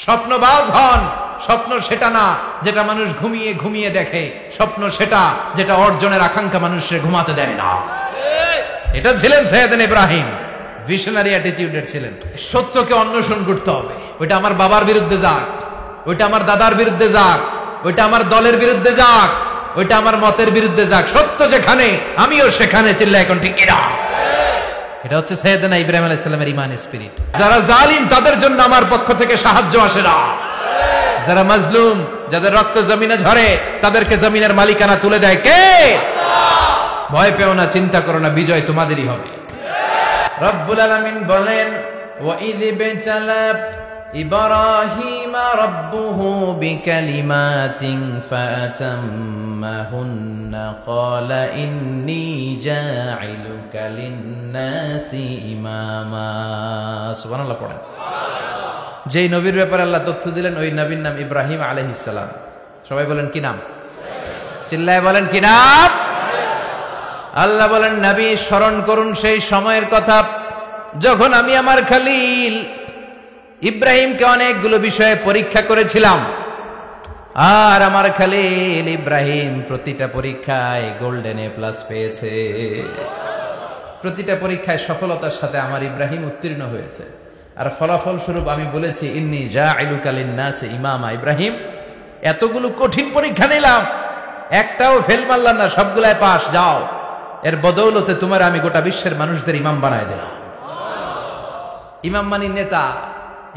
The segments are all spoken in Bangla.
স্বপ্নবাজ হন। স্বপ্ন সেটা না যেটা মানুষ ঘুমিয়ে ঘুমিয়ে দেখে, স্বপ্ন সেটা যেটা অর্জনের আকাঙ্ক্ষা মানুষের ঘুমাতে দেয় না। এটা ছিলেন সাইয়েদনা ইব্রাহিম, ভিশনারি অ্যাটিটিউডের ছিলেন। সত্যকে অন্বেষণ করতে হবে। ওইটা আমার বাবার বিরুদ্ধে যাক, ওইটা আমার দাদার বিরুদ্ধে যাক, ওইটা আমার দলের বিরুদ্ধে যাক, ওইটা আমার মতের বিরুদ্ধে যাক, সত্য যেখানে আমিও সেখানে। চিল্লা এখন ঠিক কিনা? এটা হচ্ছে সাইয়েদনা ইব্রাহিম আলাইহিস সালামের ঈমান স্পিরিট। যারা জালিম তাদের জন্য আমার পক্ষ থেকে সাহায্য আসে না। যারা মাজলুম, যাদের রক্ত জমিনে ঝরে, তাদেরকে জমিনের মালিকানা তুলে দেয় কে? ভয় পেও না, চিন্তা করো না, বিজয় তোমাদেরই হবে। রব্বুল আলামিন বলেন, ওয়াইয বিতালা ইব্রাহিমা রাব্বুহু বিকালিমাতিন ফাতাম্মাহুন্না ক্বালা ইন্নী জাঈলুকা লিন-নাসি ইমামা। সুবহানাল্লাহ পড়েন। যেই নবীর ব্যাপারে আল্লাহ তথ্য দিলেন ওই নবীর নাম ইব্রাহিম আলাইহিস সালাম। সবাই বলেন কি নাম? চিল্লায় বলেন কি নাম? আল্লাহ বলেন, নবী স্মরণ করুন সেই সময়ের কথা যখন আমি আমার খলিল ইব্রাহিমকে অনেকগুলো বিষয়ে পরীক্ষা করেছিলাম, আর আমার খলিল ইব্রাহিম প্রতিটা পরীক্ষায় গোল্ডেন এ প্লাস পেয়েছে। প্রতিটা পরীক্ষায় সফলতার সাথে আমার ইব্রাহিম উত্তীর্ণ হয়েছে। আর ফলাফল স্বরূপ আমি বলেছি, ইন্নী জাঈলুকা লিন-নাসি ইমামা। ইব্রাহিম, এতগুলো কঠিন পরীক্ষা নিলাম, একটাও ফেল মারলাম না, সবগুলাই পাস। যাও, এর বদৌলতে তোমার আমি গোটা বিশ্বের মানুষদের ইমাম বানায় দিলাম। ইমাম মানে নেতা।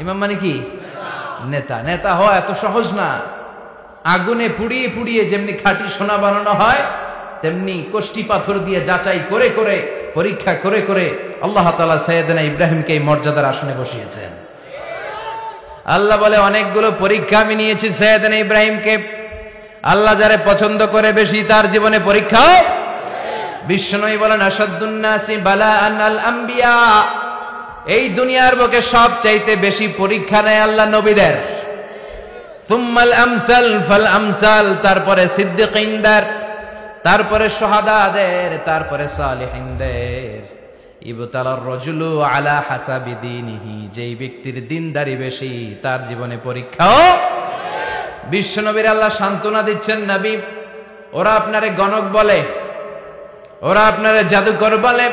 ইমাম মানে কি? নেতা। নেতা হওয়া এত সহজ না। আগুনে পুড়িয়ে পুড়িয়ে যেমনি খাঁটি সোনা বানানো হয়, তেমনি কষ্টি পাথর দিয়ে যাচাই করে করে, পরীক্ষা করে করে আল্লাহ তাআলা সাইয়েদনা ইব্রাহিমকে এই মর্যাদার আসনে বসিয়েছেন। আল্লাহ বলে, অনেকগুলো পরীক্ষা আমি নিয়েছি সাইয়েদনা ইব্রাহিমকে। আল্লাহ যারে পছন্দ করে বেশি, তার জীবনে পরীক্ষাও। বিশ্বনবী বলেন, আসাদ্দুন নাসি বালাআন আল আম্বিয়া। এই দুনিয়ার বুকে সবচাইতে বেশি পরীক্ষা নেয় আল্লাহ নবীদের। সুম্মাল আমসাল ফাল আমসাল, তারপরে সিদ্দিকিনদের, তারপরে শুহাদাদের, তারপরে সালিহিনদের। ইবতালার রাজুলু আলা হাসাবি দীনিহি, যেই ব্যক্তির দিনদারি বেশি তার জীবনে পরীক্ষাও। বিশ্বনবীর আল্লাহ সান্ত্বনা দিচ্ছেন, নবী, ওরা আপনারে গণক বলে, ওরা আপনারে জাদুকর বলে,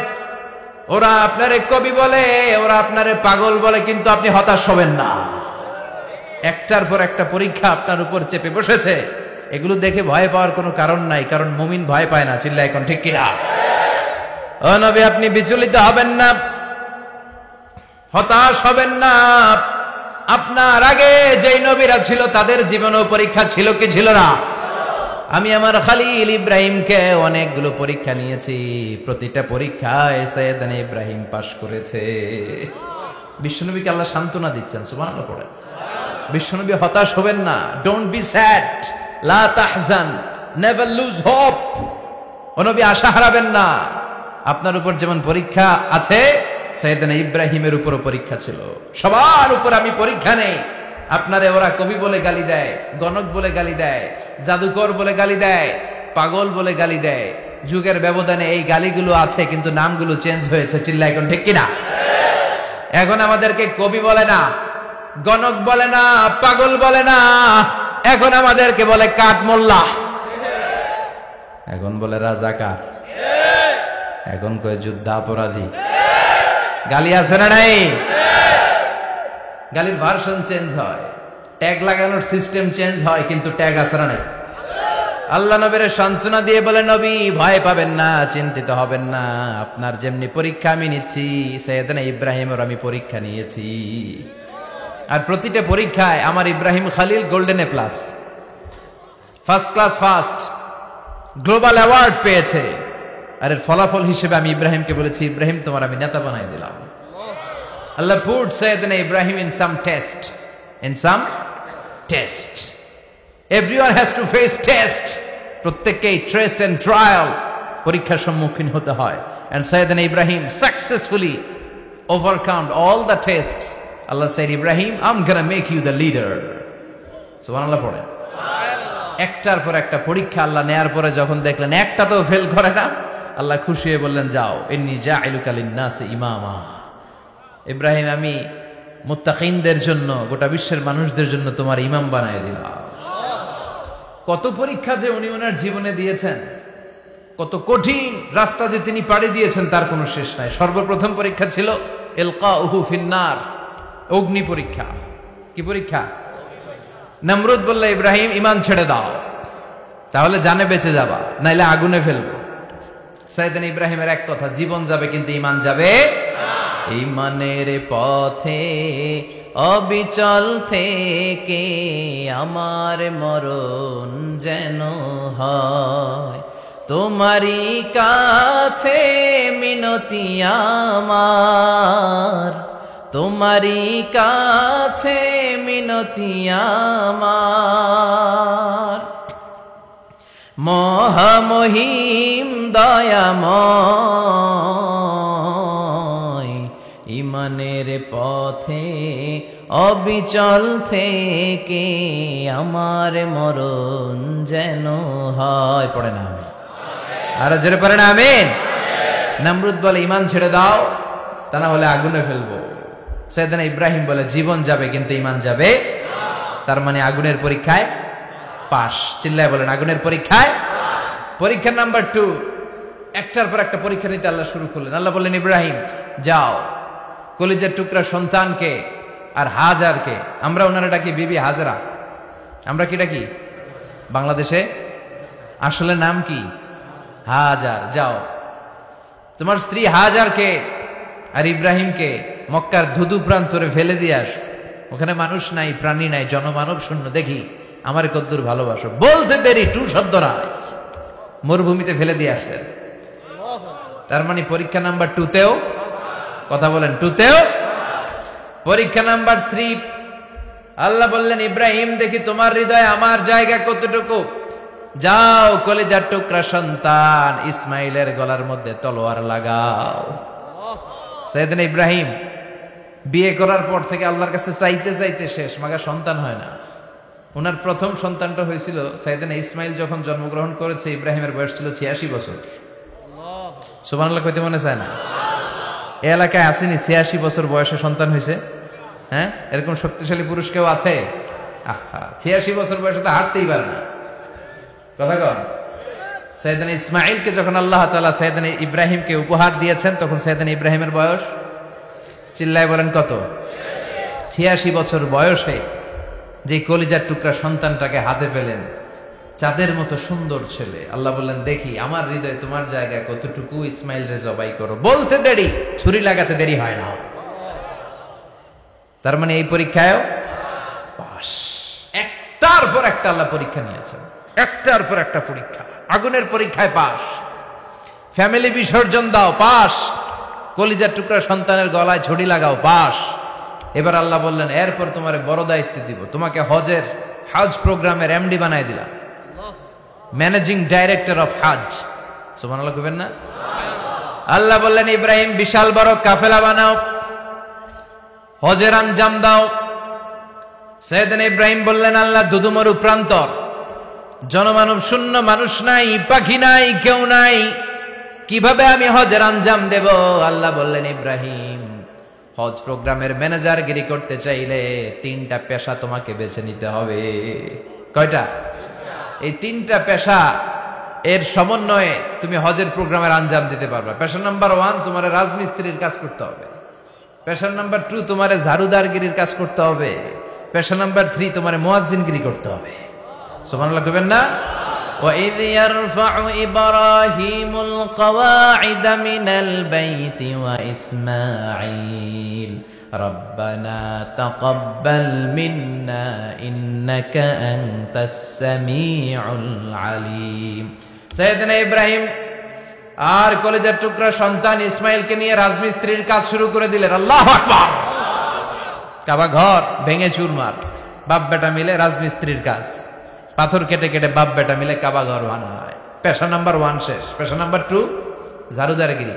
ওরা আপনারে কবি বলে, ওরা আপনারে পাগল বলে, কিন্তু আপনি হতাশ হবেন না। একটার পর একটা পরীক্ষা আপনার উপর চেপে বসেছে। এগুলো দেখে ভয় পাওয়ার কোনো কারণ নাই, কারণ মুমিন ভয় পায় না। চিল্লা এখন ঠিক কিনা? ও নবী, আপনি বিচলিত হবেন না, হতাশ হবেন না। আপনার আগে যেই নবীরা ছিল তাদের জীবনেও পরীক্ষা ছিল কি ছিল না? আমি আমার খলিল ইব্রাহিমকে অনেকগুলো পরীক্ষা নিয়েছি, প্রতিটা পরীক্ষায় সাইয়েদনা ইব্রাহিম পাশ করেছে। বিশ্বনবীকে আল্লাহ সান্ত্বনা দিচ্ছেন। সুবহানাল্লাহ পড়ে। বিশ্বনবী হতাশ হবেন না। ডোন্ট বি স্যাড, লা তাহজান, নেভার লুজ হোপ। ও নবী, আশা হারাবেন না। আপনার উপর যেমন পরীক্ষা আছে, সাইয়েদনা ইব্রাহিমের উপরও পরীক্ষা ছিল। সবার উপর আমি পরীক্ষা নেই। আপনারে ওরা কবি বলে গালি দেয়, গণক বলে গালি দেয়, জাদুকর বলে গালি দেয়, পাগল বলে গালি দেয়। যুগের ব্যবধানে এই গালিগুলো আছে, কিন্তু নামগুলো চেঞ্জ হয়েছে। চিল্লা এখন ঠিক কিনা? এখন আমাদেরকে কবি বলে না, গণক বলে না, পাগল বলে না, এখন আমাদেরকে বলে কাঠ মোল্লা, এখন বলে রাজাকার, এখন কয় যুদ্ধাপরাধী। গালি আছে না নাই? গালির ভার্সন চেঞ্জ হয়, ট্যাগ লাগানোর সিস্টেম চেঞ্জ হয়, কিন্তু ট্যাগ আছে না নাই? আল্লাহ নবীর সান্ত্বনা দিয়ে বলে, নবী ভয় পাবেন না, চিন্তিত হবেন না। আপনার যেমনি পরীক্ষা আমি নিচ্ছি, সাইয়েদনা ইব্রাহিমের আমি পরীক্ষা নিয়েছি। আর প্রতিটা পরীক্ষায় আমার Ibrahim Khalil golden A plus, first class first, global award পেয়েছে। আর এর ফলাফল হিসেবে আমি ইব্রাহিমকে বলেছি, ইব্রাহিম তোমার আমি নেতা বানাই দিলাম। Allah put Sayyidina Ibrahim in some test. In some test. Everyone has to face test. প্রত্যেককেই test and trial, পরীক্ষার সম্মুখীন হতে হয়। And Sayyidina Ibrahim successfully overcome all the tests. Allah said, Ibrahim, I'm gonna make you the leader. সুবহানাল্লাহ পড়ে। একটার পর একটা পরীক্ষা আল্লাহ নেয়ার পরে যখন দেখলেন একটা তো ফেল করে না, আল্লাহ খুশি হয়ে বললেন, যাও, ইন্নী জাঈলুকা লিন-নাসি ইমামা। ইব্রাহিম, আমি মুত্তাকিনদের জন্য, গোটা বিশ্বের মানুষদের জন্য তোমার ইমাম বানায় দিলাম। কত পরীক্ষা যে উনি ওনার জীবনে দিয়েছেন, কত কঠিন রাস্তা যে তিনি পাড়ি দিয়েছেন তার কোনো শেষ নাই। সর্বপ্রথম পরীক্ষা ছিল ইলকাউহু ফিন্নার, অগ্নি পরীক্ষা। কি পরীক্ষা? নমরুদ বলল, ইব্রাহিম ইমান ছেড়ে দাও, তাহলে জানে বেঁচে যাবা, নাইলে আগুনে ফেলবো। সাইয়েদনা ইব্রাহিমের এক কথা, জীবন যাবে কিন্তু ইমান যাবে না। ইমানের পথে অবিচল থেকে আমার মরণ যেন হয়, তোমারই কাছে মিনতি আমার, তোমারই কাছে মিনতি আমার। মহামহিম দয়াময়, ইমানের পথে অবিচল থেকে আমার মরণ যেন হয়। পড়ে না আমি আর জোরে পড়ে না আমিন। নমরুদ বলে, ইমান ছেড়ে দাও, তা না হলে আগুনে ফেলবো। সাইয়েদনা ইব্রাহিম বলে, জীবন যাবে কিন্তু ইমান যাবে। তার মানে আগুনের পরীক্ষায় পাস। চিল্লায় বলেন, আগুনের পরীক্ষায়। পরীক্ষা নাম্বার 2, একটার পর একটা পরীক্ষা নিতে আল্লাহ শুরু করলেন। আল্লাহ বললেন, ইব্রাহিম যাও, কলিজার টুকরা সন্তানকে আর হাজারকে, আমরা ওনারা ডাকি বিবি হাজরা, আমরা কি ডাকি বাংলাদেশে, আসলে নাম কি হাজার। যাও তোমার স্ত্রী হাজারকে আর ইব্রাহিমকে মক্কার ধুধু প্রান্তরে ফেলে দিয়ে আসো, ওখানে মানুষ নাই, প্রাণী নাই, জনমানব শূন্য, দেখি আমার কদ্দুর ভালোবাসো। বলতে দেরি, টু শব্দ নাই, মরুভূমিতে ফেলে দিয়ে আসলেন। তার মানে পরীক্ষা নাম্বার 2তেও, কথা বলেন, 2তেও। পরীক্ষা নাম্বার 3, আল্লাহ বললেন, ইব্রাহিম দেখি তোমার হৃদয়ে আমার জায়গা কতটুকু, যাও কলিজার টুকরা সন্তান ইসমাইলের গলার মধ্যে তলোয়ার লাগাও। সাইয়েদনা ইব্রাহিম বিয়ে করার পর থেকে আল্লাহর কাছে চাইতে চাইতে শেষ, মাগা সন্তান হয় না। ওনার প্রথম সন্তানটা হয়েছিল সাইয়েদনা ইসমাইল যখন জন্মগ্রহণ করেছে, ইব্রাহিমের বয়স ছিল 86 বছর। সুবহানাল্লাহ কইতে মনে চায় না? এই এলাকায় আসেনি 86 বছর বয়সে সন্তান হয়েছে? হ্যাঁ, এরকম শক্তিশালী পুরুষ কেউ আছে? আহা, 86 বছর বয়সে তো হাঁটতেই পারে না। কথা কন। সাইয়েদনা ইসমাইলকে যখন আল্লাহ তাআলা সাইয়েদনা ইব্রাহিমকে উপহার দিয়েছেন, তখন সাইয়েদনা ইব্রাহিমের বয়স, চিল্লায় বলেন কত? 86 বছর বয়সে যে কলিজার টুকরা সন্তানটাকে হাতে পেলেন, চাঁদের মতো সুন্দর ছেলে। আল্লাহ বললেন, দেখি আমার হৃদয়ে তোমার জায়গা কতটুকু, ইসমাইল রে জবাই করো। বলতে দেরি, ছুরি লাগাতে দেরি হয় না। তার মানে এই পরীক্ষায়ও পাস। একটার পর একটা আল্লাহ পরীক্ষা নিয়েছেন, একটার পর একটা পরীক্ষা। আগুনের পরীক্ষায় পাস, ফ্যামিলি বিসর্জন দাও, পাস। কলিজার টুকরা সন্তানের গলায় ছড়ি লাগাও, পাস। এবার আল্লাহ বললেন, এরপর তোমার বড় দায়িত্ব দিব, তোমাকে হজ প্রোগ্রামের এমডি বানাই দিলাম, ম্যানেজিং ডাইরেক্টর অফ হজ। সুবহানাল্লাহ কইবেন না? আল্লাহ বললেন, ইব্রাহিম বিশাল বড় কাফেলা বানাও, হজের আঞ্জাম দাও। সাইয়েদনা ইব্রাহিম বললেন, আল্লাহ দুদুমরু প্রান্তর, জনমানব শূন্য, মানুষ নাই, পাখি নাই, কেউ নাই, কিভাবে আমি হজের আঞ্জাম দেব? আল্লাহ বললেন, ইব্রাহিম হজ প্রোগ্রামের ম্যানেজারগিরি করতে চাইলে 3টা পেশা তোমাকে বেছে নিতে হবে। কয়টা? এই 3টা পেশা এর সমন্বয়ে তুমি হজের প্রোগ্রামের আঞ্জাম দিতে পারবে। পেশা নাম্বার 1, তোমার রাজমিস্ত্রির কাজ করতে হবে। পেশা নাম্বার 2, তোমার ঝাড়ুদারগিরির কাজ করতে হবে। পেশা নাম্বার 3, তোমার মুয়াজ্জিনগিরি করতে হবে। সুবহানাল্লাহ কইবেন না? وَإِذْ يَرْفَعُ إِبْرَاهِيمُ الْقَوَاعِدَ مِنَ الْبَيْتِ وَإِسْمَاعِيلُ رَبَّنَا تَقَبَّلْ مِنَّا إِنَّكَ أَنْتَ السَّمِيعُ الْعَلِيمُ। সাইয়েদনা ইব্রাহিম আর কলিজার টুকরা সন্তান ইসমাইলকে নিয়ে রাজমিস্ত্রির কাজ শুরু করে দিলেন। আল্লাহু আকবার। কাবা ঘর ভেঙে চুরমার, বাপ বেটা মিলে রাজমিস্ত্রির কাজ, পাথর কেটে কেটে বাপ বেটা মিলে কাবা ঘর বানায়। পেশা নাম্বার 1 শেষ। পেশা নাম্বার 2 ঝাড়ুদারগিরি।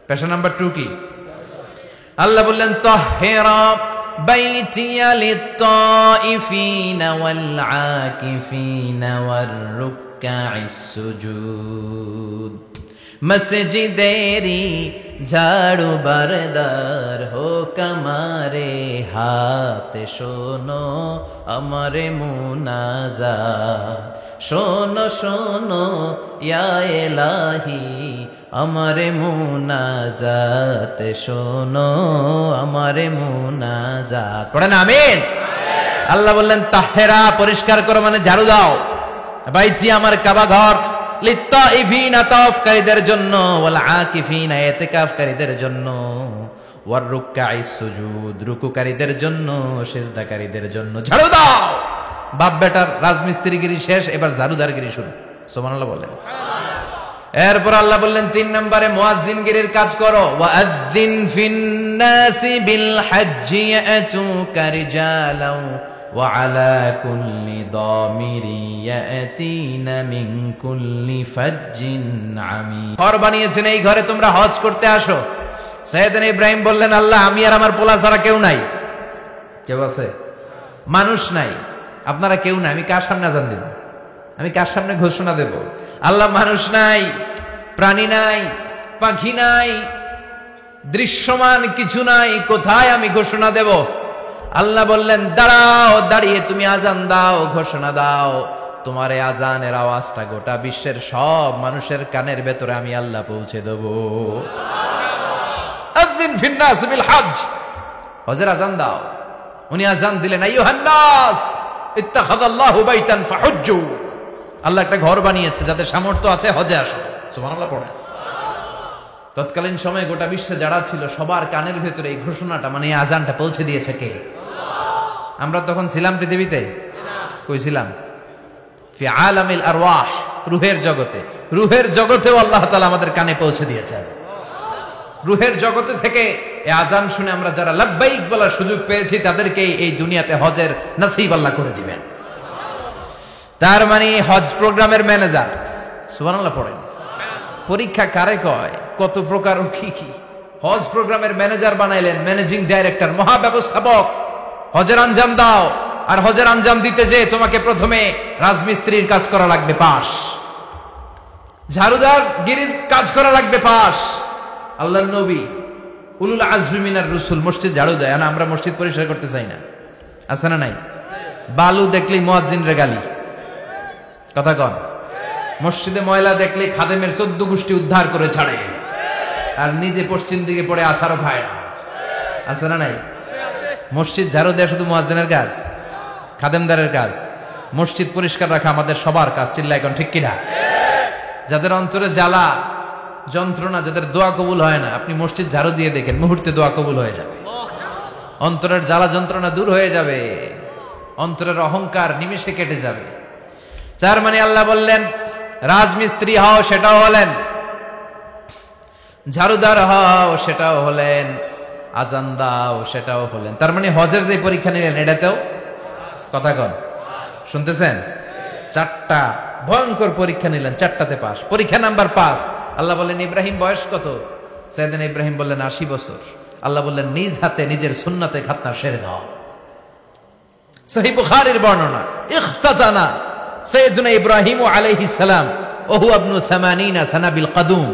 পেশা নাম্বার 2 কি? আল্লাহ বললেন, তাহহিরা বাইতিয়া লিত-তাইফিনা ওয়াল আকিফিনা ওয়ার রুকআইস সুজুদ। মসজিদেরি ঝাড়ু বারদার হোক আমারে হাতে শোনো আমারে মুনাজাত শোনো শোনো ইয়া ইলাহি আমারে মুনাজাত শোনো আমারে মুনাজাত পড়েন আমিন। আল্লাহ বললেন তাহেরা পরিষ্কার করো মানে ঝাড়ু দাও বাইতি আমার কাবা ঘর লিত্তাইফিনা তাওয়াফকারীদের জন্য ওয়াল আকিফিনা ইতিকাফকারীদের জন্য ওয়ার রুকআইস সুজুদ রুকুকারীদের জন্য সিজদাকারীদের জন্য ঝাড়ু দাও। বাপ বেটার রাজমিস্ত্রিগিরি শেষ, এবার ঝাড়ুদারগিরি শুরু। সুবহানাল্লাহ বলেন। এরপর আল্লাহ বললেন 3 নম্বরে মুয়াজ্জিনগিরির কাজ করো ওয়াআযযিন ফিন্নাসি বিল হজ্জি ইয়াতুকা রিজালাও ওয়া আলা কুল্লি দামিরি ইয়াতিনা মিন কুল্লি ফাজ্জিন আমিক। ঘর বানিয়েছেন, এই ঘরে তোমরা হজ করতে আসো। সাইয়েদনা ইব্রাহিম বললেন আল্লাহ আমি আর আমার পোলা ছাড়া কেউ নাই। কেউ আছে? মানুষ নাই, আপনারা কেউ নাই, আমি কার সামনে আযান দেব? আমি কার সামনে ঘোষণা দেব? আল্লাহ মানুষ নাই, প্রাণী নাই, পাখি নাই, দৃশ্যমান কিছু নাই, কোথায় আমি ঘোষণা দেব? আল্লাহ বললেন দাঁড়াও, দাঁড়িয়ে তুমি আজান দাও, ঘোষণা দাও। তোমার এই আজানের আওয়াজটা গোটা বিশ্বের সব মানুষের কানের ভেতরে আমি আল্লাহ পৌঁছে দেব। আযিন ফিন্নাস বিল হজ, হজের আজান দাও। উনি আজান দিলেন আইয়ুহান নাস ইত্তাখাযাল্লাহু বাইতান ফাহুজ্জু। আল্লাহ একটা ঘর বানিয়েছে, যাদের সামর্থ্য আছে হজে আসো। সুবহানাল্লাহ পড়ে। তৎকালীন সময়ে গোটা বিশ্বে যারা ছিল সবার কানের ভেতরে এই ঘোষণাটা মানে এই আজানটা পৌঁছে দিয়েছে কে? আমরা তখন ছিলাম পৃথিবীতে? কই ছিলাম? ফি আলামিল আরওয়াহ, রূহের জগতে। রূহের জগতেও আল্লাহ তাআলা আমাদের কানে পৌঁছে দিয়েছেন। রূহের জগতে থেকে এই আজান শুনে আমরা যারা লাব্বাইক বলার সুযোগ পেয়েছি তাদেরকে এই দুনিয়াতে হজের নসিব আল্লাহ করে দিবেন। তার মানে হজ প্রোগ্রামের ম্যানেজার। সুবহানাল্লাহ পড়েন। পরীক্ষা কারে কয়? কত প্রকার কি কি। হজ প্রোগ্রামের ম্যানেজার বানাইলেন, ম্যানেজিং ডাইরেক্টর, মহাব্যবস্থাপক। হজের আঞ্জাম দাও, আর হজের আঞ্জাম দিতে যে তোমাকে প্রথমে রাজমিস্ত্রির কাজ করা লাগবে পাস, ঝাড়ুদার গিরির কাজ করা লাগবে পাস। আল্লাহর নবী উলুল আজমি মিনার রাসূল মসজিদ ঝাড়ু দেয়, না আমরা মসজিদ পরিষ্কার করতে চাই না? আছে না নাই? বালু দেখলেই মুয়াজ্জিনরে গালি, কথা কন। মসজিদে ময়লা দেখলে খাদেমের 14 গোষ্ঠী উদ্ধার করে ছাড়ে, আর নিজে পশ্চিম দিকে পড়ে আসারও খায় না। আছে না নাই? মসজিদ ঝাড়ু দেয়া শুধু মুয়াজ্জিনের কাজ? খাদেমদারের কাজ? মসজিদ পরিষ্কার রাখা আমাদের সবার কাজ। চিল্লায় এখন ঠিক কিনা? যাদের অন্তরে জ্বালা যন্ত্রণা, যাদের দোয়া কবুল হয় না, আপনি মসজিদ ঝাড়ু দিয়ে দেখেন মুহূর্তে দোয়া কবুল হয়ে যাবে। অন্তরের জ্বালা যন্ত্রণা দূর হয়ে যাবে, অন্তরের অহংকার নিমেষে কেটে যাবে। তার মানে আল্লাহ বললেন রাজমিস্ত্রি হও, সেটাও হলেন। ঝাড়ুদার হও, সেটাও হলেন। আজান দাও, সেটাও হলেন। তার মানে হজের যে পরীক্ষা নিলেন এটাতেও, কথা কন, শুনতেছেন? 4টা ভয়ঙ্কর পরীক্ষা নিলেন, 4টাতে পাস। পরীক্ষা নাম্বার 5। আল্লাহ বললেন ইব্রাহিম বয়স কত? সাইয়েদনা ইব্রাহিম বললেন 80 বছর। আল্লাহ বললেন নিজ হাতে নিজের সুন্নাতে খাতনা সেরে দাও। সহিহ বুখারীর বর্ণনা, ইখতাতানা সাইয়েদনা ইব্রাহিম আলাইহিস সালাম ওয়া হুয়া ইবনু 80 সানা বিল কাদুম।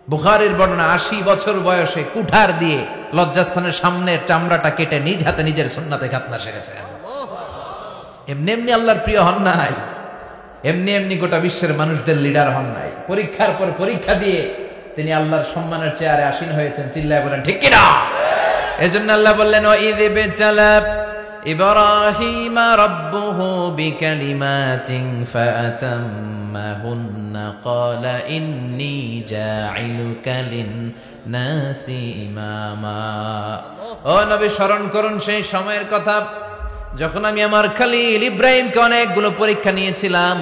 বুখারীর বর্ণনা 80 বছর বয়সে কুঠার দিয়ে লজ্জাস্থানের সামনের চামড়াটা কেটে নিজ হাতে নিজের সুন্নাতে খাতনা সেরেছেন। এমনি এমনি আল্লাহর প্রিয় হন নাই, এমনি এমনি গোটা বিশ্বের মানুষদের লিডার হন নাই। পরীক্ষার পর পরীক্ষা দিয়ে তিনি আল্লাহর সম্মানের চেয়ারে আসীন হয়েছেন। চিল্লায় বলেন ঠিক কিনা? এজন্য আল্লাহ বললেন ওয়াইয ইবতালা ইব্রাহিমা রাব্বুহু বিকালিমাতিন ফাআতাম্মাহুন্না ক্বালা ইন্নী জাঈলুকা লিন-নাসি ইমামা। ও নবী, স্মরণ করুন সেই সময়ের কথা যখন আমি আমার খলিল ইব্রাহিমকে অনেকগুলো পরীক্ষা নিয়েছিলাম,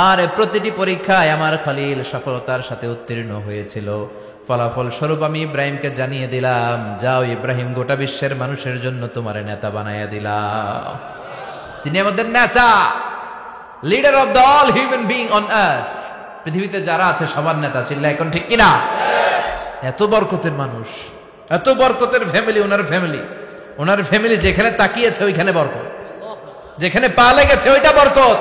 আর প্রতিটি পরীক্ষায় আমার খলিল সফলতার সাথে উত্তীর্ণ হয়েছিল। ফলাফল স্বরূপ আমি ইব্রাহিমকে জানিয়ে দিলাম, যাও ইব্রাহিম, গোটা বিশ্বের মানুষের জন্য তোমার নেতা বানাইয়া দিলাম। তিনি আমাদের নেতা, leader of the all human being on earth. পৃথিবীতে যারা আছে সবার নেতা। চিল্লায় এখন ঠিক কিনা? এত বরকতের মানুষ, এত বরকতের ফ্যামিলি, ওনার ফ্যামিলি যেখানে তাকিয়েছে ওইখানে বরকত, যেখানে পা লেগেছে ওইটা বরকত।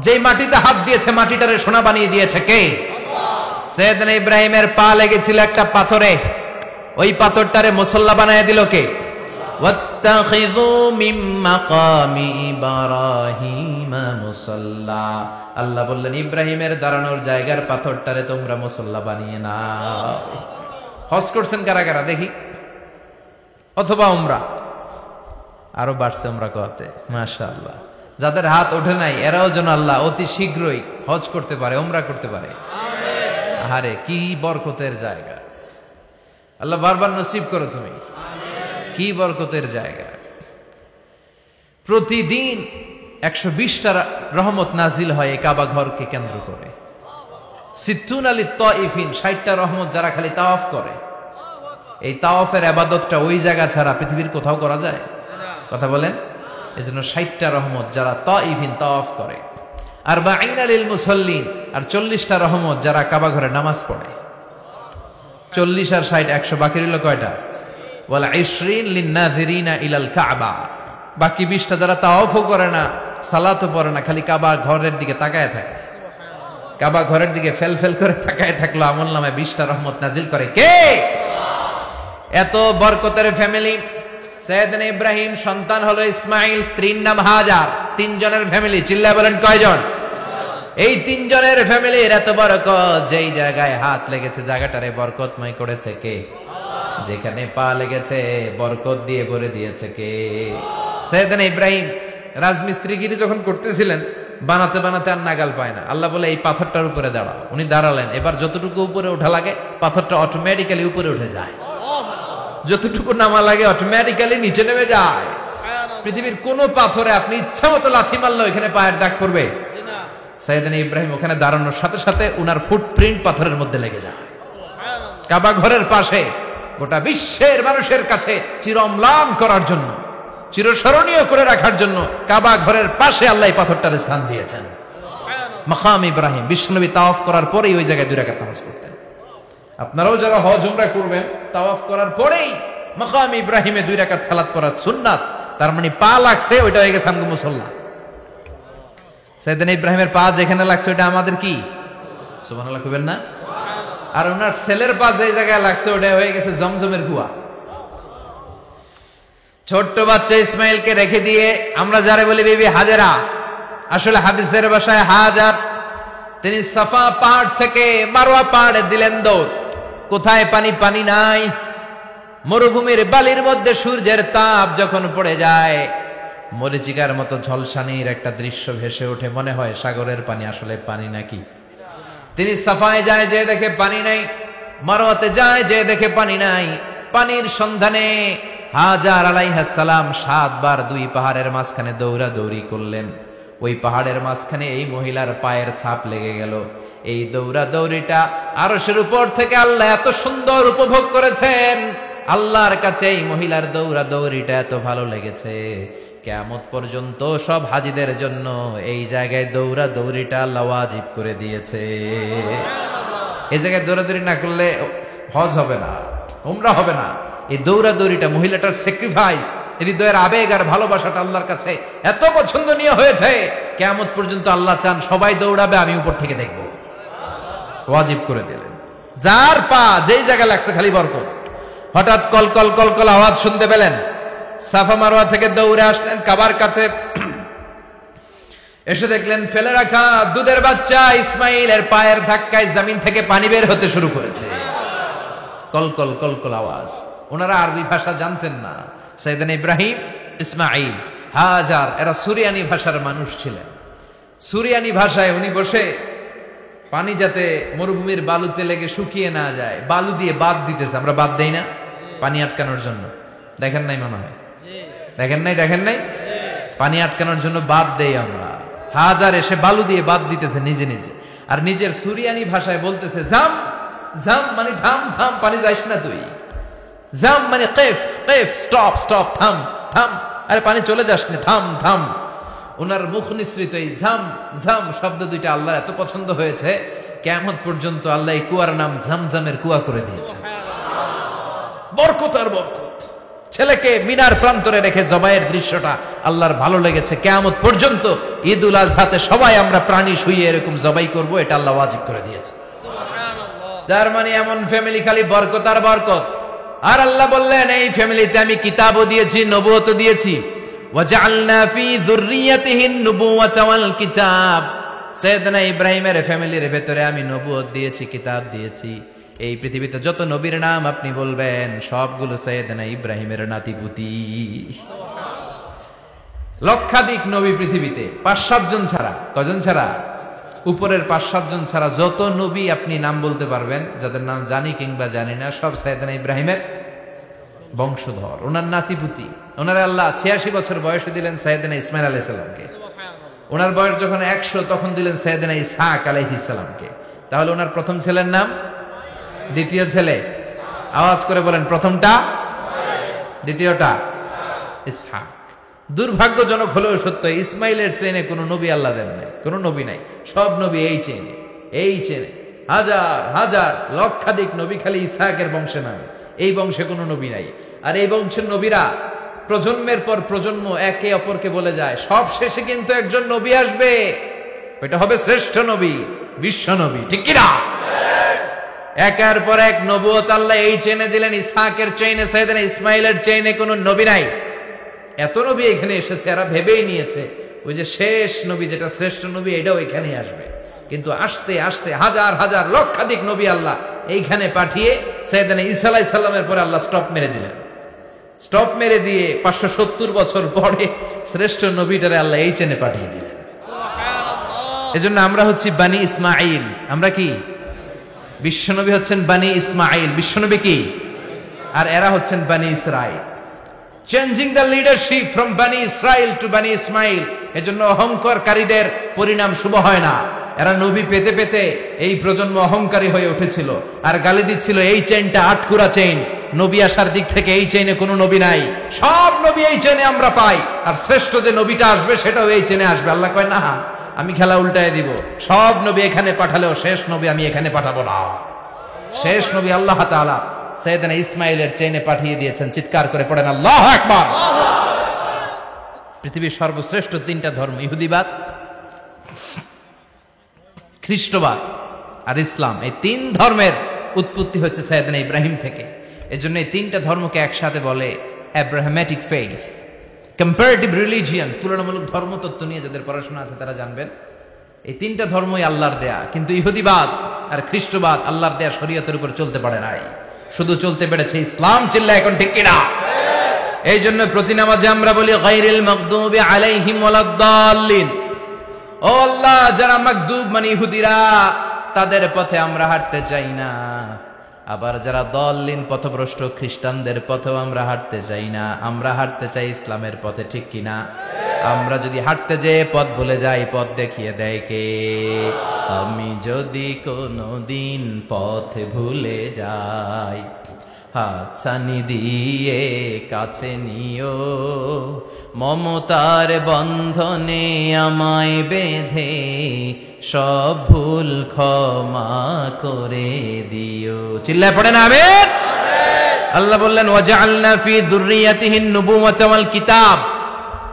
যেই মাটিতে হাত দিয়েছে মাটিটারে সোনা বানিয়ে দিয়েছে কে? সাইয়েদনা ইব্রাহিমের পা লেগেছিল একটা পাথরে, ওই পাথরটারে মুসল্লা বানায় দিল কে? ওয়াত্তাখিযু মিন মাকামি ইব্রাহিমা মুসাল্লা। আল্লাহ বললেন ইব্রাহিমের দাঁড়ানোর জায়গার পাথরটারে তোমরা মুসল্লা বানিয়ে নাও। হজ করছেন কারা কারা দেখি, অথবা উমরা? আরো বাড়ছে উমরা করতে, মাশাআল্লাহ। যাদের হাত ওঠে নাই এরাও যেন আল্লাহ অতি শীঘ্রই হজ করতে পারে, উমরা করতে পারে। আরে কি বরকতের জায়গা, আল্লাহ বারবার নসিব করো তুমি। কি বরকতের জায়গা, প্রতিদিন 120টা রহমত নাজিল হয় এই কাবা ঘরকে কেন্দ্র করে। সিত্তুন আলী তাইফিন, 60টা রহমত যারা খালি তাওয়াফ করে। এই তাওয়াফের ইবাদতটা ওই জায়গা ছাড়া পৃথিবীর কোথাও করা যায়? কথা বলেন। এজন্য 60টা রহমত যারা তাইফিন তাওয়াফ করে, আর 40 লিল মুসাল্লিন, আর 40টা রহমত যারা কাবা ঘরে নামাজ পড়ে। 40 আর 60 100, বাকি রইল কয়টা? ওয়াল 20 লিন নাযিরিনা ইলাল কাবা। বাকি 20টা যারা তাওয়াফও করে না, সালাতও পড়ে না, খালি কাবা ঘরের দিকে তাকায় থাকে। কাবা ঘরের দিকে ফেল ফেল করে তাকায় থাকলো, আমল নামায় 20টা রহমত নাজিল করে কে? এত বরকতের ফ্যামিলি। সাইয়েদনা ইব্রাহিম সন্তান হলো ইসমাইল, স্ত্রীর নাম হাজার। 3 জনের ফ্যামিলি, চিল্লায় বলেন কয়জন? এই 3 জনের ফ্যামিলির এত বরকত, যেই জায়গায় হাত লেগেছে জায়গাটারে বরকতময় করেছে কে? যেখানে পা লেগেছে বরকত দিয়ে ভরে দিয়েছে কে? সাইয়েদনা ইব্রাহিম রাজমিস্ত্রিগিরি যখন করতেছিলেন, বানাতে বানাতে আর নাগাল পায় না। আল্লাহ বলে এই পাথরটার উপরে দাঁড়াও। উনি দাঁড়ালেন, এবার যতটুকু উপরে ওঠা লাগে পাথরটা অটোমেটিক্যালি উপরে উঠে যায়, যতটুকু নামা লাগে অটোমেটিক্যালি নিচে নেমে যায়। পৃথিবীর কোন পাথরে আপনি ইচ্ছা মতো লাথি মারলে এখানে পায়ের দাগ পড়বে? সাইয়েদনা ইব্রাহিম ওখানে দাঁড়ানোর সাথে সাথে উনার ফুটপ্রিন্ট পাথরের মধ্যে লেগে যায়। কাবা ঘরের পাশে গোটা বিশ্বের মানুষের কাছে চিরম্লান করার জন্য, চিরস্মরণীয় করে রাখার জন্য কাবা ঘরের পাশে আল্লাহ পাথরটার স্থান দিয়েছেন। মাকাম ইব্রাহিম, বিশ্বনবী তাওয়াফ করার পরেই ওই জায়গায় 2 রাকাত নামাজ পড়তেন। আপনারাও যারা হজ উমরা করবেন, তাওয়াফ করার পরেই মাকাম ইব্রাহিমে 2 রাকাত সালাত পড়ার সুন্নাত। তার মানে পা লাগছে, ওইটা হয়ে গেছে আমগো মুসল্লা। সাইয়েদনা ইব্রাহিমের পা যেখানে লাগছে ওটা আমাদের কি? সুবহানাল্লাহ কইবেন না? আর ওনার ছেলের পা যে জায়গায় লাগছে ওটা হয়ে গেছে জমজমের কুয়া। ছোট্ট বাচ্চা ইসমাইলকে রেখে দিয়ে আমরা যারা বলি বিবি হাজেরা, আসলে হাদিসের ভাষায় হাজার, তিনি সাফা পাহাড় থেকে মারওয়া পাহাড়ে দিলেন দৌড়। কোথায় পানি? পানি নাই। মরুভূমির বালির মধ্যে সূর্যের তাপ যখন পড়ে যায়, মরিচিকার মতো ঝলসানির একটা দৃশ্য ভেসে ওঠে, মনে হয় সাগরের পানি, আসলে পানি নাকি। তিনি সাফায় যায়, যে দেখে পানি নাই। মারওয়াতে যায়, যে দেখে পানি নাই। পানির সন্ধানে হাজার আলাইহিস সালাম 7 বার 2 পাহাড়ের মাঝখানে দৌড়াদৌড়ি করলেন। ওই পাহাড়ের মাঝখানে এই মহিলার পায়ের ছাপ লেগে গেল। এই দৌড়াদৌড়িটা আরশের উপর থেকে আল্লাহ এত সুন্দর উপভোগ করেছেন। আল্লাহর কাছে এই মহিলার দৌড়াদৌড়িটা এত ভালো লেগেছে, কিয়ামত পর্যন্ত সব হাজীদের জন্য এই জায়গায় দৌড়াদৌড়িটা আল্লাহ ওয়াজিব করে দিয়েছে। এই জায়গায় দৌড়াদৌড়ি না করলে হজ হবে না, উমরা হবে না। এই দৌড়াদৌড়িটা, মহিলাটার স্যাক্রিফাইস, হৃদয়ের আবেগ আর ভালোবাসাটা আল্লাহর কাছে এত পছন্দনীয় হয়েছে, কিয়ামত পর্যন্ত আল্লাহ চান সবাই দৌড়াবে, আমি উপর থেকে দেখব। ওয়াজিব করে দিলেন। যার পা যেই জায়গায় লাগছে খালি বরকত। হঠাৎ কলকল কলকল আওয়াজ শুনতে পেলেন। সাফা মারওয়া থেকে দৌড়ে আসলেন কাবার কাছে। এসে দেখলেন ফেলে রাখা দুধের বাচ্চা ইসমাইলের পায়ের ধাক্কায় জমিন থেকে পানি বের হতে শুরু করেছে। কলকল কলকল আওয়াজ। ওনারা আরবি ভাষা জানতেন না। সাইয়েদনা ইব্রাহিম, ইসমাইল, হাজার এরা সুরিয়ানি ভাষার মানুষ ছিলেন। সুরিয়ানি ভাষায় উনি বসে পানি যাতে মরুভূমির বালুতে লেগে শুকিয়ে না যায়, বালু দিয়ে বাদ দিতেছে। আমরা বাদ দেই না পানি আটকানোর জন্য? দেখেন নাই মনে হয়? দেখেন নাই? পানি আটকানোর জন্য বাদ দেই আমরা। হাজার এসে বালু দিয়ে বাদ দিতেছে নিজে নিজে, আর নিজের সুরিয়ানি ভাষায় বলতেছে জাম জাম, মানে থাম থাম, পানি যাইস না তুই। জাম মানে কেফ কেফ, স্টপ স্টপ, থাম থাম, আরে পানি চলে যাস না, থাম থাম। ওনার মুখ নিঃসৃত এই ঝাম ঝাম শব্দ দুইটা আল্লাহ এত পছন্দ হয়েছে, কিয়ামত পর্যন্ত আল্লাহ এই কুয়ার নাম ঝমঝমের কুয়া করে দিয়েছে। বরকত আর বরকত। ছেলেকে মিনার প্রান্তরে রেখে জবাইয়ের দৃশ্যটা আল্লাহর ভালো লেগেছে। কিয়ামত পর্যন্ত ঈদুল আজহাতে সবাই আমরা প্রাণী শুইয়ে এরকম জবাই করব, এটা আল্লাহ ওয়াজিব করে দিয়েছে। যার মানে এমন ফ্যামিলি খালি বরকত আর বরকত। আর আল্লাহ বললেন এই ফ্যামিলিতে আমি কিতাবও দিয়েছি, নবুয়তও দিয়েছি। ওয়াজআলনা ফি যুররিয়াতিহিন নুবুওয়াতা ওয়াল কিতাব। সাইয়েদনা ইব্রাহিমের ফ্যামিলির ভেতরে আমি নবুয়ত দিয়েছি, কিতাব দিয়েছি। এই পৃথিবীতে যত নবীর নাম আপনি বলবেন সবগুলো সাইয়েদনা ইব্রাহিমের নাতিপুতি। লক্ষাধিক নবী পৃথিবীতে, 5-7 জন ছাড়া। কজন ছাড়া? উপরের 5-7 জন ছাড়া যত নবী আপনি নাম বলতে পারবেন, যাদের নাম জানি কিংবা জানি না, সব সাইয়েদনা ইব্রাহিমের বংশধর, ওনার নাতিপুতি। ওনার আল্লাহ 86 বছর বয়সে দিলেন সাইয়েদনা ইসমাইল আলাইহিস সালামকে। ওনার বয়স যখন 100 তখন দিলেন সাইয়েদনা ইসহাক আলাইহিস সালামকে। তাহলে ওনার প্রথম ছেলের নাম, দ্বিতীয় ছেলে আওয়াজ করে বলেন, প্রথমটা দ্বিতীয়টা ইসহাক। দুর্ভাগ্যজনক হলেও সত্য, ইসমাইলের চেনে কোনো নবী আল্লাহ দেন নাই, কোনো নবী নাই। সব নবী এই চেনে, এই চেনে। হাজার হাজার লক্ষাধিক নবী খালি ইসহাকের বংশে নয়, এই বংশে কোনো নবী নাই। আর এই বংশের নবীরা প্রজন্মের পর প্রজন্ম একে অপরকে বলে যায়, সব শেষে কিন্তু একজন নবী আসবে, ওইটা হবে শ্রেষ্ঠ নবী, বিশ্ব নবী। ঠিক কিনা? একের পর এক নবুয়ত আল্লাহ এই চেনে দিলেন। ইসহাকের চেইনে, সাইয়েদনা ইসমাইলের চেইনে কোনো নবী নাই। এত নবী এখানে এসেছে, এরা ভেবেই নিয়েছে ওই যে শেষ নবী যেটা শ্রেষ্ঠ নবী এটাও এখানেই আসবে। কিন্তু আস্তে আস্তে হাজার হাজার লক্ষাধিক নবী আল্লাহ এইখানে পাঠিয়ে সাইয়েদনা ঈসা আলাইহিস সালামের পরে আল্লাহ স্টপ মেরে দিলেন। স্টপ মেরে দিয়ে 570 বছর পরে শ্রেষ্ঠ নবীটারে আল্লাহ এই চেনে পাঠিয়ে দিলেন। এজন্য আমরা হচ্ছি বানি ইসমাইল। আমরা কি? বিশ্বনবী হচ্ছেন বানি ইসমাইল, বিশ্বনবী কি? আর এরা হচ্ছেন বানি Israil. Changing the leadership from বানি ইসরাইল টু বানি ইসমাইল। এজন্য অহংকারকারীদের পরিণাম শুভ হয় না। এরা নবী পেতে পেতে এই প্রজন্ম অহংকারী হয়ে উঠেছিল আর গালি দিচ্ছিল এই চেইনটা আটকুরা চেইন, নবী আসার দিক থেকে এই চেইনে কোনো নবী নাই, সব নবী এই চেইনে আমরা পাই, আর শ্রেষ্ঠ যে নবীটা আসবে সেটাও এই চেইনে আসবে। আল্লাহ কয় না, আমি খেলা উল্টায় দিব, সব নবী এখানে পাঠালেও শেষ নবী আমি এখানে পাঠাবো না। শেষ নবী আল্লাহ তাআলা সাইয়েদনা ইসমাইলের চেইনে পাঠিয়ে দিয়েছেন। চিৎকার করে পড়েন আল্লাহু আকবার। পৃথিবীর সর্বশ্রেষ্ঠ 3টা ধর্ম, ইহুদিবাদ, খ্রিস্টবাদ আর ইসলাম, এই 3 ধর্মের উৎপত্তি হচ্ছে সাইয়েদনা ইব্রাহিম থেকে। এজন্য এই 3টা ধর্মকে একসাথে বলে অ্যাব্রাহামেটিক ফেইথ, কম্পারেটিভ রিলিজিয়ন। তুলনামূলক ধর্মতত্ত্ব নিয়ে যাদের পড়াশোনা আছে তারা জানবেন এই 3টা ধর্মই আল্লাহর দেয়া। কিন্তু ইহুদিবাদ আর খ্রিস্টবাদ আল্লাহর দেয়া শরীয়তের উপর চলতে পারে নাই, শুধু চলতে পেরেছে ইসলাম। চিল্লা এখন ঠিক কিনা? এই জন্য প্রতি নামাজে আমরা বলি গায়রিল মাগদুবি আলাইহিম ওয়ালাদ-দাল্লিন। ও আল্লাহ, যারা মাগদুব মানে ইহুদিরা, তাদের পথে আমরা হাঁটতে চাই না। আবার যারা দল্লিন পথভ্রষ্ট খ্রিস্টানদের পথেও আমরা হাঁটতে চাই না, আমরা হাঁটতে চাই ইসলামের পথে। ঠিক কিনা? আমরা যদি হাঁটতে যেয়ে পথ ভুলে যাই, পথ দেখিয়ে দেয় কে? আমি যদি কোনোদিন পথ ভুলে যাই, হাতছানি দিয়ে কাছে নিও, মমতার বন্ধনে আমায় বেঁধে সব ভুল ক্ষমা করে দিও। চিল্লায় পড়েন আমিন। আল্লাহ বললেন ওয়াজআলনা ফি যুররিয়াতিহিন নুবুওয়াতা ওয়াল কিতাব।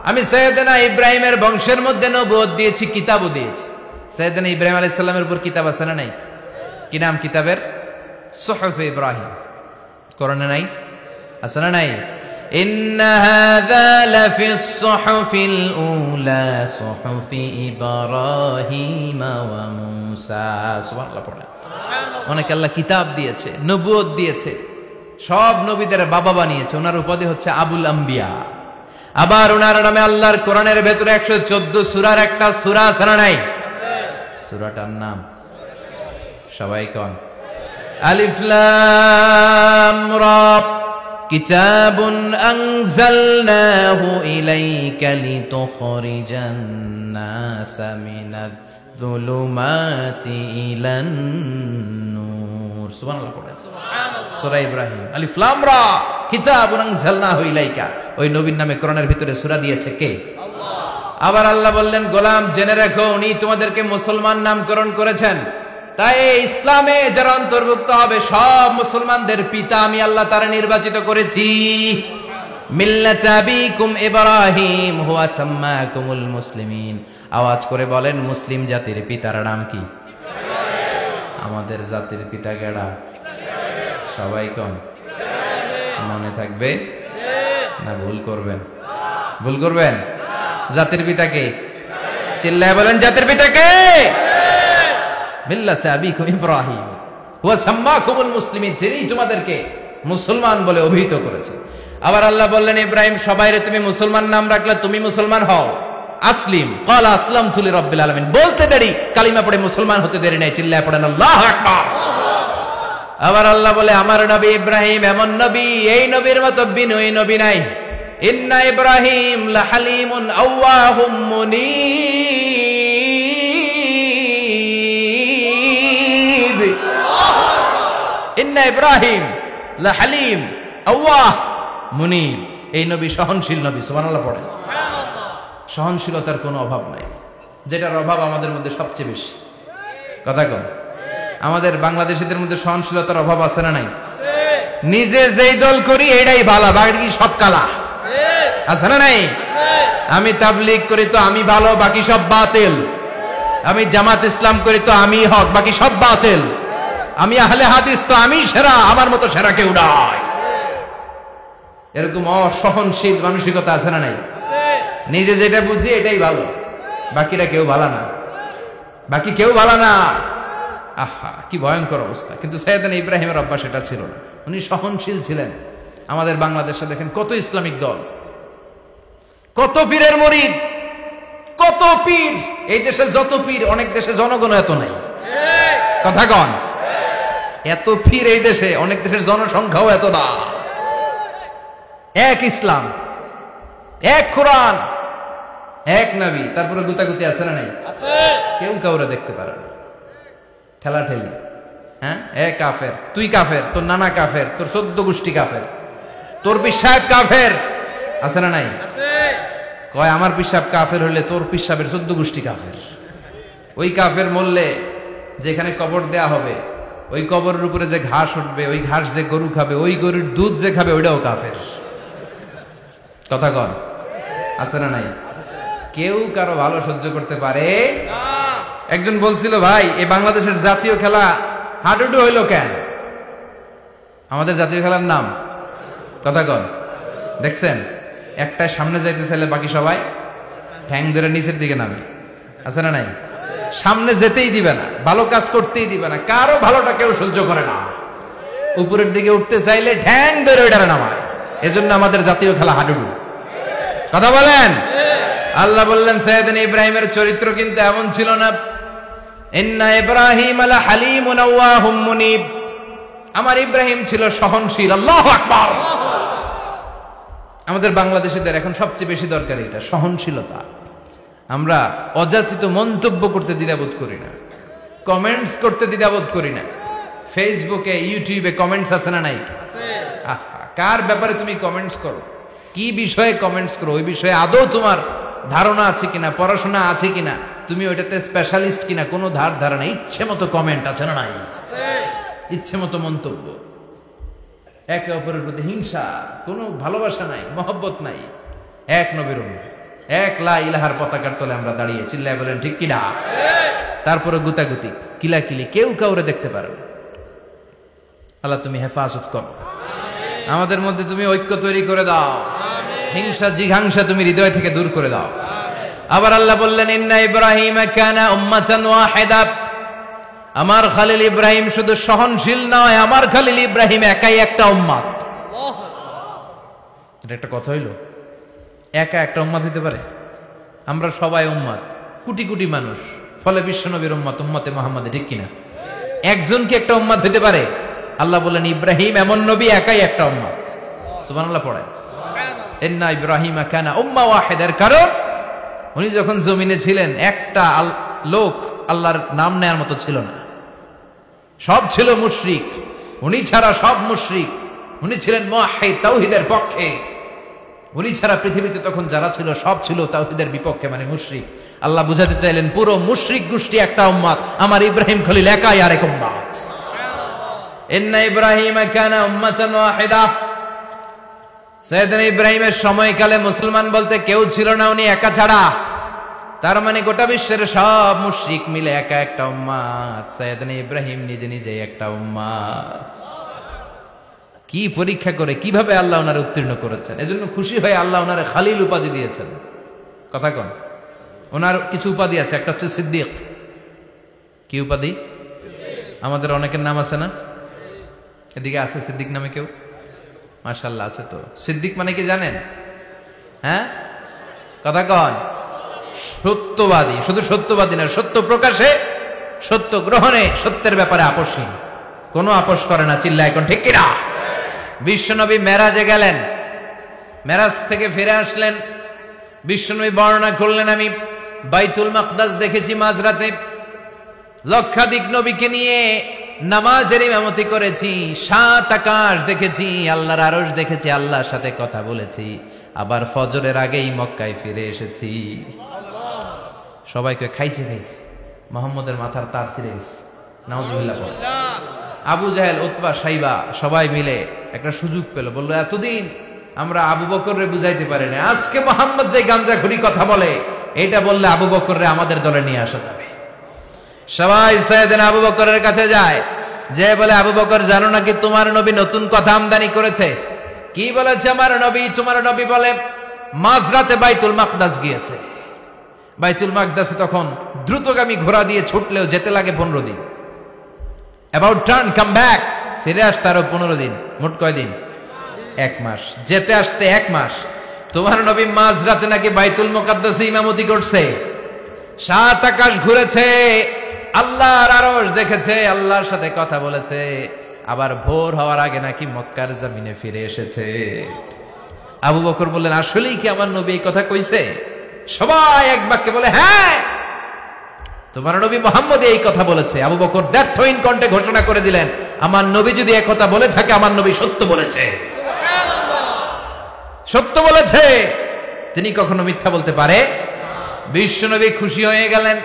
আমি সাইয়েদনা ইব্রাহিমের বংশের মধ্যে নবুয়ত দিয়েছি, কিতাবও দিয়েছি। সাইয়েদনা ইব্রাহিম আলাইহিস সালামের উপর কিতাব আছে না নাই? কি নাম কিতাবের? সুহুফে ইব্রাহিম। কোরআনে নাই? আছে না নাই? ইন্না হাযা লাফিস সুহুফিল উলা সুহুফি ইব্রাহিম ওয়া মূসা। সুবহানাল্লাহ পড়ে। অনেক আল্লাহ কিতাব দিয়েছে, নবুয়ত দিয়েছে, সব নবীদের বাবা বানিয়েছে। ওনার উপাধি হচ্ছে আবুল আম্বিয়া। আবার ওনার নামে আল্লাহর কোরআনের ভেতরে 114 সূরার একটা সূরা আছে না নাই? সূরাটার নাম সবাই কোন? আলিফ লাম রা। কিতাবুন আনজালনাহু ইলাইকা লিতুখরিজান নাসা মিনাজ যুলুমাতি ইলান নূর। সুবহানাল্লাহ পড়েন। সূরা ইব্রাহিম আলিফ লাম রা কিতাবুন আনজালনাহু ইলাইকা। ওই নবীর নামে কোরআনের ভিতরে সূরা দিয়েছে কে? আল্লাহ। আবার আল্লাহ বললেন গোলাম জেনে রাখো উনি তোমাদেরকে মুসলমান নামকরণ করেছেন, তাই ইসলামে যারা অন্তর্ভুক্ত হবে সব মুসলমানদের পিতা আমি আল্লাহ তারা নির্বাচিত করেছি। মিল্লাত আবিকুম ইব্রাহিম হুয়া সাম্মাকুমুল মুসলিমিন। আওয়াজ করে বলেন মুসলিম জাতির পিতার নাম কি? আমাদের জাতির পিতা কেডা? সবাই কম, মনে থাকবে না ভুল করবেন? ভুল করবেন? জাতির পিতাকে চিল্লায় বলেন, জাতির পিতাকে। মিল্লাতে আবিকুম ইব্রাহিম ওয়া সাম্মাকুমুল মুসলিমিন, যিনি তোমাদেরকে মুসলমান বলে অভিহিত করেছে। আবার আল্লাহ বললেন, ইব্রাহিম সবাইরে তুমি মুসলমান নাম রাখলে, তুমি মুসলমান হও। আসলিম ক্বালা আসলামতু লিরাব্বিল আলামিন, বলতে দেরি, কালিমা পড়ে মুসলমান হতে দেরি নাই। চিল্লায় পড়েন আল্লাহু আকবার। আবার আল্লাহ বলে, আমার নবী ইব্রাহিম এমন নবী, এই নবীর মতো বিনয়ী নবী নাই। ইন্না ইব্রাহিম লাহালিমুন আওয়াহুম মুনীব। ইন্না ইব্রাহিম লাহালিম আওয়াহ মুনীব, এই নবী সহনশীল নবী। সুবহানাল্লাহ পড়েন। সহনশীলতার কোনো অভাব নাই, যেটার অভাব আমাদের মধ্যে সবচেয়ে বেশি। কথা কম। আমাদের বাংলাদেশিদের মধ্যে সহনশীলতার অভাব আছে না নাই? নিজে যেই দল করি এটাই ভালো, বাকি সব কালা। আছে না নাই? আমি তাবলীগ করি তো আমি ভালো, বাকি সব বাতিল। আমি জামাত ইসলাম করি তো আমি হক, বাকি সব বাতিল। আমি আহলে হাদিস তো আমি সেরা, আমার মতো সেরা কেউ নাই। এরকম অসহনশীল মানসিকতা আছে না নাই? নিজে যেটা বুঝি এটাই ভালো, বাকিরা কেউ ভালো না, বাকি কেউ ভালো না। আহা, কি ভয়ঙ্কর অবস্থা। কিন্তু সাইয়েদনা ইব্রাহিমের অভ্যাস এটা ছিল না, উনি সহনশীল ছিলেন। আমাদের বাংলাদেশে দেখেন কত ইসলামিক দল, কত পীরের মুরিদ, কত পীর। এই দেশে যত পীর, অনেক দেশে জনগণ এত নাই। কথা কন। এত পীর এই দেশে, অনেক দেশের জনসংখ্যাও এত না। এক ইসলাম, এক কোরআন, এক নবী, তারপরে গুতাগুতি আছে না নাই? কেউ কাউরে দেখতে পারে না, ঠেলা ঠেলি। হ্যাঁ, এ কাফের, তুই কাফের, তোর নানা কাফের, তোর 14 গোষ্ঠী কাফের, তোর পিসাব কাফের, আছে না নাই? কয় আমার পিসাব কাফের হলে তোর পিসাবের 14 গোষ্ঠী কাফের। ওই কাফের মরলে যেখানে কবর দেয়া হবে, ওই কবরের উপরে যে ঘাস উঠবে, ওই ঘাস যে গরু খাবে, ওই গরুর দুধ যে খাবে, ওইটাও কাফের। কথা কন। আছে না নাই? কেউ কারো ভালো সহ্য করতে পারে না। একজন বলছিল, ভাই এই বাংলাদেশের জাতীয় খেলা হাডুডু হইলো কেন? আমাদের জাতীয় খেলার নাম, কথা কন, দেখছেন? একটা সামনে যাইতে চাইলে বাকি সবাই ঠ্যাং ধরে নিচের দিকে নামে। আছে না নাই? সামনে যেতেই দিবে না, ভালো কাজ করতেই দিবে না, কারো ভালোটা কেউ সহ্য করে না। উপরের দিকে উঠতে চাইলে ঠ্যাং ধরে ওইটারে নামায়। এজন্য আমাদের জাতীয় খেলা হাডুডু। কথা বলেন। আল্লাহ বললেন, সাইয়েদনা ইব্রাহিমের চরিত্র কিন্তু এমন ছিল না। ইন্না ইব্রাহিম লাহালিমুন আওয়াহুম মুনীব, আমার ইব্রাহিম ছিল সহনশীল। আল্লাহু আকবার। আমাদের বাংলাদেশিদের এখন সবচেয়ে বেশি দরকার এটা, সহনশীলতা। আমরা অযাচিত মন্তব্য করতে দ্বিধাবোধ করি না, কমেন্টস করতে দ্বিধাবোধ করি না। ফেসবুকে, ইউটিউবে কমেন্টস আছে না নাই? কার ব্যাপারে তুমি কমেন্টস করো, কি বিষয়ে কমেন্টস করো, ওই বিষয়ে আদৌ তোমার ধারণা আছে কিনা, পড়াশোনা আছে কিনা, তুমি ওইটাতে স্পেশালিস্ট কিনা, কোনো ধারণা। ইচ্ছে মতো কমেন্ট আছে না নাই? ইচ্ছে মতো মন্তব্য, একে অপরের প্রতি হিংসা, কোনো ভালোবাসা নাই, মহব্বত নাই। এক নবীর উম্মত, এক লা ইলাহার পতাকার তলে আমরা দাঁড়িয়ে, চিল্লায় বলেন ঠিক কিনা? তারপরে গুতাগুতি, কিলাকিলি, কেউ কাউরে দেখতে পারে না। আল্লাহ তুমি হেফাজত করো, আমাদের মধ্যে তুমি ঐক্য তৈরি করে দাও, হিংসা জিঘাংসা তুমি হৃদয় থেকে দূর করে দাও। আবার আল্লাহ বললেন, ইন্না ইব্রাহিম কানা উম্মাতান ওয়াহিদা, আমার খলিল ইব্রাহিম শুধু সহনশীল নয়, আমার খলিল ইব্রাহিম একাই একটা উম্মত। এটা একটা কথা হইল? একা একটা উম্মত হইতে পারে? আমরা সবাই উম্মত, কোটি কোটি মানুষ, ফলে বিশ্ব নবীর উম্মত, উম্মতে মুহাম্মদে, ঠিক কিনা? একজন কি একটা উম্মত হইতে পারে? আল্লাহ বললেন, ইব্রাহিম এমন নবী, একাই একটা উম্মত। সুবহানাল্লাহ পড়ে। ইন্না ইব্রাহিম কানা উম্মাহ ওয়াহিদার কারণ উনি যখন জমিনে ছিলেন একটা লোক আল্লাহর নাম নেয়ার মতো ছিল না, সব ছিল মুশরিক। উনি ছাড়া সব মুশরিক। উনি ছিলেন মুওয়াহহিদ, তাওহীদের পক্ষে। উনি ছাড়া পৃথিবীতে তখন যারা ছিল সব ছিল তাওহীদের বিপক্ষে, মানে মুশরিক। আল্লাহ বুঝাতে চাইলেন পুরো মুশরিক গোষ্ঠী একটা উম্মত, আমার ইব্রাহিম খলিল একাই আরেক উম্মত। ইন্না ইব্রাহিম কানা উম্মাতান ওয়াহিদা, সাইয়েদনা ইব্রাহিমের সময়কালে মুসলমান বলতে কেউ ছিল না, উনি একা ছাড়া। তার মানে গোটা বিশ্বের সব মুশরিক মিলে একা একটা উম্মাত, সাইয়েদনা ইব্রাহিম নিজে নিজে একটা উম্মাত। কি পরীক্ষা করে কিভাবে আল্লাহ ওনারে উত্তীর্ণ করেছেন, এজন্য খুশি হয়ে আল্লাহ ওনারে খালিল উপাধি দিয়েছেন। কথা কন, ওনার কিছু উপাধি আছে, একটা হচ্ছে সিদ্দিক। কি উপাধি? আমাদের অনেকের নাম আছে না, এদিকে আছে সিদ্দিক নামে কেউ? মাশাআল্লাহ আছে। তো সিদ্দিক মানে কি জানেন? হ্যাঁ, কথা কন। সত্যবাদী, শুধু সত্যবাদী না, সত্য প্রকাশে, সত্য গ্রহণে, সত্যের ব্যাপারে আপোষহীন, কোনো আপোষ করে না। চিল্লা এখন ঠিক কিনা? বিশ্বনবী মেরাজে গেলেন, মেরাজ থেকে ফিরে আসলেন, বিশ্বনবী বর্ণনা করলেন, আমি বাইতুল মাকদাস দেখেছি মাঝরাতে, লক্ষাধিক নবীকে নিয়ে নামাজের ইমামতি করেছি, 7 আকাশ দেখেছি, আল্লাহর আরশ দেখেছি, আল্লাহর সাথে কথা বলেছি, আবার ফজরের আগেই মক্কায় ফিরে এসেছি। সবাইকে খাইছে খাইছে, মুহাম্মদের মাথার তার ছিঁড়ে গেছে, নাউজুবিল্লাহ। আবু জাহেল, উতবা, সাইবা সবাই মিলে একটা সুযোগ পেল, বললো এতদিন আমরা আবু বকররে বুঝাইতে পারি না, আজকে মুহাম্মদ যে গাঞ্জাখুরি কথা বলে এটা বললে আবু বকররে আমাদের দলে নিয়ে আসা যাবে। সবাই সাইয়েদনা আবু বকরের কাছে যায়, যে বলে আবু বকর জানো নাকি তোমার নবী নতুন কথা আমদানি করেছে? কি বলেছে আমার নবী? তোমার নবী বলে মাঝরাতে বাইতুল মাকদাস গিয়েছে। বাইতুল মাকদাসে তখন দ্রুতগামী ঘোড়া দিয়ে ছুটলেও যেতে লাগে 15 দিন। অ্যাবাউট টার্ন কাম ব্যাক, ফিরে আসতে আরো 15 দিন, মোট কয় দিন? 1 মাস। যেতে আসতে 1 মাস। তোমার নবী মাঝরাতে নাকি বাইতুল মুকাদ্দাসে ইমামতি করছে, 7 আকাশ ঘুরেছে, আল্লাহর আরশ দেখেছে, আল্লাহর সাথে কথা বলেছে, আবার ভোর হওয়ার আগে নাকি মক্কার জমিনে ফিরে এসেছে। আবু বকর বললেন আসলেই কি আমার নবী এই কথা কইছে? সবাই এক বাক্যে বলে হ্যাঁ, তোমার নবী মুহাম্মদ এই কথা বলেছে। আবু বকর দ্ব্যর্থহীন কণ্ঠে ঘোষণা করে দিলেন, আমার নবী যদি এই কথা বলে থাকে, আমার নবী সত্য বলেছে, সত্য বলেছে, তিনি কখনো মিথ্যা বলতে পারে? বিশ্বনবী খুশি হয়ে গেলেন,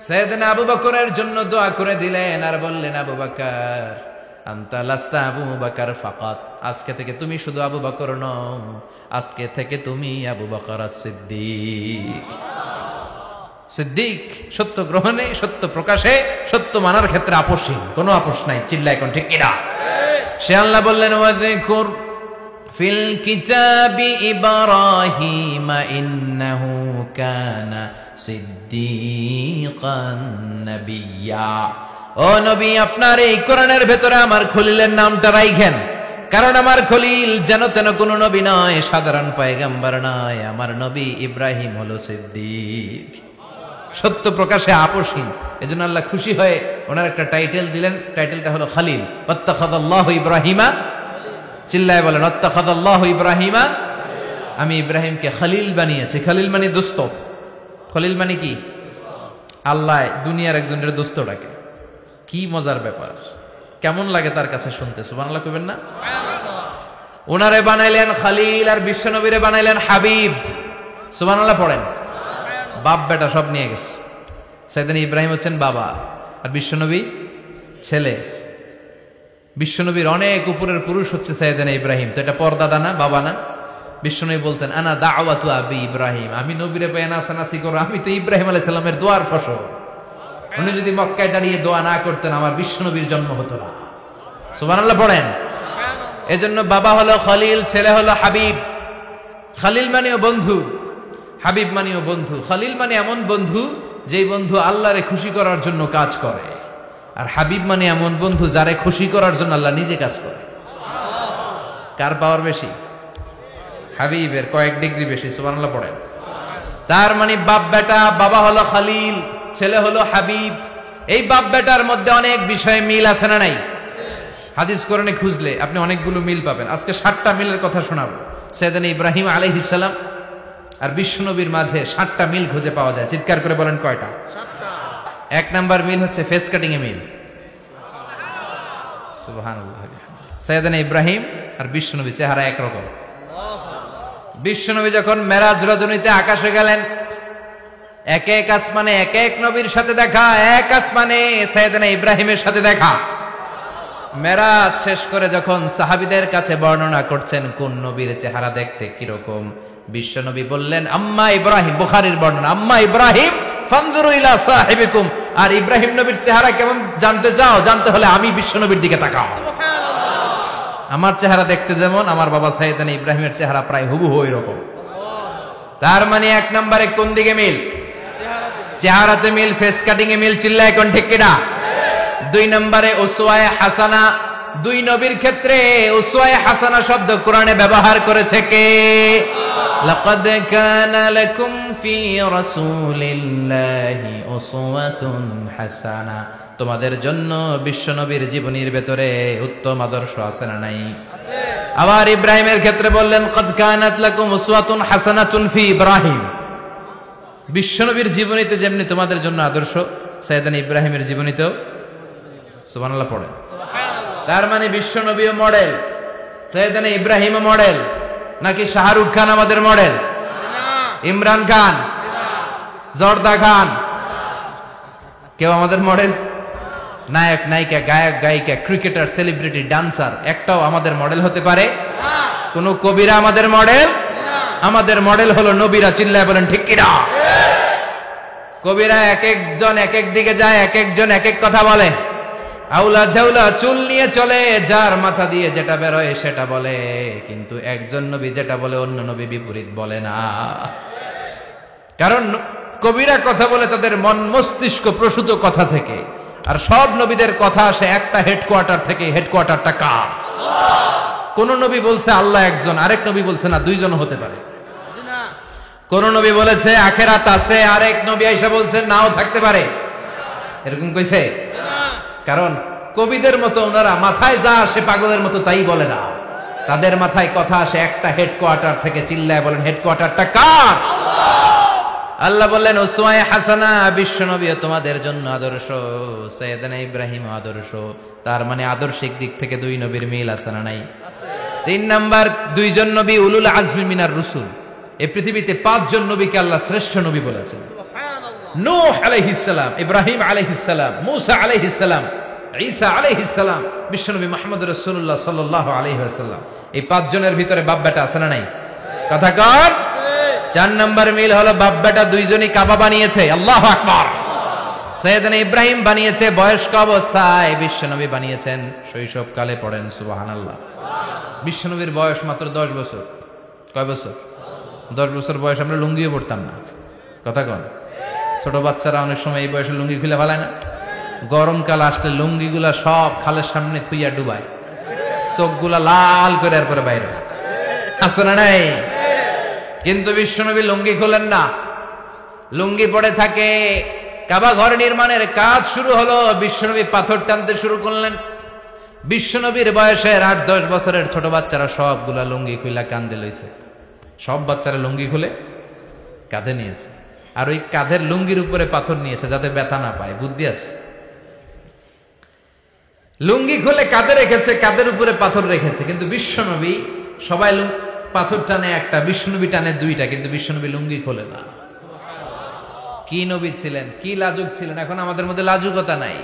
সাইয়েদনা আবু বকরের জন্য দোয়া করে দিলেন, আর বললেন আবু বকর আনতা লাস্তা আবু বকর ফাকাত, আজকে থেকে তুমি শুধু আবু বকর নও, আজকে থেকে তুমি আবু বকর সিদ্দিক। সিদ্দিক সত্য গ্রহণে, সত্য প্রকাশে, সত্য মানার ক্ষেত্রে আপোষহীন, কোনো আপোষ নাই। চিল্লা এখন ঠিক কিনা? সে আল্লাহ বললেন ওয়াযকুর ফিল কিতাবি ইব্রাহিম ইন্নাহু কানা সিদ্দিকান নাবিয়্যা। ও নবী, আপনার এই কোরআনের ভেতরে আমার খলিলের নামটা রাখেন, কারণ আমার খলিল যেন তেন কোনো নবী নয়, সাধারণ পয়গম্বর নয়, আমার নবী ইব্রাহিম হলো সিদ্দিক, সত্য প্রকাশে আপোষহীন। এজন্য আল্লাহ খুশি হয়ে ওনার একটা টাইটেল দিলেন, টাইটেলটা হলো খালিল। ওয়াত্তাখাযাল্লাহু ইব্রাহিমা, চিল্লায় বলেন ওয়াত্তাখাযাল্লাহু ইব্রাহিমা, আমি ইব্রাহিমকে খালিল বানিয়েছি। খালিল মানে দোস্ত। খলিল মানে কি? আল্লাহ দুনিয়ার একজনের দোস্ত ডাকে। কি মজার ব্যাপার, কেমন লাগে তার কাছে শুনতে? সুবহানাল্লাহ কইবেন না? ওনারে বানাইলেন খালিল, আর বিশ্বনবীরে বানাইলেন হাবিব। সুবহানাল্লাহ পড়েন। বাপ বেটা সব নিয়ে গেছে। সাইয়েদনা ইব্রাহিম হচ্ছেন বাবা, আর বিশ্বনবী ছেলে। বিশ্বনবীর অনেক উপরের পুরুষ হচ্ছে সাইয়েদনা ইব্রাহিম। তো এটা পরদাদা না, বাবা না? বিশ্বনবী বলতেন আনা দাওয়াতু আবি ইব্রাহিম, আমি নবীরে পেয়ে নাচানাচি করো, আমি তো ইব্রাহিম আলাইহিস সালামের দোয়ার ফসল। উনি যদি মক্কায় দাঁড়িয়ে দোয়া না করতেন, আমার বিশ্বনবীর জন্ম হতো না। সুবহানাল্লাহ পড়েন। এজন্য বাবা হলো খলিল, ছেলে হলো হাবিব। খালিল মানেও বন্ধু, হাবিব মানেও বন্ধু। খালিল মানে এমন বন্ধু যেই বন্ধু আল্লাহরে খুশি করার জন্য কাজ করে, আর হাবিব মানে এমন বন্ধু যারে খুশি করার জন্য আল্লাহ নিজে কাজ করে। কার পাওয়ার বেশি? হাবিবের কয়েক ডিগ্রি বেশি। সুবহানাল্লাহ পড়েন। তার মানে বাপ বেটা, বাবা হলো খালিল, ছেলে হলো হাবিব। এই বাপ বেটার মধ্যে অনেক বিষয়ে মিল আছে না নাই? হাদিস কোরআনে খুঁজলে আপনি অনেকগুলো মিল পাবেন। আজকে 7টা মিলের কথা শোনাবো। সাইয়েদনা ইব্রাহিম আলাইহিস সালাম আর বিশ্বনবীর মাঝে 7টা মিল খুঁজে পাওয়া যায়। চিৎকার করে বলেন কয়টা? 7টা। 1 নাম্বার মিল হচ্ছে ফেস কাটিং এ মিল। সুবহানাল্লাহ। সাইয়েদনা ইব্রাহিম আর বিশ্বনবী চেহারা একরকম। বিশ্বনবী যখন মেরাজ রজনীতে আকাশে গেলেন, এক এক আসমানে এক এক নবীর সাথে দেখা, এক আসমানে সাইয়েদনা ইব্রাহিমের সাথে দেখা। মেরাজ শেষ করে যখন সাহাবীদের কাছে বর্ণনা করছেন কোন নবীর চেহারা দেখতে কিরকম, বিশ্বনবী বললেন আম্মা ইব্রাহিম, বুখারীর বর্ণনা, আম্মা ইব্রাহিম ফানজুরু ইলা সাহিবিকুম, আর ইব্রাহিম নবীর চেহারা কেমন জানতে চাও? জানতে হলে আমি বিশ্বনবীর দিকে তাকাও। আমার চেহারা দেখতে যেমন, আমার বাবা সাইয়েদনা ইব্রাহিমের চেহারা প্রায় হুবহু ওইরকম। তার মানে এক নম্বরে কোন দিকে মিল? চেহারাতে মিল, ফেস কাটিং এ মিল, চিল্লায় কোন ঠিক কিনা? দুই নম্বরে উসওয়ায়ে হাসানা, দুই নবীর ক্ষেত্রে উসওয়ায়ে হাসানা শব্দ কোরআনে ব্যবহার করেছে কে? লাকাদ কানা লাকুম ফি রাসূলিল্লাহি উসওয়াতুন হাসানা, তোমাদের জন্য বিশ্বনবীর জীবনীর ভেতরে উত্তম আদর্শ আছে না নাই? আছে। আবার ইব্রাহিমের ক্ষেত্রে বললেন কাদ কানাত লাকুম উসওয়াতুন হাসানাতুন ফি ইব্রাহিম, বিশ্বনবীর জীবনীতে যেমনি তোমাদের জন্য আদর্শ, সাইয়েদনা ইব্রাহিমের জীবনীতেও সুবহানাল্লাহ পড়ে। তার মানে বিশ্বনবীও মডেল, সাইয়েদনা ইব্রাহিমও মডেল, নাকি শাহরুখ খান আমাদের মডেল? ইমরান খান, জর্দা খান, কেউ আমাদের মডেল? নায়ক নায়িকা, গায়ক গায়িকা, ক্রিকেটার, সেলিব্রিটি, ডান্সার একটাও আমাদের মডেল হতে পারে? কোন কবিরা আমাদের মডেল? আমাদের মডেল হলো নবীরা, চিল্লায় বলেন ঠিক কিনা? কবিরা এক একজন এক এক দিকে যায়, এক একজন এক এক কথা বলে, আউলা ঝাউলা চুল নিয়ে চলে, যার মাথা দিয়ে যেটা বেরোয় সেটা বলে, কিন্তু একজন নবী যেটা বলে অন্য নবী বিপরীত বলে না। কারণ কবিরা কথা বলে তাদের মন মস্তিষ্ক প্রসূত কথা থেকে, আর সব নবীদের কথা আসে একটা হেডকোয়ার্টার থেকে। হেডকোয়ার্টারটা কার? কোন নবী বলছে আল্লাহ একজন, আরেক নবী বলছে না দুইজন হতে পারে। কোন নবী বলেছে আখিরাত আছে, আরেক নবী আইসা বলছে নাও থাকতে পারে, এরকম কইছে? কারণ কবিদের মতো ওনারা মাথায় যা আসে পাগলের মতো তাই বলে না, তাদের মাথায় কথা আসে একটা হেডকোয়ার্টার থেকে। চিল্লায় বলেন হেডকোয়ার্টারটা কার? আল্লাহ বললেন উসওয়ায়ে হাসানা, বিশ্বনবীও তোমাদের জন্য আদর্শ, সাইয়েদনা ইব্রাহিম আদর্শ। তার মানে আদর্শিক দিক থেকে দুই নবীর মিল আছে না নাই? তিন নাম্বার, দুইজন নবী উলুল আজমি মিনার রুসুল। এই পৃথিবীতে পাঁচজন নবীকে আল্লাহ শ্রেষ্ঠ নবী বলেছেন। নূহ আলাইহিস সালাম, ইব্রাহিম আলাইহিস সালাম, মূসা আলাইহিস সালাম, ঈসা আলাইহিস সালাম, বিশ্বনবী মুহাম্মদ রাসূলুল্লাহ সাল্লাল্লাহু আলাইহি ওয়াসাল্লাম। এই পাঁচজনের ভিতরে বাপ বেটা আছে না নাই? কথা কর। চার নম্বর মিল হলো বাপ বেটা দুইজনই কাবা বানিয়েছে। আল্লাহু আকবার। সাইয়েদনা ইব্রাহিম বানিয়েছে বয়স্ক অবস্থায়, বিশ্বনবী বানিয়েছেন শৈশবকালে। পড়েন সুবহানাল্লাহ। বিশ্বনবীর বয়স মাত্র 10 বছর। কয় বছর? 10 বছর বয়স আমরা লুঙ্গিও পড়তাম না। কথা কন। ছোট বাচ্চারা অনেক সময় এই বয়সে লুঙ্গি খুলে ফেলায় না? গরমকাল আসলে লুঙ্গিগুলা সব খালের সামনে থুইয়া ডুবায়, চোখগুলা লাল করে আর করে বাইরে আছে না নাই? কিন্তু বিশ্বনবী লুঙ্গি খোলেন না, লুঙ্গি পড়ে থাকে। কাবা ঘর নির্মাণের কাজ শুরু হলো, বিশ্বনবী পাথর টানতে শুরু করলেন। বিশ্বনবীর বয়সের 8-10 বছরের ছোট বাচ্চারা সবগুলা লুঙ্গি খুলে কাঁধে লইছে। সব বাচ্চারা লুঙ্গি খুলে কাঁধে নিয়েছে, আর ওই কাঁধের লুঙ্গির উপরে পাথর নিয়েছে যাতে ব্যথা না পায়। বুদ্ধি আছে। লুঙ্গি খুলে কাঁধে রেখেছে, কাঁধের উপরে পাথর রেখেছে। কিন্তু বিশ্বনবী, সবাই পাথর টানে একটা, বিশ্বনবী টানে দুইটা, কিন্তু বিশ্বনবী লুঙ্গি খোলে না। কি নবী ছিলেন, কি লাজুক ছিলেন। এখন আমাদের মধ্যে লাজুকতা নাই।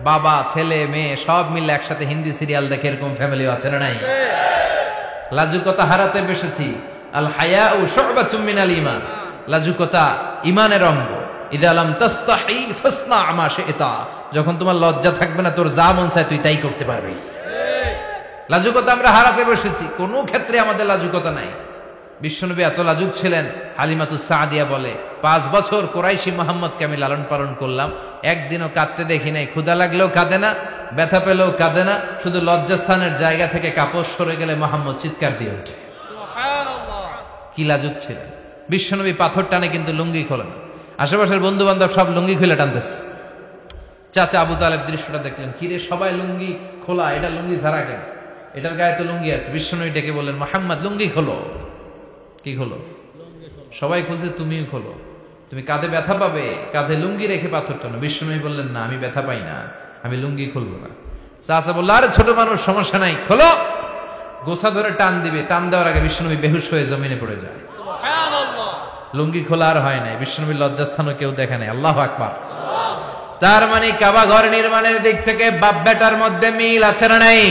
বাবা ছেলে মেয়ে সব মিলে একসাথে হিন্দি সিরিয়াল দেখে, এরকম ফ্যামিলিও আছে না নাই? লাজুকতা হারাতে বসেছি। আল হায়াউ শুবাতুম মিনাল ঈমান, লাজুকতা ঈমানের অঙ্গ। ইযা লাম তাস্তাহি ফাসনা মা শি'তা, যখন তোমার লজ্জা থাকবে না, তোর যা মন চায় তুই তাই করতে পারবি। লাজুকতা আমরা হারাতে বসেছি, কোনো ক্ষেত্রে আমাদের লাজুকতা নাই। বিশ্বনবী এত লাজুক ছিলেন, হালিমাতুস সাদিয়া বলে 5 বছর কুরাইশি মুহাম্মদকে আমি লালন পালন করলাম, একদিনও কাঁদতে দেখি নাই। ক্ষুধা লাগলেও কাঁদে না, ব্যথা পেলেও কাঁদে না, শুধু লজ্জাস্থানের জায়গা থেকে কাপড় সরে গেলে মুহাম্মদ চিৎকার দিয়ে ওঠে। সুবহানাল্লাহ, কি লাজুক ছিলেন। বিশ্বনবী পাথর টানে কিন্তু লুঙ্গি খোলে না। আশেপাশের বন্ধু বান্ধব সব লুঙ্গি খুলে টানতেছে। চাচা আবু তালেব দৃশ্যটা দেখলেন, কিরে সবাই লুঙ্গি খোলা, এটা লুঙ্গি ছাড়া কেন? এটার গায়ে তো লুঙ্গি আছে। বিশ্বনবী ডেকে বললেন, মুহাম্মদ লুঙ্গি খোলো। কি খোলো? সবাই খুলছে, তুমিও খোলো, তুমি কাঁধে ব্যথা পাবে, কাঁধে লুঙ্গি রেখে পাথর টানো। বিশ্বনবী বললেন, না আমি ব্যথা পাই না, আমি লুঙ্গি খুলবো না। চাচা বলল, আরে ছোট মানুষ, সমস্যা নাই, খোলো। গোছা ধরে টান দিবে, টান দেওয়ার আগে বিশ্বনবী বেহুশ হয়ে জমিনে পড়ে যায়। সুবহানাল্লাহ, লুঙ্গি খোলা আর হয় নাই। বিশ্বনবীর লজ্জাস্থানও কেউ দেখে নাই। আল্লাহু আকবার। তার মানে কাবা ঘর নির্মাণের দিক থেকে বাপ বেটার মধ্যে মিল আছে না নাই?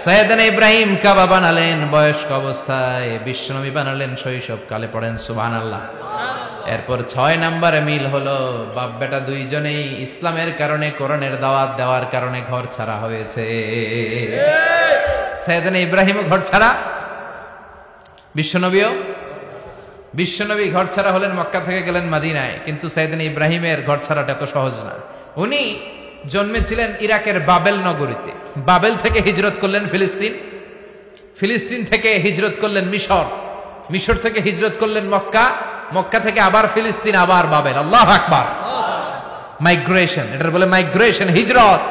সাইয়েদনা ইব্রাহিম কাবা বানালেন বয়স্ক অবস্থায়, বিশ্বনবী বানালেন শৈশবকালে। পড়েন সুবহানাল্লাহ। এরপর 6 নম্বরে মিল হলো, বাপ বেটা দুইজনেই ইসলামের কারণে, কোরআনের দাওয়াত দেওয়ার কারণে ঘর ছাড়া হয়েছে। সাইয়েদনা ইব্রাহিমও ঘর ছাড়া, বিশ্বনবী ঘর ছাড়া হলেন, মক্কা থেকে গেলেন মদিনায়। কিন্তু সাইয়েদনা ইব্রাহিমের ঘর ছাড়াটা এত সহজ না। উনি জন্মেছিলেন ইরাকের বাবেল নগরীতে। বাবেল থেকে হিজরত করলেন ফিলিস্তিন, ফিলিস্তিন থেকে হিজরত করলেন মিশর, মিশর থেকে হিজরত করলেন মক্কা, মক্কা থেকে আবার ফিলিস্তিন, আবার বাবেল। আল্লাহু আকবার। মাইগ্রেশন, এটার বলে মাইগ্রেশন, হিজরত,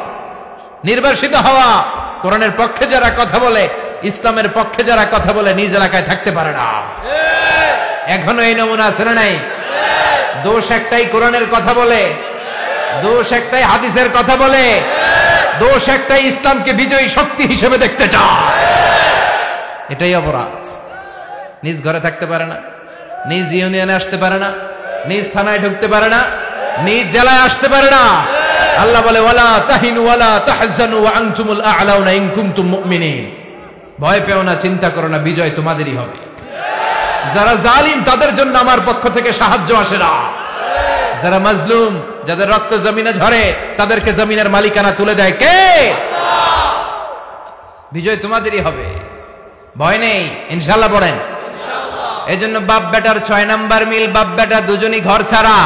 নির্বাসিত হওয়া। কোরআনের পক্ষে যারা কথা বলে, ইসলামের পক্ষে যারা কথা বলে, নিজ এলাকায় থাকতে পারে না। এখনো এই নমুনা আছে না নাই? দোষ একটাই, কোরআনের কথা বলে, দোষ একটাই, হাদিসের কথা বলে, দোষ একটাই, ইসলামকে বিজয়ী শক্তি হিসেবে দেখতে চায়। এটাই অপরাধ। নিজ ঘরে থাকতে পারে না, নিজ ইউনিয়নে আসতে পারে না, নিজ থানায় ঢুকতে পারে না, নিজ জেলায় আসতে পারে না। আল্লাহ বলে ওয়ালা তাহিনু ওয়ালা তাহজানু ওয়া আনতুমুল আ'লাউনা ইন কুনতুম মুমিনিন। ভয় পেও না, চিন্তা করো না, বিজয় তোমাদেরই হবে। যারা জালিম তাদের জন্য আমার পক্ষ থেকে সাহায্য আসে না। যারা মাজলুম, যাদের রক্ত জমিনে ঝরে, তাদেরকে জমিনের মালিকানা তুলে দেয় কে? আল্লাহ। বিজয় তোমাদেরই হবে, ভয় নেই, ইনশাআল্লাহ। পড়েন ইনশাআল্লাহ। এজন্য বাপ বেটার 6 নাম্বার মিল, বাপ বেটা দুজনই ঘর ছাড়া,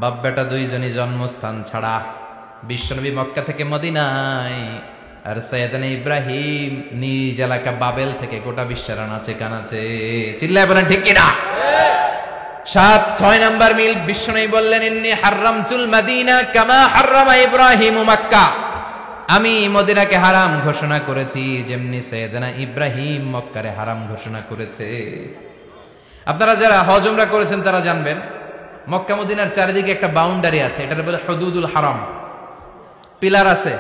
বাপ বেটা দুইজনই জন্মস্থান ছাড়া। বিশ্বনবী মক্কা থেকে মদিনায়, আর সাইয়েদনা ইব্রাহিম নিজ এলাকা বাবেল থেকে গোটা বিশ্বের আনাচে কানাচে। চিল্লায় বলেন ঠিক কিনা? 6 নাম্বার মিল, বিশ্বনবী বললেন ইন্নী হারামতুল মদিনা কামা হারামা ইব্রাহিম মক্কা। আমি মদিনাকে হারাম ঘোষণা করেছি যেমনি সাইয়েদনা ইব্রাহিম মক্কারে হারাম ঘোষণা করেছে। আপনারা যারা হজ উমরা করেছেন তারা জানবেন, মক্কা মদিনার চারিদিকে একটা বাউন্ডারি আছে, এটার বলে হুদুদুল হারাম। পিলার আছে,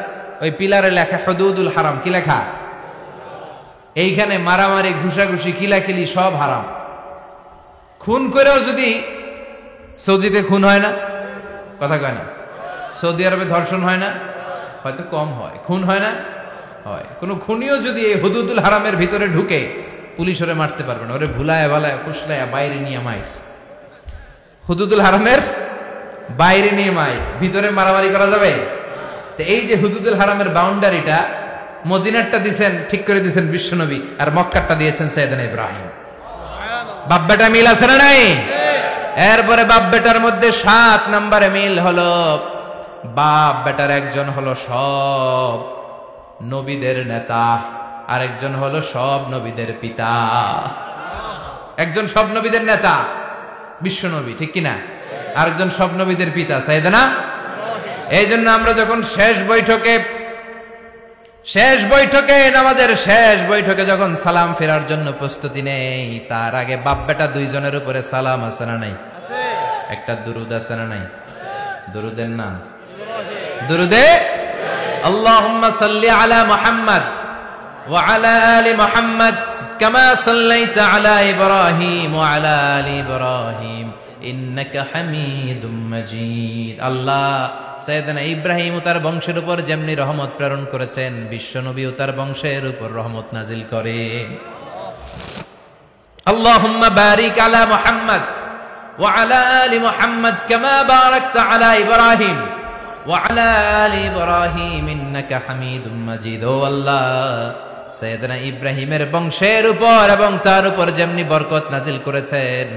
ওই পিলারে লেখা হুদুদুল হারাম। কি লেখা? এইখানে মারামারি, ঘুষাঘুষি, কিলাকিলি সব হারাম। খুন করেও যদি, সৌদিতে খুন হয় না, কথা কয় না? সৌদি আরবে ধর্ষণ হয় না? হয়তো কম হয়। খুন হয় না? হয়। কোন খুনিও যদি এই হুদুদুল হারামের ভিতরে ঢুকে, পুলিশ ওরে মারতে পারবে না। ওরে ভুলায় ভালায় ফুসলায় বাইরে নিয়ে মাইর। হুদুদুল হারামের বাইরে নিয়ে মাইর, ভিতরে মারামারি করা যাবে? তো এই যে হুদুদুল হারামের বাউন্ডারিটা, মদিনারটা দিয়েছেন, ঠিক করে দিয়েছেন বিশ্বনবী, আর মক্কারটা দিয়েছেন সাইয়েদনা ইব্রাহিম। বাপ বেটা মিল আছে না নাই? এরপরে বাপ বেটার মধ্যে 7 নম্বরে মিল হলো, বাপ বেটার একজন হলো সব নবীদের নেতা, আরেকজন হলো সব নবীদের পিতা। একজন সব নবীদের নেতা বিশ্বনবী, ঠিক কিনা? আরেকজন সব নবীদের পিতা সাইয়েদনা। এই জন্য আমরা যখন শেষ বৈঠকে নামাজের শেষ বৈঠকে যখন সালাম ফেরার জন্য প্রস্তুতি নেই, তার আগে বাপ বেটা দুইজনের উপরে সালাম আছে না নাই? একটা দুরুদ আছে না নাই? দুরুদের নাম দুরুদে আল্লাহুম্মা সাল্লি আলা মুহাম্মদ ওয়া আলা আলি মুহাম্মদ কামা সাল্লাইতা আলা ইব্রাহিম ওয়া আলা আলি ইব্রাহিম ইন্নাকা হামিদুম মাজিদ। আল্লাহ সাইয়েদনা ইব্রাহিম ও তার বংশের উপর যেমনি রহমত প্রেরণ করেছেন, বিশ্বনবী ও তার বংশের উপর রহমত নাজিল করেন। আল্লাহুম্মা বারিক আলা মুহাম্মদ ওয়া আলা আলি মুহাম্মদ কামা বারাকতা আলা ইব্রাহিম ওয়া আলা আলি ইব্রাহিম ইন্নাকা হামিদুম মাজিদ। ও আল্লাহ, সাইয়েদনা ইব্রাহিমের বংশের উপর এবং তার উপর যেমনি বরকত নাজিল করেছেন,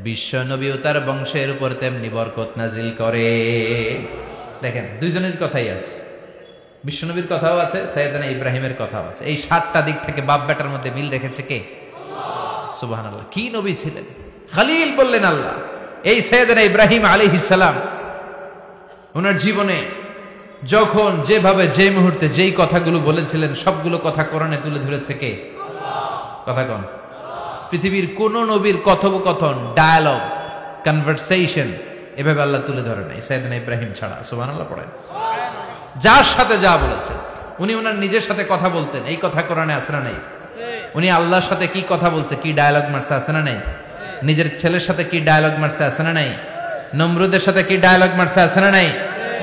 বিশ্ব নবী ও তার বংশের উপর তেমনি বরকত নাজিল করে। দেখেন, দুইজনের কথাই আছে, বিশ্বনবীর কথাও আছে, সাইয়েদনা ইব্রাহিমের কথাও আছে। এই 7টা দিক থেকে বাপ বেটার মধ্যে মিল রেখেছে কে? সুবহানাল্লাহ। কি নবী ছিলেন! খলিল বললেন আল্লাহ। এই সাইয়েদনা ইব্রাহিম আলাইহিস সালাম ওনার জীবনে যখন যেভাবে, যে মুহূর্তে যেই কথাগুলো বলেছিলেন, সবগুলো কথা কোরআনে তুলে ধরেছে কে? কথা কন। পৃথিবীর কোন নবীর কথোপকথন, ডায়ালগ, কনভারসেশন এভাবে আল্লাহ তুলে ধরে নাই সাইয়েদনা ইব্রাহিম ছাড়া। সুবহানাল্লাহ পড়েন। যার সাথে যা বলেছেন, উনি ওনার নিজের সাথে কথা বলতেন, এই কথা কোরআনে আছে না নাই? উনি আল্লাহর সাথে কি কথা বলছে, কি ডায়ালগ মারছে, আছে না নাই? নিজের ছেলের সাথে কি ডায়ালগ মারছে, আছে না নাই? নমরুদের সাথে কি ডায়ালগ মারছে, আছে না নাই?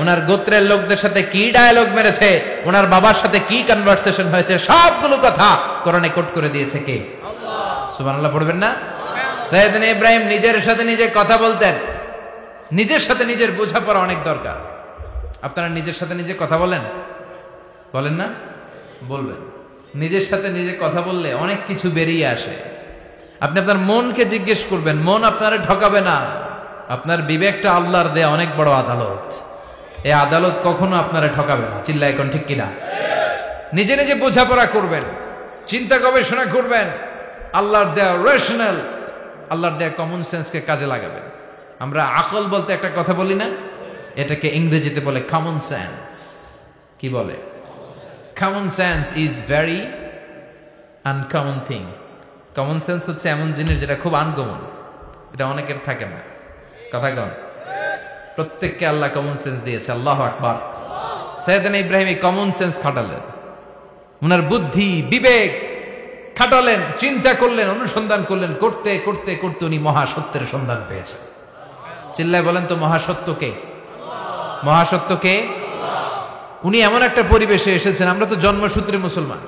ওনার গোত্রের লোকদের সাথে কি ডায়ালগ মেরেছে, ওনার বাবার সাথে কি কনভারসেশন হয়েছে, সবগুলো কথা কোরআনে কোট করে দিয়েছে কে? আল্লাহ। সুবহানাল্লাহ পড়বেন না? সাইয়েদনা ইব্রাহিম নিজের সাথে নিজে কথা বলতেন। নিজের সাথে নিজের বোঝাপড়া অনেক দরকার। আপনারা নিজের সাথে নিজে কথা বলেন? বলেন না? বলবেন। নিজের সাথে নিজে কথা বললে অনেক কিছু বেরিয়ে আসে। আপনি আপনার মনকে জিজ্ঞেস করবেন, মন আপনারে ঠকাবে না। আপনার বিবেকটা আল্লাহর দেয়া অনেক বড় আদালত। এই আদালত কখনো আপনারে ঠকাবে না। চিল্লায় এখন ঠিক কিনা? নিজে নিজে বোঝাপড়া করবেন, চিন্তা গবেষণা করবেন, আল্লাহর দেয়া রেশনাল, আল্লাহর দেয়া কমন সেন্সকে কাজে লাগাবেন। আমরা আকল বলতে একটা কথা বলি না, এটাকে ইংরেজিতে বলে কমন সেন্স। কি বলে? Common sense is very uncommon thing. Common sense হচ্ছে এমন জিনিস যেটা খুব আনকমন, এটা অনেকের থাকে না। কথা কন? প্রত্যেককে আল্লাহ কমন সেন্স দিয়েছে। আল্লাহু আকবার। সাইয়েদনা ইব্রাহিম এই কমন সেন্স খাটালেন, ওনার বুদ্ধি বিবেক খাটালেন, চিন্তা করলেন, অনুসন্ধান করলেন, করতে করতে করতে উনি মহাসত্যের সন্ধান পেয়েছেন। চিল্লায় বলেন তো মহাসত্যকে? মহাসত্যকে? উনি এমন একটা পরিবেশে এসেছেন, আমরা তো জন্মসূত্রে মুসলমান।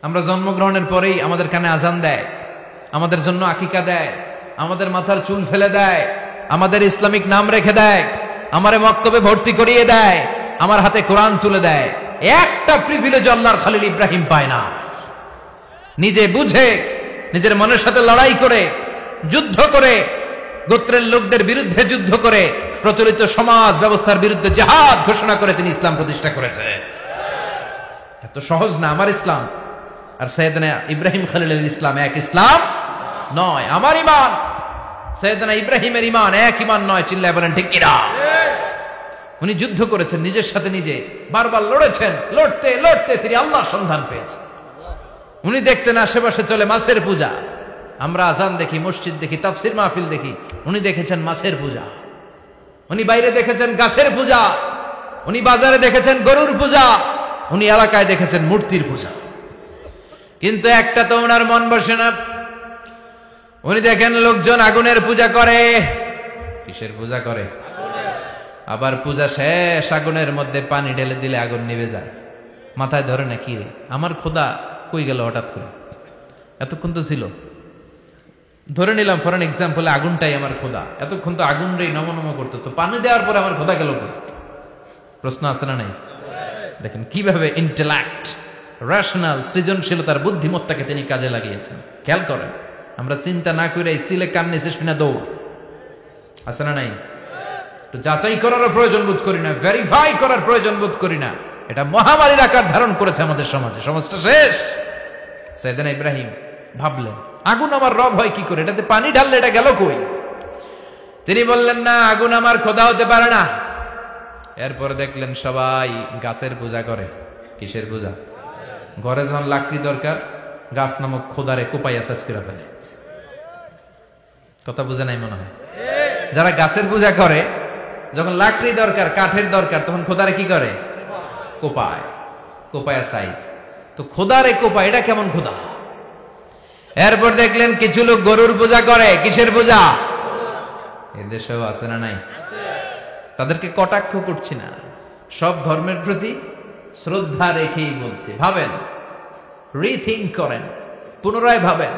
আমরা জন্মগ্রহণের পরেই আমাদের কানে আজান দেয়, আমাদের জন্য আকিকা দেয়, আমাদের মাথার চুল ফেলে দেয়, আমাদের ইসলামিক নাম রেখে দেয়, আমারে মক্তবে ভর্তি করিয়ে দেয়, আমার হাতে কোরআন তুলে দেয়। একটা প্রিভিলেজ আল্লাহর খলিল ইব্রাহিম পায় না। নিজে বুঝে, নিজের মনের সাথে লড়াই করে, যুদ্ধ করে, গোত্রের লোকদের বিরুদ্ধে যুদ্ধ করে, প্রচলিত সমাজ ব্যবস্থার বিরুদ্ধে জিহাদ ঘোষণা করে তিনি ইসলাম প্রতিষ্ঠা করেছে। এত সহজ না আমার ইসলাম আর সাইয়েদনা ইব্রাহিম খলিলের ইসলাম এক ইসলাম নয়। আমার ঈমান সাইয়েদনা ইব্রাহিমের ঈমান এক ঈমান নয়। চিল্লায় বলেন ঠিক কিনা? উনি যুদ্ধ করেছেন নিজের সাথে নিজে, বারবার লড়েছেন, লড়তে লড়তে তিনি আল্লাহর সন্ধান পেয়েছেন। উনি দেখতেন আশেপাশে চলে মাছের পূজা। আমরা আজান দেখি, মসজিদ দেখি, তাফসির মাহফিল দেখি। উনি দেখেছেন মাছের পূজা। উনি বাইরে দেখেছেন গাছের পূজা। উনি বাজারে দেখেছেন গরুর পূজা। উনি এলাকায় দেখেছেন মূর্তির পূজা। কিন্তু একটা তো ওনার মন বসে না। উনি দেখেন লোকজন আগুনের পূজা করে। কিসের পূজা করে? আবার পূজা শেষ, আগুনের মধ্যে পানি ঢেলে দিলে আগুন নিভে যায়। মাথায় ধরে না, কি রে আমার খোদা কই গেল হঠাৎ করে? এতক্ষণ তো ছিল। ধরে নিলাম ফর এন এক্সাম্পল, আগুনটাই আমার খোদা। এতক্ষণ তো আগুন রে নম নম করতো, তো পানি দেওয়ার পরে আমার খোদা গেল কই? প্রশ্ন আছে না নাই? দেখেন কিভাবে ইন্টেলেক্ট, রেশনাল, সৃজনশীলতার বুদ্ধিমত্তাকে তিনি কাজে লাগিয়েছেন। খেয়াল করেন, আমরা চিন্তা না করে সিলে কান্নে শেষ না দৌড়। আছে না নাই? তো যাচাই করারও প্রয়োজন বোধ করি না, ভেরিফাই করার প্রয়োজন বোধ করি না। এটা মহামারীর আকার ধারণ করেছে আমাদের সমাজে। সমাজটা শেষ। সাইয়েদনা ইব্রাহিম ভাবলেন, আগুন আমার রব হয় কি করে? এটাতে পানি ঢাললে এটা গেল কই? তিনি বললেন, না, আগুন আমার খোদা হতে পারে না। এরপর দেখলেন সবাই গাছের পূজা করে। কিসের পূজা? ঘরে যখন লাকড়ি দরকার, গাছ নামক খোদারে কোপাইয়া শেষ করে ফেলে। কথা বুঝে নাই মনে হয়? যারা গাছের পূজা করে, যখন লাকড়ি দরকার, কাঠের দরকার, তখন খোদারে কি করে? কোপায়। কোপায়া সাইজ। তো খোদারে কোপায়, এটা কেমন খোদা? এরপর দেখলেন কিছু লোক গরুর পূজা করে। কিসের পূজা? এদেশেও আছে না নাই? তাদেরকে কটাক্ষ করছি না, সব ধর্মের প্রতি শ্রদ্ধা রেখেই বলছি। ভাবেন, রিথিঙ্ক করেন, পুনরায় ভাবেন।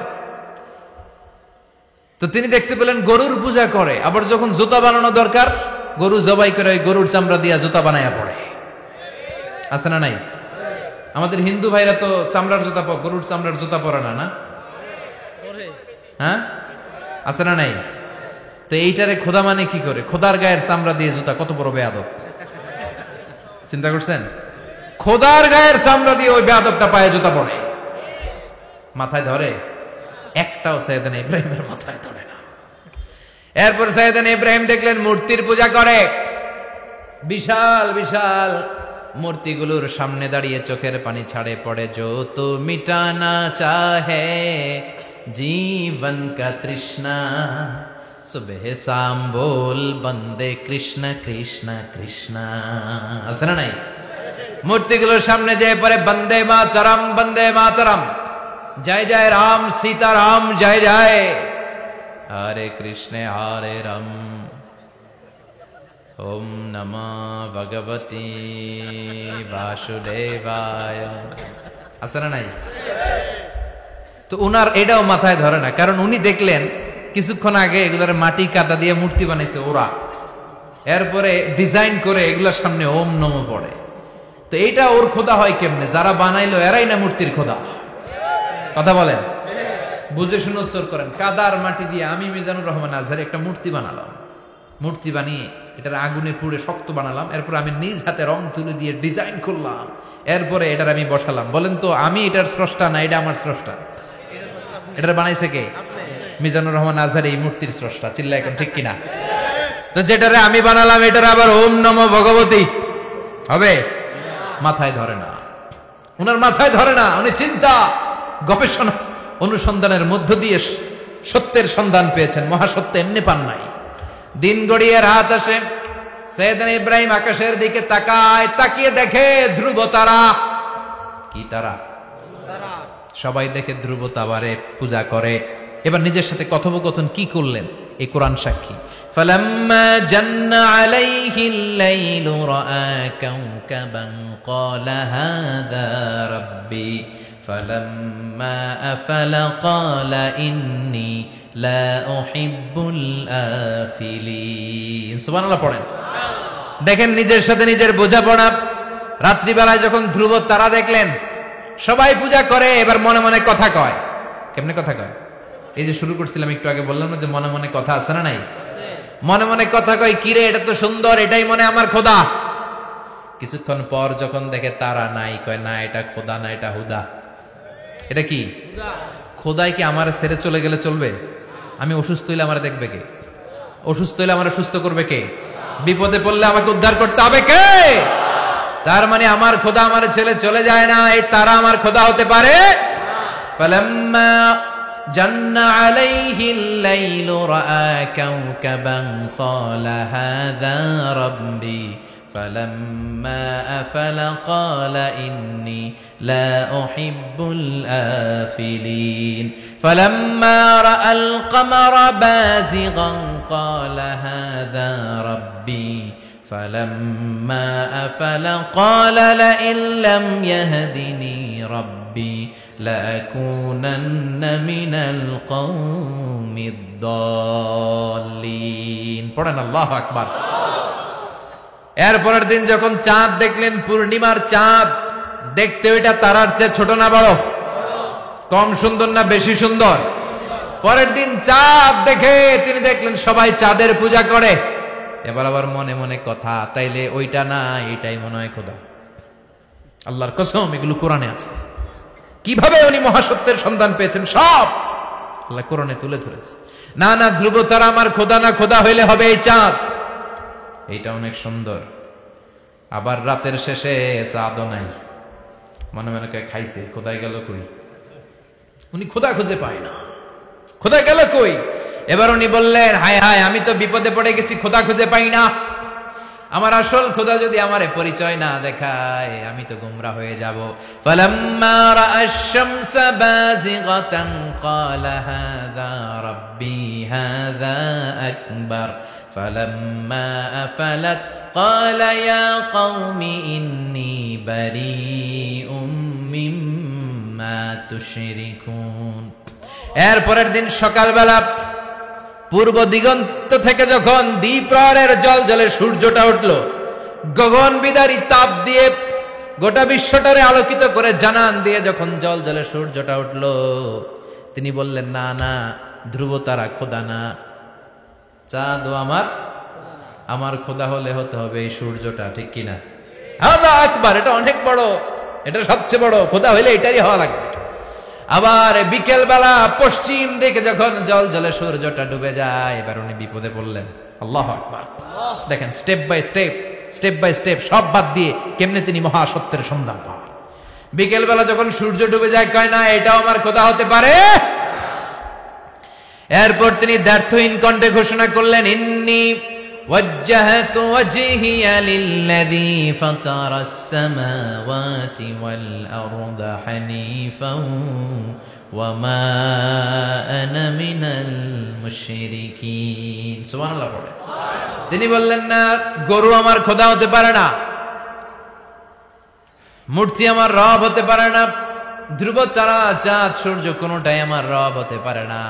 তো তিনি দেখতে পেলেন গরুর পূজা করে। আবার যখন জুতা বানানো দরকার, গরু জবাই করে ওই গরুর চামড়া দিয়া জুতা বানায়া পড়ে। আছে না নাই? আমাদের হিন্দু ভাইরা তো চামড়ার জুতা, গরুর চামড়ার জুতা পরে না, না? হ্যাঁ, আছে না নাই? তো এইটারে খোদা মানে কি করে? খোদার গায়ের চামড়া দিয়ে জুতা, কত বড় বেয়াদব! চিন্তা করছেন? খোদার গায়ের চামড়া দিয়ে ওই বেয়াদবটা পায়ে জুতা পড়ে। মাথায় ধরে? একটাও সাইয়েদনা ইব্রাহিমের মাথায় ধরে না। এরপর সাইয়েদনা ইব্রাহিম দেখলেন মূর্তির পূজা করে। বিশাল বিশাল মূর্তিগুলোর সামনে দাঁড়িয়ে চোখের পানি ছাড়ে পড়ে। যো তো মিটানা চাহে জীবন কা তৃষ্ণা, সুবহ শাম বল বন্দে কৃষ্ণ কৃষ্ণ কৃষ্ণ। আছে না নাই? মূর্তিগুলোর সামনে যেয়ে পরে বন্দে মাতরম, বন্দে মাতরম, জয় জয় রাম সীতারাম, জয় জয় হরে কৃষ্ণ হরে রাম। ওম নমঃ ভগবতে বাসুদেবায়। আছে না নাই? তো উনার এটাও মাথায় ধরে না, কারণ উনি দেখলেন কিছুক্ষণ আগে এগুলোর মাটি কাদা দিয়ে মূর্তি বানাইছে ওরা, এরপরে ডিজাইন করে এগুলোর সামনে ওম নমঃ পড়ে। তো এইটা ওর খোদা হয় কেমনে? যারা বানাইলো এরাই না মূর্তির খোদা? কথা বলেন, বুঝে শুনে উত্তর করেন। কাদার মাটি দিয়ে আমি মিজানুর রহমান আজহারি একটা মূর্তি বানালাম, মূর্তি বানিয়ে এটার আগুনে পুড়ে শক্ত বানালাম, এরপর আমি নিজ হাতে রং তুলে দিয়ে ডিজাইন করলাম, এরপরে এটার আমি বসালাম। বলেন তো আমি এটার স্রষ্টা না এটা আমার স্রষ্টা? এটার বানাইছে কে? মিজানুর রহমান আজহারি এই মূর্তির স্রষ্টা। চিল্লা এখন ঠিক কিনা? তো যেটারে আমি বানালাম এটার আবার ওম নমঃ ভগবতী হবে? মাথায় ধরে না, উনার মাথায় ধরে না। উনি চিন্তা গবেষণা অনুসন্ধানের মধ্য দিয়ে সত্যের সন্ধান পেয়েছেন, মহাসত্য এমনি পান নাই। দিন গড়িয়ে রাত আসে, সৈয়দনা ইব্রাহিম আকাশের দিকে তাকায়, তাকিয়ে দেখে ধ্রুব তারা। কি তারা? সবাই দেখে ধ্রুব তারারে পূজা করে। এবার নিজের সাথে কথোপকথন কি করলেন এই কোরআন সাক্ষী। ফালাম্মা জান্না আলাইহিল লাইলু রাআ কাওকাবান ক্বালা হাযা রাব্বি ফালাম্মা আফালা ক্বালা ইন্নী লা উহিব্বুল আফিলিন। সুবহানাল্লাহ পড়েন। দেখেন নিজের সাথে নিজের বোঝাপড়া। রাত্রিবেলায় যখন ধ্রুব তারা দেখলেন সবাই পূজা করে, এবার মনে মনে কথা কয়। কেমনে কথা কয়? এই যে শুরু করছিলাম একটু আগে, বললাম না যে মনে মনে কথা আছে না নাই? মনে মনে কথা কয়, কিরে এটা তো সুন্দর, এটাই মনে আমার খোদা। কিছুক্ষণ পর যখন দেখে তারা নাই, কয় না এটা খোদা না, এটা হুদা। এটা কি? খোদাই কি আমার ছেড়ে চলে গেলে চলবে? আমি অসুস্থ হইলে আমার দেখবে কে? অসুস্থ হইলে আমার সুস্থ করবে কে? বিপদে পড়লে আমাকে উদ্ধার করতে হবে কে? তার মানে আমার খোদা আমার ছেলে চলে যায় না, এই তারা আমার খোদা হতে পারে? ফালাম্মা জান্না আলাইহিল লাইলু রাআ কাওকাবান ক্বালা হাযা রাব্বি ফালাম্মা আফালা ক্বালা ইন্নী লা উহিব্বুল আফিলিন ফালাম্মা রাআল কমারা বাযিগান ক্বালা হাযা রাব্বি فلما أفل قال لئن لم يهدني ربي لأكونن من القوم الضالين। পড়েন আল্লাহু আকবার। এরপরের দিন যখন চাঁদ দেখলেন, পূর্ণিমার চাঁদ, দেখতে ওইটা তারার চেয়ে ছোট না বড়? কম সুন্দর না বেশি সুন্দর? পরের দিন চাঁদ দেখে তিনি দেখলেন সবাই চাঁদের পূজা করে। এবার আবার মনে মনে কথা, তাইলে ওইটা না এটাই মনে হয় খোদা। আল্লাহর কসম এগুলো কোরআনে আছে। কিভাবে উনি মহাসত্যের সন্ধান পেয়েছেন সব আল্লাহ কোরআনে তুলে ধরেছে। না না ধ্রুব তারা আমার খোদা না, খোদা হইলে হবে এই চাঁদ। এইটা অনেক সুন্দর। আবার রাতের শেষে চাঁদও নাই, মনে মনে খাইছে খোদাই গেল কই? উনি খোদা খুঁজে পায় না, খোদা গেল কই? এবার উনি বললেন, হায় হায়, আমি তো বিপদে পড়ে গেছি, খোদা খুঁজে পাই না। আমার আসল খোদা যদি আমারে পরিচয় না দেখায় আমি তো গোমরা হয়ে যাব। ফালাম্মা রাআশ শামসা বাযিগাতান ক্বালা হাযা রাব্বি হাযা আকবার ফালাম্মা আফালাত ক্বালা ইয়া কওমি ইন্নী বারীউম মিম্মা তুশরিকুন। এরপরের দিন সকালবেলা পূর্ব দিগন্ত থেকে যখন দ্বিপ্রহরের জলজলে সূর্যটা উঠল, গগন বিদারী তাপ দিয়ে গোটা বিশ্বটারে আলোকিত করে জানান দিয়ে যখন জলজলে সূর্যটা উঠল, তিনি বললেন, না না ধ্রুব তারা খোদা না, চাঁদও আমার খোদা হলে হতে হবে এই সূর্যটা। ঠিক কিনা? হাদা আকবার, এটা অনেক বড়, এটা সবচেয়ে বড়, খোদা হইলে এটারই হওয়া লাগবে। আবার বিকেল বেলা পশ্চিম দিকে যখন জলজলে সূর্যটা ডুবে যায়, এবার উনি বিপদে পড়লেন। আল্লাহু আকবার। দেখেন স্টেপ বাই স্টেপ সব বাদ দিয়ে কেমনে তিনি মহাসত্যের সন্ধান পান। বিকেল বেলা যখন সূর্য ডুবে যায়, কয় না এটাও আমার খোদা হতে পারে? এরপর তিনি দ্ব্যর্থহীন কণ্ঠে ঘোষণা করলেন, ইন্নী ওয়াজ্জাহতু ওয়াজহিয়া লিল্লাযী ফাতারাস সামাওয়াতি ওয়াল আরদা হানিফান ওয়া মা আনা মিনাল মুশরিকিন। সুবহানাল্লাহ পড়ে। তিনি বললেন না, গরু আমার খোদা হতে পারে না, মূর্তি আমার রব হতে পারে না, ধ্রুব তারা চাঁদ সূর্য কোনটাই আমার রব হতে পারে না।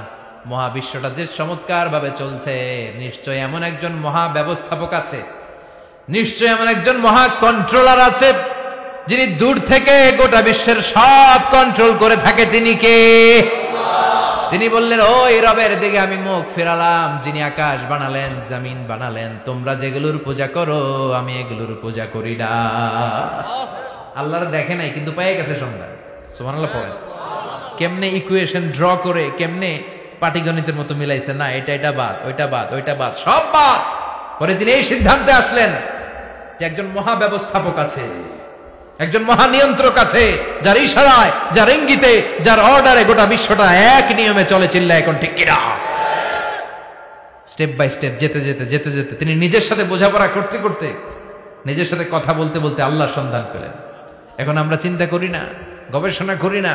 মহাবিশ্বটা যে চমৎকার ভাবে চলছে, নিশ্চয় এমন একজন মহা ব্যবস্থাপক আছে, নিশ্চয় এমন একজন মহা কন্ট্রোলার আছে, যিনি দূর থেকে গোটা বিশ্বের সব কন্ট্রোল করে থাকে। তিনি কে? তিনি বললেন, ওই রবের দিকে আমি মুখ ফেরালাম, যিনি আকাশ বানালেন, জমিন বানালেন। তোমরা যেগুলোর পূজা করো আমি এগুলোর পূজা করি না। আল্লাহর দেখে নাই কিন্তু পেয়ে গেছে সন্ধান। সুবহানাল্লাহ পড়েন। কেমনে ইকুয়েশন ড্র করে, কেমনে পাটিগণিতের মতো মিলাইছে, না এটা বাদ, ওইটা বাদ, ওইটা বাদ, সব বাদ। পরে তিনি এই সিদ্ধান্তে আসলেন যে একজন মহা ব্যবস্থাপক আছে, একজন মহা নিয়ন্ত্রক আছে, যার ইশারায়, যার ইঙ্গিতে, যার অর্ডারে গোটা বিশ্বটা এক নিয়মে চলে। চিল্লা এখন ঠিক কিনা? স্টেপ বাই স্টেপ যেতে যেতে যেতে যেতে তিনি নিজের সাথে বোঝাপড়া করতে করতে, নিজের সাথে কথা বলতে বলতে আল্লাহর সন্ধান পেলেন। এখন আমরা চিন্তা করি না, গবেষণা করি না।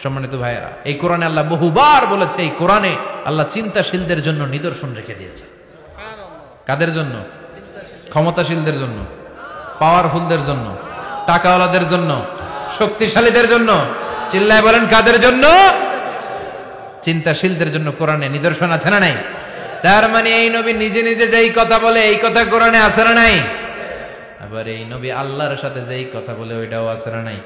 সম্মানিত ভাইয়েরা, এই কোরআনে আল্লাহ বহুবার বলেছে, এই কোরআনে আল্লাহ চিন্তাশীলদের জন্য নিদর্শন রেখে দিয়েছে। কাদের জন্য? ক্ষমতাশীলদের জন্য, পাওয়ারফুলদের জন্য, টাকাওয়ালাদের জন্য, শক্তিশালীদের জন্য। চিল্লায় বলেন কাদের জন্য? চিন্তাশীলদের জন্য কোরআনে নিদর্শন আছে না নাই? তার মানে এই নবী নিজে নিজে যেই কথা বলে, এই কথা কোরআনে আছে না নাই? আবার এই নবী আল্লাহর সাথে যেই কথা বলে, ওইটাও আছে না নাই?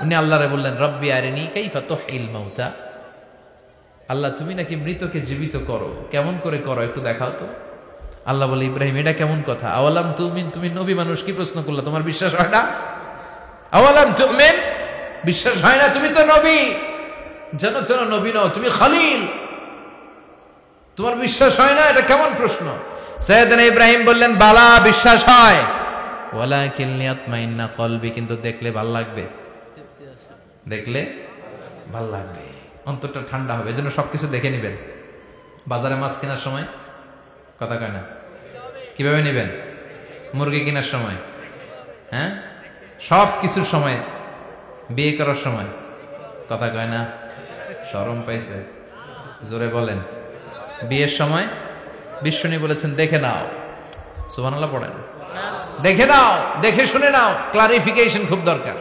উনি আল্লাহরে বললেন, রব্বি আরিনি কাইফা তুহিল মাউতা। আল্লাহ তুমি নাকি মৃতকে জীবিত করো, কেমন করে করো একটু দেখাও তো। আল্লাহ বলে, ইব্রাহিম এটা কেমন কথা? আওয়ালাম তুমিন, তুমি নবী মানুষ কি প্রশ্ন করলা? তোমার বিশ্বাস হয় না? আওয়ালাম তুমিন, বিশ্বাস হয় না? তুমি তো নবী, যেন যেন নবী নও, তুমি খলিল, তোমার বিশ্বাস হয় না? এটা কেমন প্রশ্ন? সাইয়েদনা ইব্রাহিম বললেন, বালা, বিশ্বাস হয়, ওয়ালাকিন লিয়াতমাইন্না কলবি, কিন্তু দেখলে ভাল লাগবে, দেখলে ভাল লাগবে, অন্তরটা ঠান্ডা হবে। এজন্য সবকিছু দেখে নিবেন। বাজারে মাছ কেনার সময় কথা কয় না, কিভাবে নিবেন? মুরগি কেনার সময়, হ্যাঁ, সব কিছুর সময়, বিয়ে করার সময় কথা কয় না, শরম পাইছে, জোরে বলেন। বিয়ের সময় বিশ্বনী বলেছেন, দেখে নাও। সুবহানাল্লাহ পড়েন। দেখে নাও, দেখে শুনে নাও, ক্লারিফিকেশন খুব দরকার।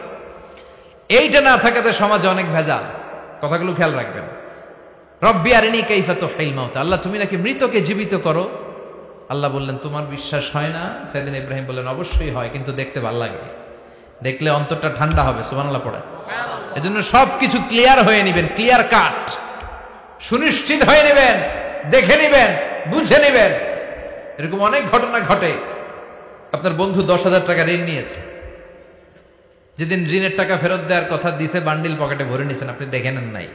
এইটা না থাকাতে সমাজে অনেক ভেজাল। কথাগুলো খেয়াল রাখবেন। রব্বি আরিনি কাইফা তুহিল মাউতা, আল্লাহ তুমি নাকি মৃতকে জীবিত করো। আল্লাহ বললেন, তোমার বিশ্বাস হয় না? সাইয়েদনা ইব্রাহিম বললেন, অবশ্যই হয়, কিন্তু দেখতে ভালো লাগে, দেখলে অন্তরটা ঠান্ডা হবে। সুবহানাল্লাহ পড়ে। এজন্য সবকিছু ক্লিয়ার হয়ে নেবেন, ক্লিয়ার কাট, সুনিশ্চিত হয়ে নেবেন, দেখে নেবেন, বুঝে নেবেন। এরকম অনেক ঘটনা ঘটে। আপনার বন্ধু 10,000 টাকা ঋণ নিয়েছে, যেদিন ঋণের টাকা ফেরত দেওয়ার কথা দিছে, বান্ডিল পকেটে ভরে নিছেন, আপনি দেখে নেন নাই।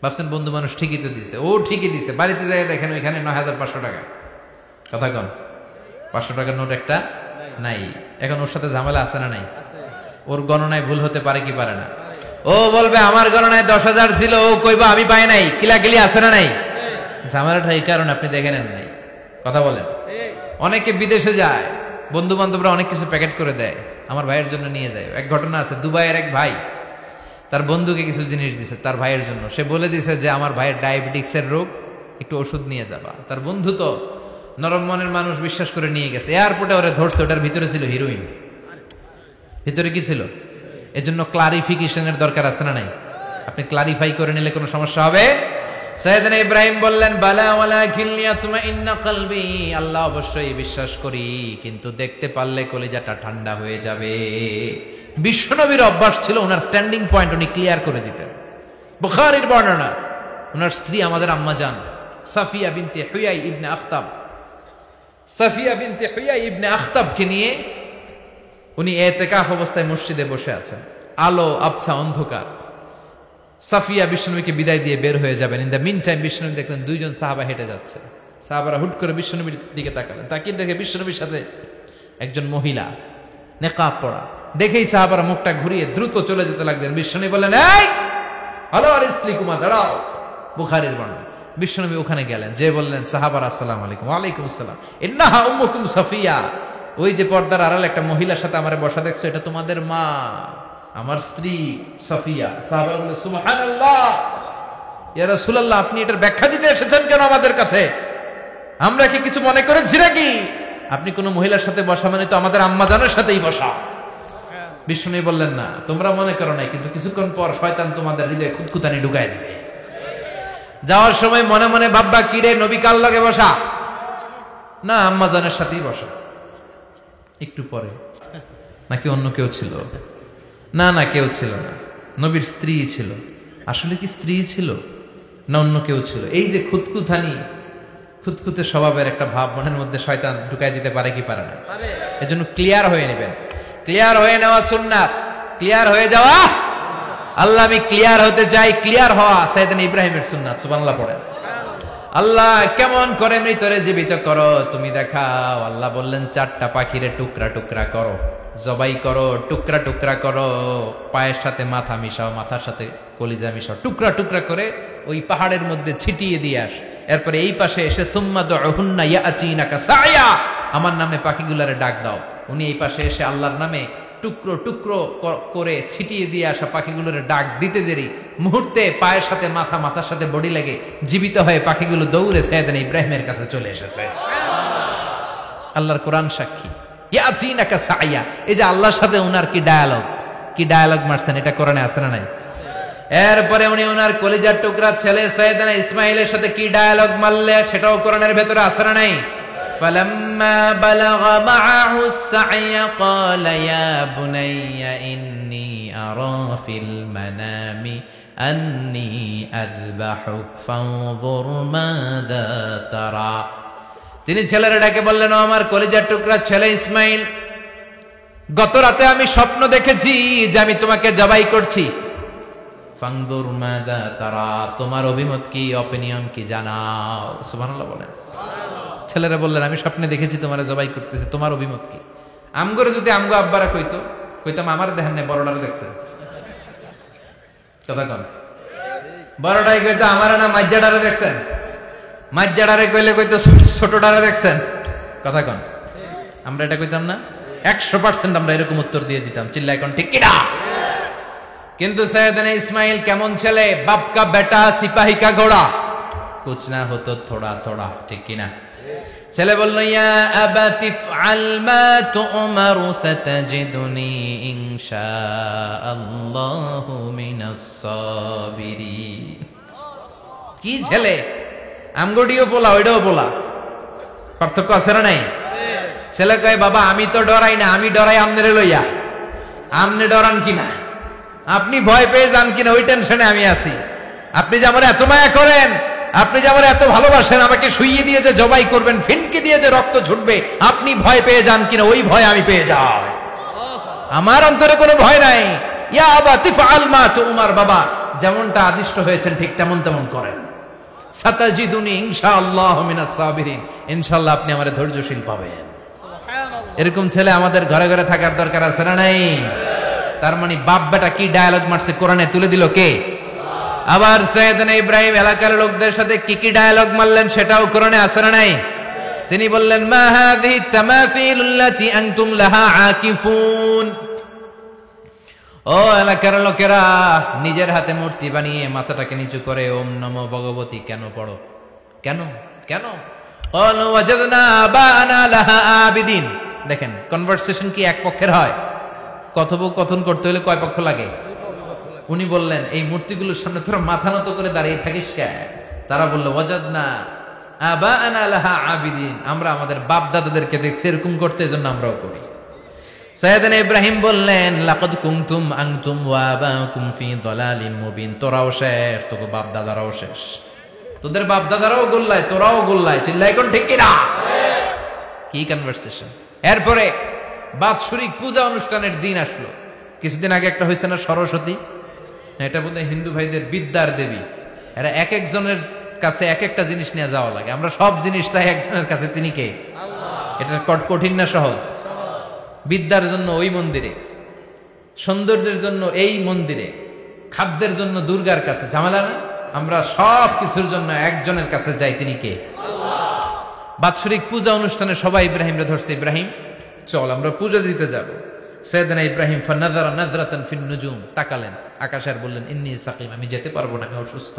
ভাবছেন বন্ধু মানুষ ঠিকই তো দিছে, ও ঠিকই দিছে। বাড়িতে যাই দেখেন ওইখানে 9,500 টাকা। কথা কন, 500 টাকার নোট একটা নাই। এখন ওর সাথে ঝামেলা আছে না নাই? ওর গণনায় ভুল হতে পারে কি পারে না? ও বলবে আমার গণনায় 10,000 ছিল, ও কইবা আমি পাই নাই। কিলাকিলি আছে না নাই? ঝামেলাটা এই কারণে আপনি দেখে নেন নাই। কথা বলেন। অনেকে বিদেশে যায়, বন্ধু বান্ধবরা অনেক কিছু প্যাকেট করে দেয়, আমার ভাইয়ের জন্য নিয়ে যায়। এক ঘটনা আছে, দুবাইয়ের এক ভাই তার বন্ধুকে কিছু জিনিস দিছে তার ভাইয়ের জন্য। সে বলে দিছে যে আমার ভাইয়ের ডায়াবেটিক্সের রোগ, একটু ওষুধ নিয়ে যাবা। তার বন্ধু তো নরম মনের মানুষ, বিশ্বাস করে নিয়ে গেছে। এয়ারপোর্টে ওরা ধরছে, ওটার ভিতরে ছিল হিরোইন। ভিতরে কি ছিল? এজন্য ক্লারিফিকেশনের দরকার আছে না নাই? আপনি ক্লারিফাই করে নিলে কোনো সমস্যা হবে? সাইয়েদনা ইব্রাহিম বললেন, বালা ওয়ালাকিন লিয়াতমাইন্না কলবি, আল্লাহ অবশ্যই বিশ্বাস করি, কিন্তু দেখতে পারলে কলিজাটা ঠান্ডা হয়ে যাবে। বিশ্বনবীর অভ্যাস ছিল, ওনার স্ট্যান্ডিং পয়েন্ট উনি ক্লিয়ার করে দিতেন। বুখারীর বর্ণনা, ওনার স্ত্রী আমাদের আম্মা জান সাফিয়া বিনতে হুয়াই ইবনে আখতাব, সাফিয়া বিনতে হুয়াই ইবনে আখতাবকে নিয়ে উনি ইতিকাফ অবস্থায় মসজিদে বসে আছেন। আলো আবছা অন্ধকার। সাফিয়া বিশ্বনবীকে বিদায় দিয়ে বের হয়ে যাবেন। ইন দ্য মিন টাইম বিশ্বনবী দেখলেন 2 জন সাহাবা হেঁটে যাচ্ছে। সাহাবারা হুট করে বিশ্বনবীর দিকে তাকালেন। তাকিয়ে দেখে বিশ্বনবীর সাথে একজন মহিলা, নেকাব পরা। দেখেই সাহাবারা মুখটা ঘুরিয়ে দ্রুত চলে যেতে লাগলেন। বিশ্বনবী বললেন, এই হ্যালো আরিসলিকুমা, দাঁড়াও। বুখারীর বর্ণনা। বিশ্বনবী ওখানে গেলেন, যে বললেন, সাহাবারা আসসালামু আলাইকুম। ওয়ালাইকুম আসসালাম। ইন্নাহা উম্মুকুম সাফিয়া, ওই যে পর্দার আড়ালে একটা মহিলার সাথে আমারে বসা দেখছো, এটা তোমাদের মা, আমার স্ত্রী সাফিয়া। সাহাবারা বললেন, সুবহানাল্লাহ, ইয়া রাসূলুল্লাহ, আপনি এটার ব্যাখ্যা দিতে এসেছেন কেন আমাদের কাছে? আমরা কি কিছু মনে করেছি নাকি? আপনি কোন মহিলার সাথে বসা মানে তো আমাদের আম্মা জানের সাথেই বসা। বিষ্ণু বললেন না, তোমরা মনে করো নাই, কিন্তু কিছুক্ষণ পর শয়তান তোমাদের হৃদয়ে খুঁতখুঁতানি ঢুকাই দিবে। যাওয়ার সময় মনে মনে ভাববা, কিরে নবী কার লগে বসা? না, আম্মা জানের সাথেই বসা। একটু পরে নাকি অন্য কেউ ছিল? না না, কেউ ছিল না, নবীর স্ত্রী ছিল। আসলে কি স্ত্রী ছিল না অন্য কেউ ছিল? এই যে খুঁতখুঁতানি, খুঁতখুঁতে স্বভাবের একটা ভাব মনের মধ্যে শয়তান ঢুকাই দিতে পারে কি পারে না? এজন্য ক্লিয়ার হয়ে নেবেন। ক্লিয়ার হয়ে নেওয়া সুন্নাত, ক্লিয়ার হয়ে যাওয়া। আল্লাহ আমি ক্লিয়ার হতে চাই, ক্লিয়ার হওয়া সাইয়েদনা ইব্রাহিমের সুন্নাত। সুবহানাল্লাহ পড়েন। আল্লাহ কেমন করে মৃতরে জীবিত করো তুমি দেখাও। আল্লাহ বললেন, 4টা পাখিরে টুকরা টুকরা করো, জবাই করো, টুকরা টুকরা করো, পায়ের সাথে মাথা মিশাও, মাথার সাথে কলিজা মিশাও, টুকরা টুকরা করে ওই পাহাড়ের মধ্যে ছিটিয়ে দিয়ে আস। এরপরে এই পাশে এসে সুম্মা দুহুন্না ইয়াতিনাকা সায়া, আমার নামে পাখিগুলারে ডাক দাও। উনি এই পাশে এসে আল্লাহর নামে টুকরো টুকরো করে ছিটিয়ে দিয়ে আসা পাখিগুলোর ডাক দিতে দেরি, মুহূর্তে পায়ের সাথে মাথা, মাথার সাথে বডি লেগে জীবিত হয়ে পাখিগুলো দৌড়ে সাইয়েদনা ইব্রাহিমের কাছে চলে এসেছে। আল্লাহর কোরআন সাক্ষী। ইয়াতিনাকা সায়া, এই যে আল্লাহর সাথে উনার কি ডায়ালগ মারছেন, এটা কোরআনে আছে না নাই? এরপরে উনি ওনার কলিজার টুকরা ছেলে সাইয়েদনা ইসমাইলের সাথে কি ডায়ালগ মারলে, সেটাও কোরআনের ভেতরে আছে না নাই? فلما بلغ معه السعي قال يا بني إني أرى في المنام أني أذبحك فانظر ماذا ترى। তিনি ছেলের ডাকে বললেন, ও আমার কলিজার টুকরা ছেলে ইসমাইল, গত রাতে আমি স্বপ্ন দেখেছি যে আমি তোমাকে জবাই করছি। ফানজুর মাযা তারা, তোমার অভিমত কি, অপিনিয়ন কি জানাও। সুবহানাল্লাহ বলেন। ছেলেরা বললেন, আমি স্বপ্নে দেখেছি তোমারে জবাই করতেছি, তোমার অভিমত কি? আমগরে যদি আমগো আব্বারা কইতাম আমার দেখেন না, বড়ডারে দেখছে। কথা কন, বড়টাই কইতো আমার না মাজ্জাডারে দেখছেন, মাজ্জাডারে কইলে কইতো ছোটডারে দেখছেন। কথা কন, আমরা এটা কইতাম না? 100% আমরা এরকম উত্তর দিয়ে দিতাম, চিল্লায় কোন ঠিক কিনা? কিন্তু সাইয়েদনা ইসমাইল কেমন ছেলে, বাপ কা বেটা সিপাহী কা ঘোড়া, কুছ না হতো থোড়া থোড়া, ঠিক কিনা? ছেলে বলল, ইয়া আবাতি ফআল মা তুমারু সাতাজিদুনি ইনশাআল্লাহু মিনাস সাবিরিন। কি ছেলে, আমগডিও বলা ওইটাও বলা, পার্থক্য আছে না নাই? ছেলে কয়, বাবা আমি তো ডরাই না, আমি ডরাই আমনেরে লইয়া। আমনে ডরান কিনা, আপনি ভয় পেয়ে যান কিনা, ওই টেনশনে আমি আছি। আপনি যে আমার এত মায়া করেন, আপনি যে আমার এত ভালোবাসেন, আমাকে শুইয়ে দিয়ে যে জবাই করবেন, ফিনকে দিয়ে যে রক্ত ছুটবে, আপনি ভয় পেয়ে যান কিনা, ওই ভয় আমি পেয়ে যাই। আমার অন্তরে কোনো ভয় নাই। ইয়া আবাতি ফাআল মা তুমার, বাবা যেমনটা আদিষ্ট হয়েছেন ঠিক তেমন তেমন করেন। সাতাজিদুনি ইনশাআল্লাহু মিনাস সাবিরিন, ইনশাআল্লাহ আপনি আমারে ধৈর্যশীল পাবেন। এরকম ছেলে আমাদের ঘরে ঘরে থাকার দরকার আছে না নাই? তার মানে বাপ বেটা কি ডায়ালগ মারছে কোরআনে তুলে দিল কে? আবার সাইয়েদনা ইব্রাহিম এলাকার লোকদের সাথে কি কি ডায়ালগ মারলেন সেটাও কোরআনে আছে না নাই? তিনি বললেন, মা হাযিহি তামাসিলুল্লাতী আনতুম লাহা আকিফুন। ও এলাকার লোকেরা, নিজের হাতে মূর্তি বানিয়ে মাথাটাকে নিচু করে ওম নমো ভগবতী কেন পড়ো? কেন কেন? ক্বালু ওয়াজাদনা আবানা লাহা আবিদিন। দেখেন, কনভারসেশন কি এক পক্ষের হয়? কথোপকথন করতে হলে কয় পক্ষ লাগে? উনি বললেন, এই মূর্তিগুলোর সামনে তোরা মাথা নত করে দাঁড়িয়ে থাকিস কেন? তারা বলল, ওয়াজাদনা আবানা লাহা আবিদিন, আমরা আমাদের বাপ দাদাদেরকে দেখছি এরকম করতে, এজন্য আমরাও করি। সাইয়েদনা ইব্রাহিম বললেন, লাকাদ কুনতুম আনতুম ওয়া আবাকুম ফি দালালিম মুবিন। তোরাও শেষ, তোকে বাপ দাদারাও শেষ, তোদের বাপ দাদারাও গোল্লায়, তোরাও গোল্লায়, চিল্লাই কোন ঠিক কিনা? কি কনভারসেশন! এরপরে বাৎসরিক পূজা অনুষ্ঠানের দিন আসলো। কিছুদিন আগে একটা হয়েছে না, সরস্বতী? এটা বোধহয় হিন্দু ভাইদের বিদ্যার দেবী। এরা এক একজনের কাছে এক একটা জিনিস নিয়ে যাওয়া লাগে। আমরা সব জিনিস চাই একজনের কাছে, তিনি কে? এটা কঠিন না সহজ? বিদ্যার জন্য ওই মন্দিরে, সৌন্দর্যের জন্য এই মন্দিরে, খাদ্যের জন্য দুর্গার কাছে, ঝামেলা না? আমরা সব কিছুর জন্য একজনের কাছে যাই, তিনি কে? বাৎসরিক পূজা অনুষ্ঠানে সবাই ইব্রাহিমরে ধরছে, ইব্রাহিম চল আমরা পূজা দিতে যাব। সাইয়েদনা ইব্রাহিম ফানাযারা নাযরাতান ফিন নুজুম, তাকালেন আকাশে আর বললেন, ইন্নী সাকিম, আমি যেতে পারবো না, আমি অসুস্থ।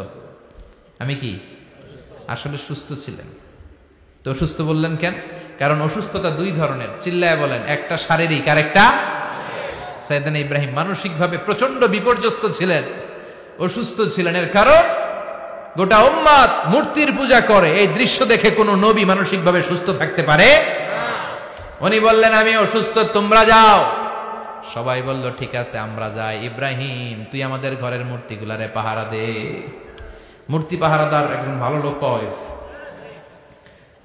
আমি কি? আসলে সুস্থ ছিলেন, তো অসুস্থ বললেন কেন? কারণ অসুস্থতা দুই ধরনের, চিল্লায় বলেন। একটা শারীরিক আর একটা সাইয়েদনা ইব্রাহিম মানসিকভাবে প্রচন্ড বিপর্যস্ত ছিলেন, অসুস্থ ছিলেন। এর কারণ গোটা উম্মাত মূর্তির পূজা করে, এই দৃশ্য দেখে কোন নবী মানসিকভাবে সুস্থ থাকতে পারে না। উনি বললেন আমি অসুস্থ, তোমরা যাও। সবাই বলল ঠিক আছে আমরা যাই। ইব্রাহিম তুই আমাদের ঘরের মূর্তিগুলারে পাহারা দে। মূর্তি পাহারাদার একজন ভালো লোক পাওয়া গেছে,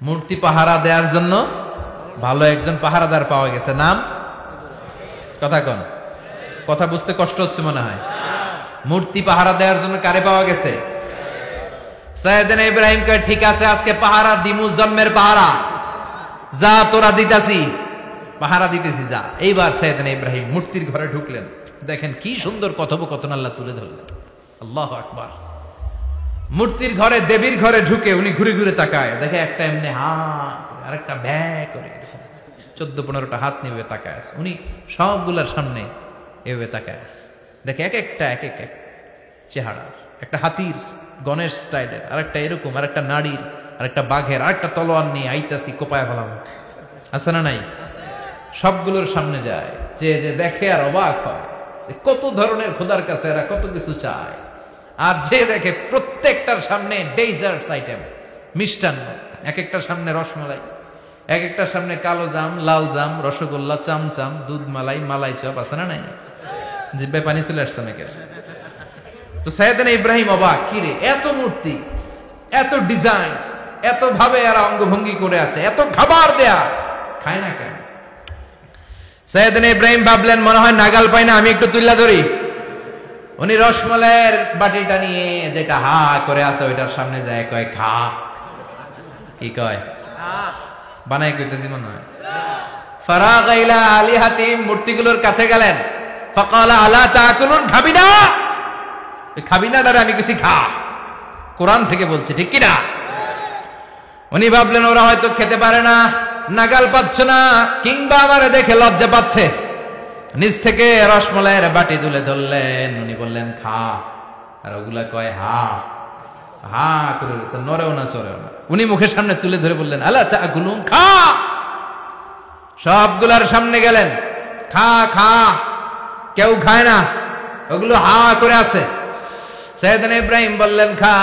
মূর্তি পাহারা দেওয়ার জন্য ভালো একজন পাহারাদার পাওয়া গেছে। নাম কথা কন, কথা বুঝতে কষ্ট হচ্ছে মনে হয়। মূর্তি পাহারা দেওয়ার জন্য কারে পাওয়া গেছে? সাইয়েদনা ইব্রাহিম কয় ঠিক আছে আজকে পাহারা দিমু, জন্মের পাহারা, যা তোরা দিতাছি, পাহারা দিতেছি যা। এইবার সাইয়েদনা ইব্রাহিম মূর্তির ঘরে ঢুকলেন। দেখেন কি সুন্দর কথোপকথন আল্লাহ তুলে ধরলেন। আল্লাহু আকবার। মূর্তির ঘরে, দেবীর ঘরে ঢুকে উনি ঘুরে ঘুরে তাকায়, দেখে একটা এমনি হা আর একটা ব্যা করে 14-15টা হাত নিয়ে তাকায় আছে। উনি সবগুলার সামনে এভাবে তাকায় আছে, দেখে এক একটা এক এক চেহারা, একটা হাতির গণেশ স্টাইলের, আরেকটা এরকম, আরেকটা নারীর, আরেকটা বাঘের, আরেকটা তলোয়ার নিয়ে আইতাছি কোপায় ফেলাম, আছে না নাই? সবগুলোর সামনে যায়, যে যে দেখে আর অবাক হয় কত ধরনের খোদার কাছে এরা কত কিছু চায়। আর যে দেখে প্রত্যেকটার সামনে ডেজার্টস আইটেম, মিষ্টান্ন, এক একটার সামনে রসমালাই, এক একটার সামনে কালো জাম, লাল জাম, রসগোল্লা, চামচাম, দুধ মালাই, মালাই চপ, আছে না নাই? জিব্বায় পানি চলে আসছে নাকি? তো সাইয়েদনা ইব্রাহিম অবাক, কি রে এত মূর্তি, এত ডিজাইন, এত ভাবে এরা অঙ্গভঙ্গি করে আছে, এত খাবার দেয়া, খায় না কেন? সাইয়েদনা ইব্রাহিম ভাবলেন মনে হয় নাগাল পাই না, আমি একটু তুল্লা ধরি। উনি রসমালাইয়ের বাটিটা নিয়ে যেটা হা করে আছে ওইটার সামনে যায়, কয় খা। কি কয়? বানাই কইতেছি মনে হয়। ফারাগা ইলা আলিহাতিম, মূর্তিগুলোর কাছে গেলেন। ফাকালা আলা তাকুলুন, খাবি না? খাবি না ডারে আমি কিছু খা, কোরআন থেকে বলছে, ঠিক কিনা? উনি ভাবলেন ওরা হয়তো খেতে পারে না, নাগাল পাচ্ছে না, কিংবা আমারে দেখে লজ্জা পাচ্ছে। নিজ থেকে রসমালাইয়ের বাটি তুলে ধরলেন। উনি বললেন খা, আর ওগুলা কয় হা হা করে রয়েছে, নড়েও না চড়েও না। উনি মুখের সামনে তুলে ধরে বললেন আলা তাকুলুন, খা। সবগুলার সামনে গেলেন, খা খা। কেউ খায় না, ওগুলো হা করে আছে। সাইয়েদনা ইব্রাহিম বললেন খা,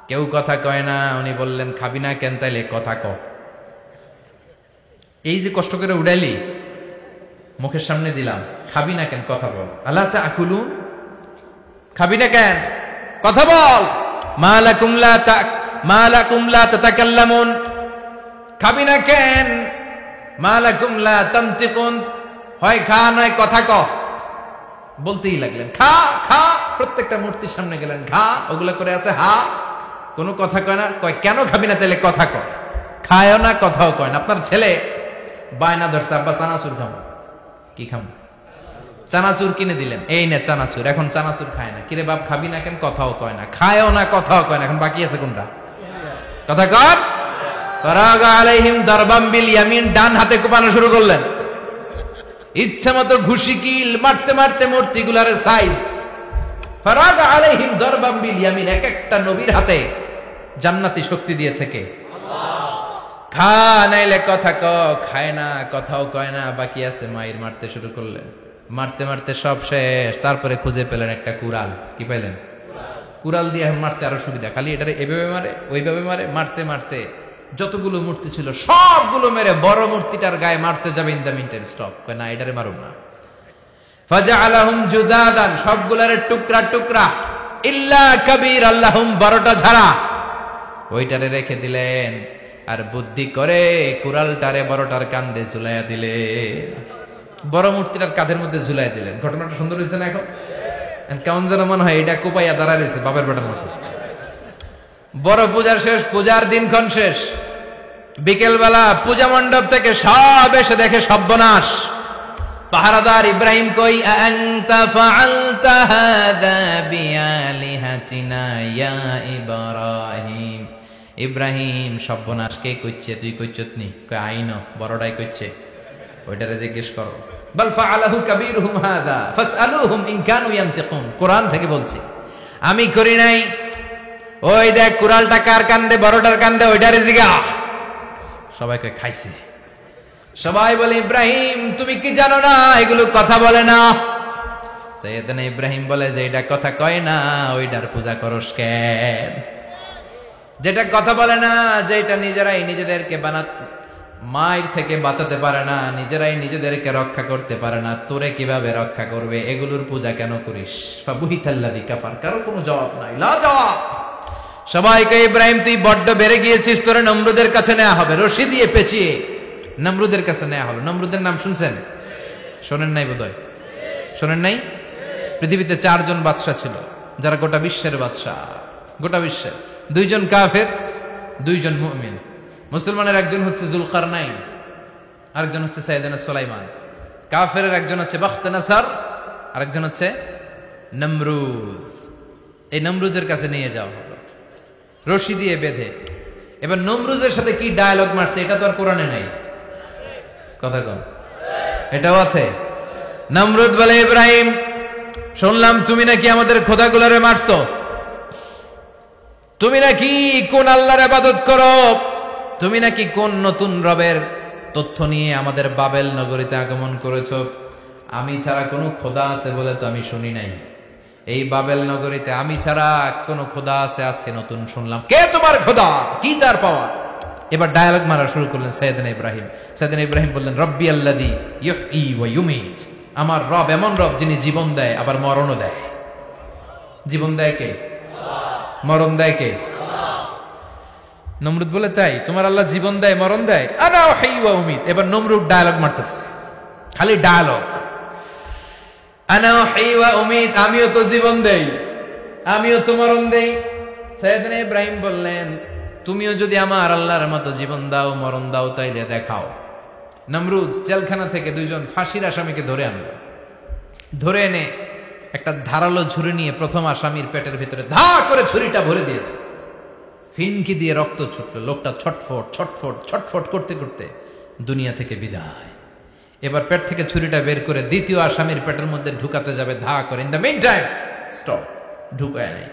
কেউ কথা কয় না। উনি বললেন খাবি না কেন? তাইলে কথা ক। এই যে কষ্ট করে উড়াইলি, মুখের সামনে দিলাম, খাবি না কেন? কথা বল। আলা তাকুলুন, খাবি না কেন? কথা বল। মালাকুম লা তাতাকাল্লামুন, খাবি না কেন? মালাকুম লা তানতিকুন, হয় খা নয় কথা ক। বলতেই লাগলেন খা খা। প্রত্যেকটা মূর্তির সামনে গেলেন, খা, ওগুলা করে আছে হা, কোনো কথা কয় না। কয় কেন খাবি না? তাহলে কথা ক। খায়ও না, কথাও কয় না। আপনার ছেলে বায়না ধরছে, আব্বা চানাচুর খাবো। কি খাবো? চানাচুর কিনে দিলেন, এই নে চানাচুর। এখন চানাচুর খায় না। কিরে বাপ খাবি না কেন? কথাও কয় না। খায়ও না, কথাও কয় না। এখন বাকি আছে কোনটা? কথা কর। ফারাগা আলাইহিম দারবাম বিল ইয়ামিন, ডান হাতে কোপানো শুরু করলেন। ইচ্ছা মতো ঘুষি কিল মারতে মারতে মূর্তিগুলার সাইজ। ফারাগা আলাইহিম দারবাম বিল ইয়ামিন, এক একটা নবীর হাতে জান্নাতি শক্তি দিয়েছে কে? আল্লাহ। খা নাইলে কথা ক। খায় না, কথাও কয় না, বাকি আছে। মাইর মারতে শুরু করলেন, মারতে মারতে সব শেষ। তারপরে খুঁজে পেলেন একটা কুড়াল। কি পেলেন? কুড়াল দিয়ে মারতে আরো সুবিধা, খালি এটারে এভাবে মারে, ওইভাবে মারে। মারতে মারতে যতগুলো মূর্তি ছিল সবগুলো মেরে বড় মূর্তিটার গায়ে মারতে যাবে, in the meantime stop, না এটারে মারুম না। ফাজআলাহুম জুদাদান, সবগুলারে টুকরা টুকরা। ইল্লা কাবীর আল্লাহুম, বড়টা ছাড়া ওইটারে রেখে দিলেন। আর বুদ্ধি করে কুড়ালটারে বড়টার কাঁধে ঝুলাইয়া দিলে, বড় মূর্তিটার কাঁধের মধ্যে ঝুলাই দিলেন। ঘটনাটা সুন্দর হয়েছে না? এখন কেমন যেন মনে হয় এটা কোপাইয়া দাঁড়ায় রয়েছে বাপের বেটার মতো। বড় পূজার শেষ, পূজার দিনক্ষণ শেষ। বিকেলবেলা পূজা মণ্ডপ থেকে সব এসে দেখে সর্বনাশ। পাহারাদার ইব্রাহিম কই, আনতা ফাআলতা হাযা বিআলিহাতিনা ইয়া ইব্রাহিম। ইব্রাহিম সর্বনাশ কে কইছে? তুই কইছত নি? কই আইনো, বড়টাই কইছে। ওইটারে জিজ্ঞেস করো। বাল ফাআলাহু কাবীরুহুম হাযা ফাসআলুহুম ইন কানু ইয়ানতিকুন, কোরআন থেকে বলছি। আমি করি নাই, ওই দেখ কুড়ালটা কার কান্দে, বড়টার কান্দে, ওইটারে জিগা। সবাইকে খাইছে। সবাই বলে ইব্রাহিম তুমি কি জানো না এগুলো কথা বলে না? সৈয়দনা ইব্রাহিম বলে যে এটা কথা কয় না ওইটার পূজা করস কেন? যেটা কথা বলে না, যেটা নিজেরাই নিজেদেরকে মায়ের থেকে বাঁচাতে পারে না, নিজেরাই নিজেদেরকে রক্ষা করতে পারে না, তোরে কিভাবে রক্ষা করবে? এগুলোর পূজা কেন করিস? ফাবুহিতাল্লাযী কাফার। কারো কোনো জবাব নাই, লা জবাব। সবাইকে ইব্রাহিম তুই বড্ড বেড়ে গিয়েছিস, তোরে নমরুদের কাছে নেওয়া হবে, রশি দিয়ে পেঁচিয়ে নমরুদের কাছে নেওয়া হলো। নমরুদের নাম শুনছেন? শোনেন নাই বোধহয়, শোনেন নাই? পৃথিবীতে 4 জন বাদশা ছিল যারা গোটা বিশ্বের বাদশা, গোটা বিশ্বের। 2 জন কাফের, 2 জন মুমিন। মুসলমানের একজন হচ্ছে যুলকারনাইন, আরেকজন হচ্ছে সাইয়েদনা সুলাইমান। কাফেরের একজন হচ্ছে বাখতানাসার, আরেকজন হচ্ছে নমরুদ। এই নমরুদের কাছে নিয়ে যাওয়া হলো রশি দিয়ে বেঁধে। এবার নমরুদের সাথে কি ডায়ালগ মারছে এটা তো আর কোরআনে নাই। কথা কন, এটাও আছে। নমরুদ বলে ইব্রাহিম শুনলাম তুমি নাকি আমাদের খোদাগুলোরে মারছো, তুমি নাকি কোন আল্লাহর ইবাদত করো, তুমি নাকি কোন নতুন রবের তথ্য নিয়ে আমাদের বাবেল নগরীতে আগমন করেছো। আমি ছাড়া কোনো খোদা আছে বলে তো আমি শুনি নাই। এই বাবেল নগরীতে আমি ছাড়া কোনো খোদা আছে আজকে নতুন শুনলাম। কে তোমার খোদা, কি তার পাওয়া? এবার ডায়ালগ মারা শুরু করলেন সাইয়েদনা ইব্রাহিম। সাইয়েদনা ইব্রাহিম বললেন রব্বি আল্লাযী ইউহয়ী ওয়া ইউমীত। আমার রব এমন রব যিনি জীবন দেয় আবার মরণও দেয়। জীবন দেয় কে? মরণ দেয় কে? নমরুদ বলে তাই তোমার আল্লাহ জীবন দেয় মরণ দেয়? আনা উহয়ী ওয়া উমীত। এবার নমরুদ ডায়ালগ মারতেছে, খালি ডায়ালগ। আনা উহয়ী ওয়া উমীত, আমিও তো জীবন দেই, আমিও তো মরণ দেই। সাইয়েদনা ইব্রাহিম বললেন তুমিও যদি আমার আল্লাহর মতো জীবন দাও মরণ দাও তাইলে দেখাও। নমরুদ জেলখানা থেকে 2 জন ফাঁসির আসামিকে ধরে আনলো। ধরে এনে একটা ধারালো ছুরি নিয়ে প্রথম আসামির পেটের ভিতরে ধা করে ছুরিটা ভরে দিয়েছে। ফিনকি দিয়ে রক্ত ছুটলো। লোকটা ছটফট ছটফট ছটফট করতে করতে দুনিয়া থেকে বিদায়। এবার পেট থেকে ছুরিটা বের করে দ্বিতীয় আসামির পেটের মধ্যে ঢুকাতে যাবে ধা করে। In the meantime stop, ঢুকায় নাই।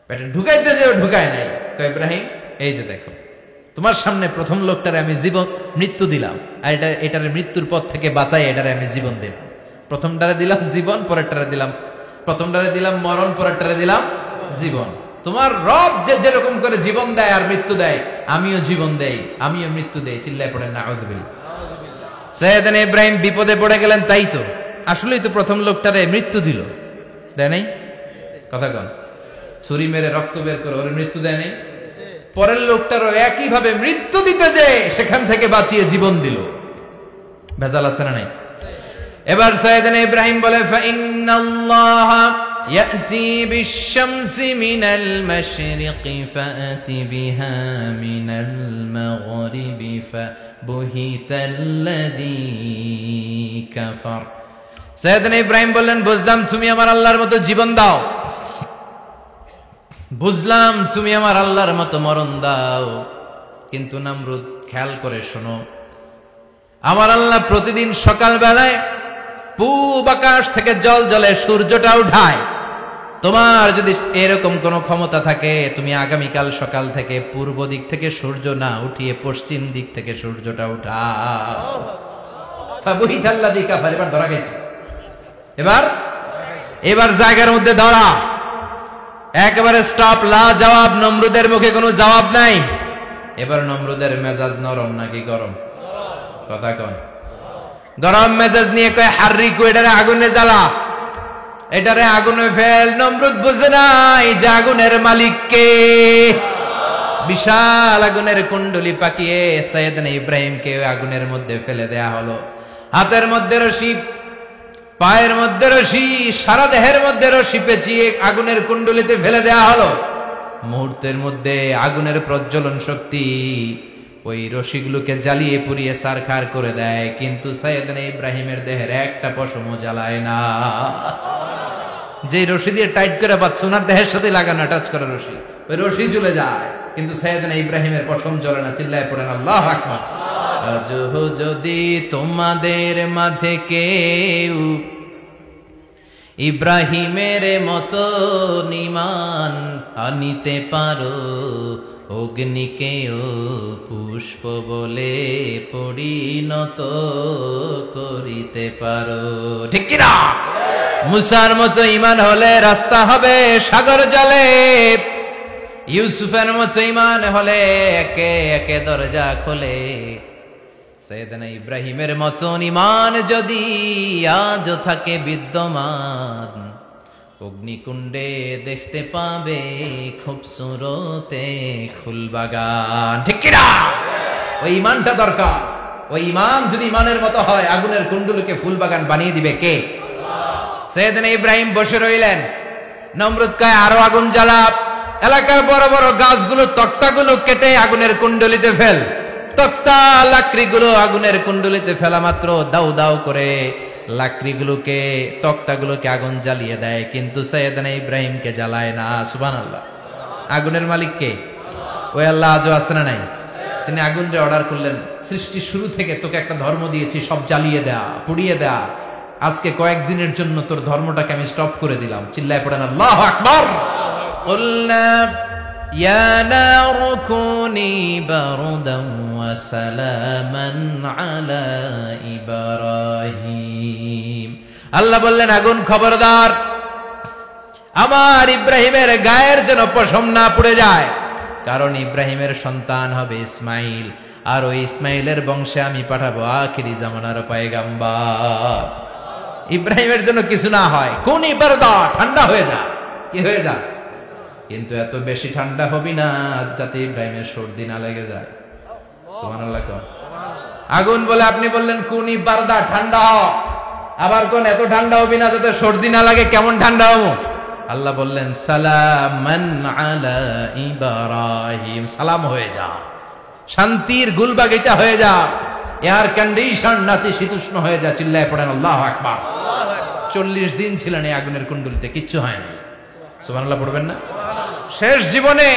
পেটে ঢুকাইতে যাবে, ঢুকায় নাই। কয় ইব্রাহিম এই যে দেখো তোমার সামনে প্রথম লোকটারে আমি জীবন মৃত্যু দিলাম, আর এটারে মৃত্যুর পথ থেকে বাঁচাই এটারে আমি জীবন দিলাম। প্রথমটারে দিলাম জীবন, পরেরটারে দিলাম, প্রথমটারে দিলাম মরণ, পরেরটারে দিলাম জীবন। তোমার রব যে যেরকম করে জীবন দেয় আর মৃত্যু দেয়, আমিও জীবন দেই, আমিও মৃত্যু দেই। চিল্লায় পড়েন নাউযুবিল্লাহ। সাইয়েদনা ইব্রাহিম বিপদে পড়ে গেলেন। তাই তো, আসলেই তো প্রথম লোকটারে মৃত্যু দিল, দেয় নাই? কথা কন, ছুরি মেরে রক্ত বের করে ওর মৃত্যু দেয় নাই? পরের লোকটারও একই ভাবে মৃত্যু দিতে যে সেখান থেকে বাঁচিয়ে জীবন দিল। ভেজাল আছে না নাই? এবার সাইয়েদনা ইব্রাহিম বলে ফাইন্নাল্লাহা ইয়াতি বিশ-শামসি মিনাল মাশরিকি ফাআতি বিহা মিনাল মাগরিবি ফাবুহিতাল্লাযী কাফার। সাইয়েদনা ইব্রাহিম বললেন বুঝলাম তুমি আমার আল্লাহর মতো জীবন দাও, বুঝলাম তুমি আমার আল্লাহর মতো মরণ দাও, কিন্তু নমরুদ খেয়াল করে শোনো, আমার আল্লাহ প্রতিদিন সকাল বেলায় পূব আকাশ থেকে জল জলে সূর্যটা উঠায়। তোমার যদি এরকম কোন ক্ষমতা থাকে তুমি আগামীকাল সকাল থেকে পূর্ব দিক থেকে সূর্য না উঠিয়ে পশ্চিম দিক থেকে সূর্যটা উঠাও। ফাবুহিতাল্লাযী কাফার। এবার ধরা গেছে, এবার জায়গার মধ্যে ধরা, একেবারে স্টপ, লা জবাব। নমরুদের মুখে কোনো জবাব নাই। এবার নমরুদের মেজাজ নরম নাকি গরম? কথা কন। গরম মেজাজ নিয়ে কয় হাররিকু, এটারে আগুনে জ্বালা, এটারে আগুনে ফেল। নমরুদ বুঝে নাই যে আগুনের মালিক কে। বিশাল আগুনের কুণ্ডলি পাকিয়ে সাইয়েদনা ইব্রাহিমকে আগুনের মধ্যে ফেলে দেয়া হলো। হাতের মধ্যে রশি, পায়ের মধ্যে রশি, সারা দেহের মধ্যে রশি পেঁচিয়ে আগুনের কুণ্ডলিতে ফেলে দেয়া হলো। মুহূর্তের মধ্যে আগুনের প্রজ্বলন শক্তি ওই রশিগুলোকে জ্বালিয়ে পুড়িয়ে সারখার করে দেয়, কিন্তু সাইয়েদনা ইব্রাহিমের দেহের একটা পশমও জ্বালায় না। যে রশি দিয়ে টাইট করে বাঁধছে ওনার দেহের সাথে লাগানো টাচ করা রশি, ওই রশি জ্বলে যায়, কিন্তু সাইয়েদনা ইব্রাহিমের পশম জ্বলে না। চিল্লায় পড়েন আল্লাহু আকবার। আজ যদি তোমাদের মাঝে কেউ ইব্রাহিমের মতো ঈমান আনিতে পারো, অগ্নিকেও পুষ্প বলে পরিণত করিতে পারো। ঠিক কিনা? মুসার মতো ঈমান হলে রাস্তা হবে সাগর জলে, ইউসুফের মতো ঈমান হলে একে একে দরজা খোলে। সাইয়েদনা ইব্রাহিমের মতন ঈমান যদি আজ থাকে বিদ্যমান, অগ্নিকুণ্ডে দেখতে পাবে খুবসুরতে ফুলবাগান। ঠিক কিনা? ওই ঈমানটা দরকার। ওই ঈমান যদি ঈমানের মতো হয়, আগুনের কুণ্ডুলকে ফুলবাগান বানিয়ে দিবে কে? সাইয়েদনা ইব্রাহিম বসে রইলেন। নমরুদ কয় আরো আগুন জ্বালা, এলাকার বড় বড় গাছগুলো তক্তাগুলো কেটে আগুনের কুণ্ডলিতে ফেল। তক্তা লাকড়িগুলো আগুনের কুণ্ডলিতে ফেলা মাত্র দাউ দাউ করে লাকড়িগুলোকে তক্তাগুলোকে আগুন জ্বালিয়ে দেয়, কিন্তু সাইয়েদনা ইব্রাহিমকে জ্বালায় না। সুবহানাল্লাহ। আগুনের মালিক কে? ওই আল্লাহ আজও আছে না নাই? তিনি আগুনরে অর্ডার করলেন, সৃষ্টির শুরু থেকে তোকে একটা ধর্ম দিয়েছি, সব জ্বালিয়ে দেয়া, পুড়িয়ে দেয়া। আজকে কয়েকদিনের জন্য তোর ধর্মটাকে আমি স্টপ করে দিলাম। চিল্লায় পড়েন আল্লাহু আকবার। কুলনা ইয়া নারু কুনি বারদান ওয়া সালামান আলা ইব্রাহিম। আল্লাহ বললেন, আগুন খবরদার, আমার ইব্রাহিমের গায়ের যেন পশম না পুড়ে যায়, কারণ ইব্রাহিমের সন্তান হবে ইসমাইল, আর ওই ইসমাইলের বংশে আমি পাঠাবো আখিরি জামানার পয়গাম্বার। ইব্রাহিমের জন্য কিছু না হয়, কোন বারদা, ঠান্ডা হয়ে যা। কি হয়ে যা? কিন্তু এত বেশি ঠান্ডা হবি না যাতে ইব্রাহিমের সর্দি না লেগে যায়। সুবহানাল্লাহ। আগুন বলে আপনি বললেন কোনি বারদা, ঠান্ডা হ, আবার কোন এত ঠান্ডা হবি না যাতে সর্দি না লাগে। কেমন ঠান্ডা হবো? আল্লাহ বললেন সালামান আলা ইব্রাহিম, সালাম হয়ে যা, শান্তির গুলবাগিচা হয়ে যা, এয়ার কন্ডিশন নাতিশীতোষ্ণ হয়ে যা। চিল্লায় পড়েন আল্লাহু আকবার। 40 দিন ছিলেন এই আগুনের কুণ্ডলিতে, কিচ্ছু হয় নাই। সুবহানাল্লাহ পড়বেন না? শেষ জীবনে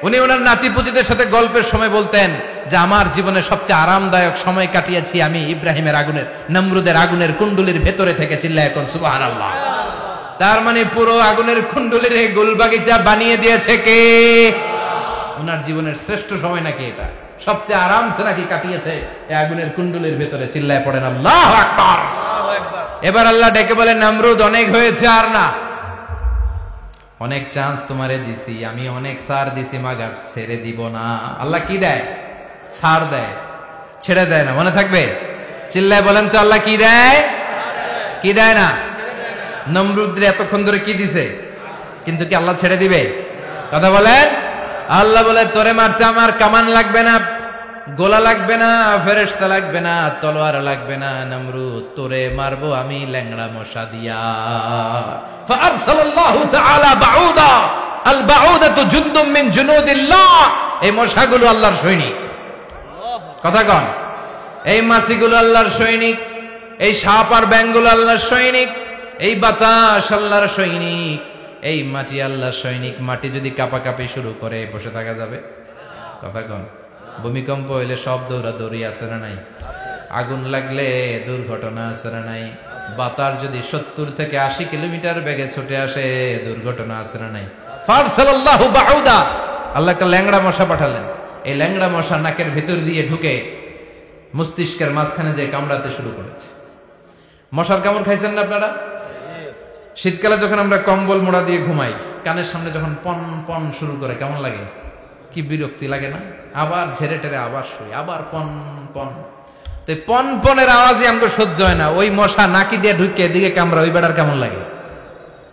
উনি ওনার নাতিপুতিদের সাথে গল্পের সময় বলতেন যে আমার জীবনে সবচেয়ে আরামদায়ক সময় কাটিয়েছি আমি ইব্রাহিমের আগুনের, নমরুদের আগুনের কুণ্ডলির ভেতরে থেকে। চিল্লায় এখন সুবহানাল্লাহ। তার মানে পুরো আগুনের কুণ্ডলির এই গুলবাগিচা বানিয়ে দিয়েছে কে? ওনার জীবনের শ্রেষ্ঠ সময় নাকি এটা? সবচেয়ে আরামসে নাকি কাটিয়েছে এই আগুনের কুণ্ডলির ভেতরে। চিল্লায় পড়েন আল্লাহু আকবার। এবার আল্লাহ ডেকে বলেন, নমরুদ অনেক হয়েছে, আর না, অনেক চান্স তোমারে দিছি আমি, অনেক ছাড় দিছি, মাগার ছেড়ে দিব না। আল্লাহ কি দেয়? ছাড় দেয়, ছেড়ে দেয় না। মনে থাকবে? চিল্লায় বলেন তো, আল্লাহ কি দেয়? কি দেয় না? নমরুদরে এতক্ষণ ধরে কি দিছে, কিন্তু কি আল্লাহ ছেড়ে দিবে? কথা বলেন। আল্লাহ বলে, তোরে মারতে আমার কামান লাগবে না, গোলা লাগবে না, ফেরেশতা লাগবে না, তলোয়ার লাগবে না। নমরুদ, তোরে মারবো আমি ল্যাংড়া মশা দিয়া। ফাআরসালাল্লাহু তাআলা বাউদা, আল বাউদাতু জুনদুম মিন জুনুদিল্লাহ। এই মশাগুলো আল্লাহর সৈনিক। কথা কন। এই মাছিগুলো আল্লাহর সৈনিক, এই সাপ আর ব্যাঙগুলো আল্লাহর সৈনিক, এই বাতাস আল্লাহর সৈনিক, এই মাটি আল্লাহর সৈনিক। মাটি যদি কাঁপাকাঁপি শুরু করে, বসে থাকা যাবে? কথা কন। ভূমিকম্প হইলে সব দৌড়াদৌড়ি আছে না নাই? আগুন লাগলে দুর্ঘটনা আছে না নাই? বাতাস যদি 70 থেকে 80 কিলোমিটার বেগে ছুটে আসে, দুর্ঘটনা আছে না নাই? ফারসালাল্লাহু বাউদা, আল্লাহ একটা ল্যাংড়া মশা পাঠালেন। এই ল্যাংড়া মশা নাকের ভিতর দিয়ে ঢুকে মস্তিষ্কের মাঝখানে যে কামড়াতে শুরু করেছে। মশার কামড় খাইছেন না আপনারা? শীতকালে যখন আমরা কম্বল মোড়া দিয়ে ঘুমাই, কানের সামনে যখন পন পন শুরু করে, কেমন লাগে? কি বিরক্তি লাগে না? আবার ঝেড়ে টেরে আবার শুই, আবার পন পন। তো পন পনের আওয়াজই আমাকে সহ্য হয় না। ওই মশা নাকি দিয়ে ঢুকে এদিকে কামড়া, ওই বেড়ার কেমন লাগে?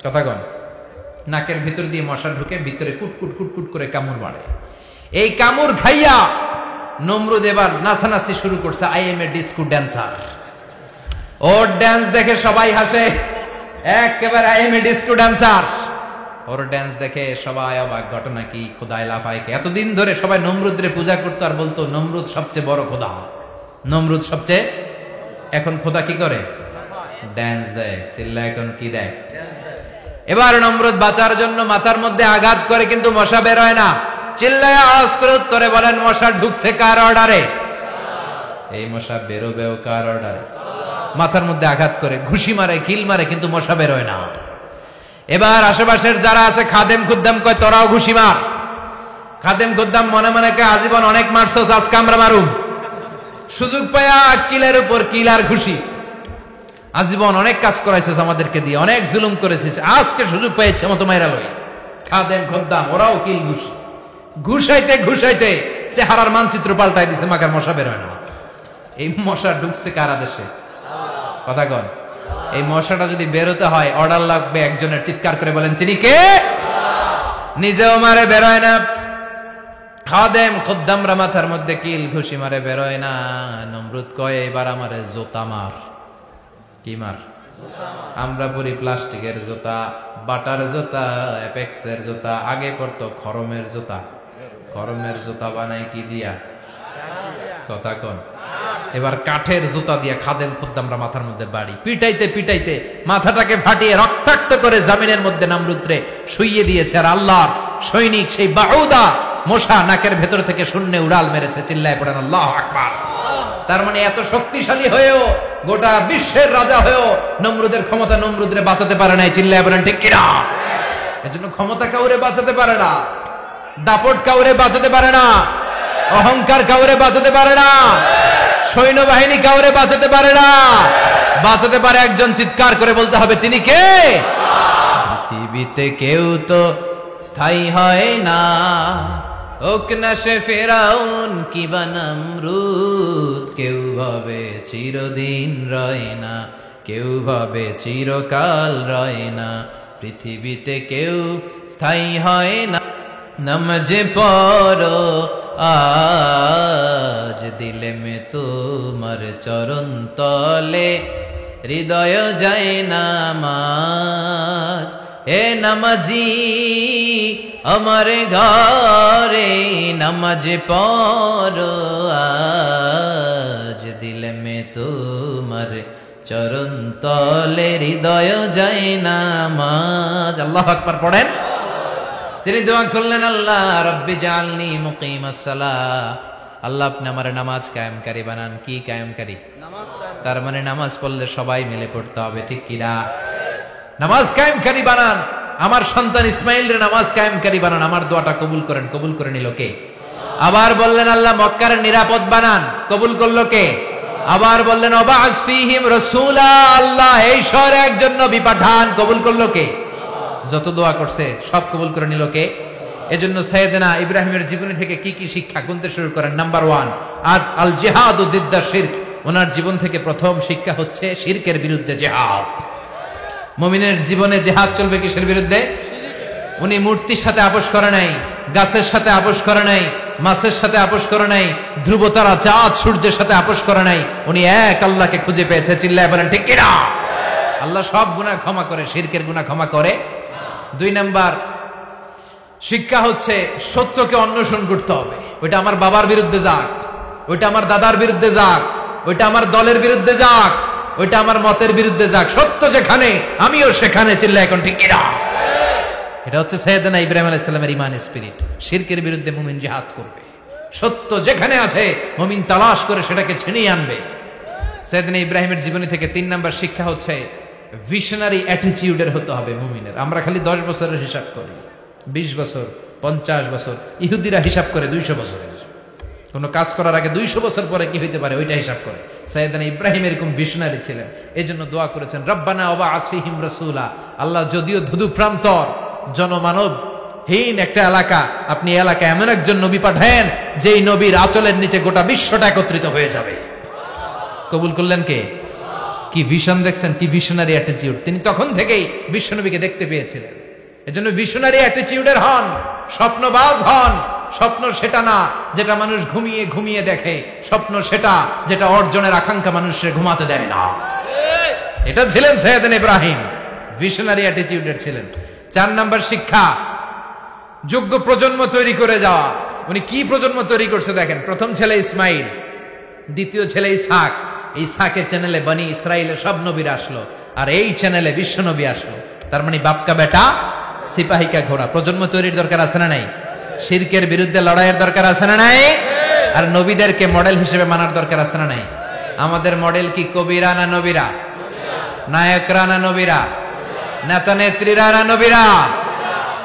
কথা কন। নাকের ভিতর দিয়ে মশা ঢুকে ভিতরে কুটকুট কুটকুট করে কামড় মারে। এই কামড় খাইয়া নমরুদ এবার নাচানাচি শুরু করছে। I M A disco dancer. Or dance দেখে সবাই হাসে, একেবারে I M A disco dancer. Or dance দেখে সবাই অবাক। ঘটনা কি? খোদাই লাফাইকে। এতদিন ধরে সবাই নমরুদরে পূজা করতো আর বলতো নমরুদ সবচেয়ে বড় খোদা, নমরুদ সবচেয়ে। এখন খোদা কি করে? ড্যান্স দেয়। চিল্লা এখন কি দেয়? এবার নমরুদ বাঁচার জন্য মাথার মধ্যে আঘাত করে, কিন্তু মশা বের হয় না। চিল্লায় আওয়াজ করে উত্তরে বলেন, মশা ঢুকছে কার অর্ডারে? এই মশা বেরোবেও কার অর্ডারে? মাথার মধ্যে আঘাত করে, ঘুষি মারে, কিল মারে, কিন্তু মশা বের হয় না। এবার আশেপাশের যারা আছে খাদেম খুদ্দাম কয় তোরাও ঘুষি মার। খাদেম খুদ্দাম মনে মনে কয় আজীবন অনেক মারছস, আজকে আমরা মারুম। সুযোগ পায়া কিলের উপর কিল আর ঘুষি, আজীবন অনেক কাজ করাইছিস আমাদেরকে দিয়ে, অনেক জুলুম করেছিস, আজকে সুযোগ পেয়েছে মতো মাইরা লই। খাদেম খুদ্দাম ওরাও কিল ঘুষি, ঘুষাইতে ঘুষাইতে চেহারার মানচিত্র পাল্টাই দিছে, মাকার মশা বের হয় না। এই মশা ঢুকছে কারা দেশে? কথা কন। এই মশাটা যদি বেরোতে হয় অর্ডার লাগবে একজনের, চিৎকার করে বলেন তিনি কে? নিজেও মারে, বেরোয় না। খাদেম খুদ্দামরা মাথার মধ্যে কিল ঘুষি মারে, বেরোয় না। নমরুদ কয় এবার আমারে জোতা মার। কি মার? আমরা পরি প্লাস্টিকের জুতা, বাটার জুতা, অ্যাপেক্সের জুতা, আগে পড়তো খরমের জুতা। খরমের জুতা বানাই কি দিয়া? কথা কন। এবার কাঠের জুতা দিয়া খাদেম খুদ্দামরা মাথার মধ্যে বাড়ি, পিটাইতে পিটাইতে মাথাটাকে ফাটিয়ে রক্তাক্ত করে জামিনের মধ্যে নামরুদ্রে শুইয়ে দিয়েছে। আর আল্লাহর সৈনিক সেই বাউদা মশা নাকের ভেতর থেকে শূন্যে উড়াল মেরেছে। চিল্লায় পড়েন আল্লাহু আকবার। তার মানে এত শক্তিশালী হয়েও, গোটা বিশ্বের রাজা হয়েও নমরুদের ক্ষমতা নমরুদরে বাঁচাতে পারে নাই। চিল্লায় বলেন ঠিক কিনা? এজন্য ক্ষমতা কাউরে বাঁচাতে পারে না, দাপট কাউরে বাঁচাতে পারে না, অহংকার কাউরে বাঁচাতে পারে না, সৈন্যবাহিনী কাউরে বাঁচাতে পারে না। বাঁচাতে পারে একজন, চিৎকার করে বলতে হবে তিনি কে? পৃথিবীতে কেউ তো স্থায়ী হয় না, হোক না সে ফেরাউন কিবা নমরুদ। কেউ ভাবে চিরদিন রয় না, কেউ ভাবে চিরকাল রয় না। পৃথিবীতে কেউ স্থায়ী হয় না। নমজে পড়ো আজ দিলে মে তোমার চরণ তলে, হৃদয় যায় নামাজ। হে নামাজি আমার ঘরে নামাজে পড়ো আজ, দিলে মে তোমার চরণ তলে, হৃদয় যায় নামাজ। আল্লাহু আকবার পড়েন। তিনি দোয়া করলেন আল্লাহ রব্বি জাআলনি মুকিমাস সালাহ। আল্লাহ আপনি আমার নামাজ কায়েমকারী বানান। কি কায়েমকারী? তার মানে নামাজ পড়লে সবাই মিলে পড়তে হবে, ঠিক কিনা? নামাজ কায়েমকারী বানান। আমার সন্তান ইসমাইলের নামাজ কায়েমকারী বানান। আমার দোয়াটা কবুল করেন। কবুল করে নিল কে? আবার বললেন আল্লাহ মক্কার নিরাপদ বানান। কবুল করলো কে? আবার বললেন ওয়াবা'আস ফীহিম রাসূলা। আল্লাহ এই শহরে একজন নবী পাঠান। কবুল করলো কে? যত দোয়া করছে সব কবুল করে নিল কে? এজন্য সাইয়েদনা ইব্রাহিমের জীবনী থেকে কি কি শিক্ষা গুনতে শুরু করেন। নাম্বার 1, আল জিহাদু দিদ্দা শিরক। ওনার জীবন থেকে প্রথম শিক্ষা হচ্ছে শিরকের বিরুদ্ধে জিহাদ। মুমিনের জীবনে জিহাদ চলবে কিসের বিরুদ্ধে? উনি মূর্তির সাথে আপোষ করে নাই, গাছের সাথে আপোষ করে নাই, মাছের সাথে আপোষ করে নাই, ধ্রুবতারা চাঁদ সূর্যের সাথে আপোষ করে নাই। উনি এক আল্লাহকে খুঁজে পেয়েছে। চিল্লায় বলেন ঠিক কিনা? আল্লাহ সব গুনাহ ক্ষমা করে, শিরকের গুনাহ ক্ষমা করে। 2 নাম্বার শিক্ষা হচ্ছে সত্যকে অন্বেষণ করতে হবে। ওইটা আমার বাবার বিরুদ্ধে যাক, ওইটা আমার দাদার বিরুদ্ধে যাক, ওইটা আমার দলের বিরুদ্ধে যাক, ওইটা আমার মতের বিরুদ্ধে যাক, সত্য যেখানে আমিও সেখানে। চিল্লা এখন ঠিক কিনা? এটা হচ্ছে সাইয়েদনা ইব্রাহিম আলাইহিস সালামের ঈমান স্পিরিট। শিরকের বিরুদ্ধে মুমিন জিহাদ করবে। সত্য যেখানে আছে মুমিন তালাশ করে সেটাকে ছিনিয়ে আনবে। সাইয়েদনা ইব্রাহিমের জীবনী থেকে 3 নাম্বার শিক্ষা হচ্ছে ভিশনারি অ্যাটিটিউডের হতে হবে মুমিনের। আমরা খালি 10 বছরের হিসাব করি, 20 বছর, 50 বছর। ইহুদিরা হিসাব করে 200 বছরের। কোন কাজ করার আগে 200 বছর পরে কি হইতে পারে ওইটা হিসাব করে। সাইয়েদনা ইব্রাহিম এরকম ভিশনারি ছিলেন। এজন্য দোয়া করেছেন রব্বানা ওয়াবা'আস ফীহিম রাসূলা। আল্লাহ যদিও ধুধু প্রান্তর জনমানব হীন একটা এলাকা, আপনি এলাকায় এমন একজন নবী পাঠান যেই নবীর আঁচলের নিচে গোটা বিশ্বটা একত্রিত হয়ে যাবে। কবুল করলেন কে? কি ভিশন দেখছেন, কি ভিশনারি অ্যাটিটিউড। তিনি তখন থেকেই বিশ্বনবীকে দেখতে পেয়েছিলেন। এজন্য ভিশনারি অ্যাটিটিউডের হন, স্বপ্নবাজ হন। স্বপ্ন সেটা না যেটা মানুষ ঘুমিয়ে ঘুমিয়ে দেখে, স্বপ্ন সেটা যেটা অর্জনের আকাঙ্ক্ষা মানুষের ঘুমাতে দেয় না। এটা ছিলেন সাইয়েদনা ইব্রাহিম, ভিশনারি অ্যাটিটিউডের ছিলেন। 4 নাম্বার শিক্ষা যোগ্য প্রজন্ম তৈরি করে যাওয়া। উনি কি প্রজন্ম তৈরি করছে দেখেন। প্রথম ছেলে ইসমাইল, দ্বিতীয় ছেলে ইসহাক। ইসহাকের চ্যানেলে বনি ইসরাইলের সব নবীরা আসলো, আর এই চ্যানেলে বিশ্ব নবী আসলো। তার মানে বাপকা বেটা সিপাহিকা ঘোড়া। প্রজন্ম তৈরির দরকার আছে না নাই? শিরকের বিরুদ্ধে লড়াইয়ের দরকার আছে না নাই? আর নবীদেরকে মডেল হিসেবে মানার দরকার আছে না নাই? আমাদের মডেল কি কবিরা না নবীরা, নায়করা না নবীরা, নেতা নেত্রীরা না নবীরা?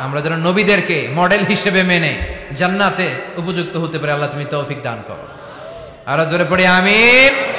আমরা যেন নবীদেরকে মডেল হিসেবে মেনে জান্নাতে উপযুক্ত হতে পারে। আল্লাহ তুমি তৌফিক দান করো। আরো জোরে পড়ি আমিন।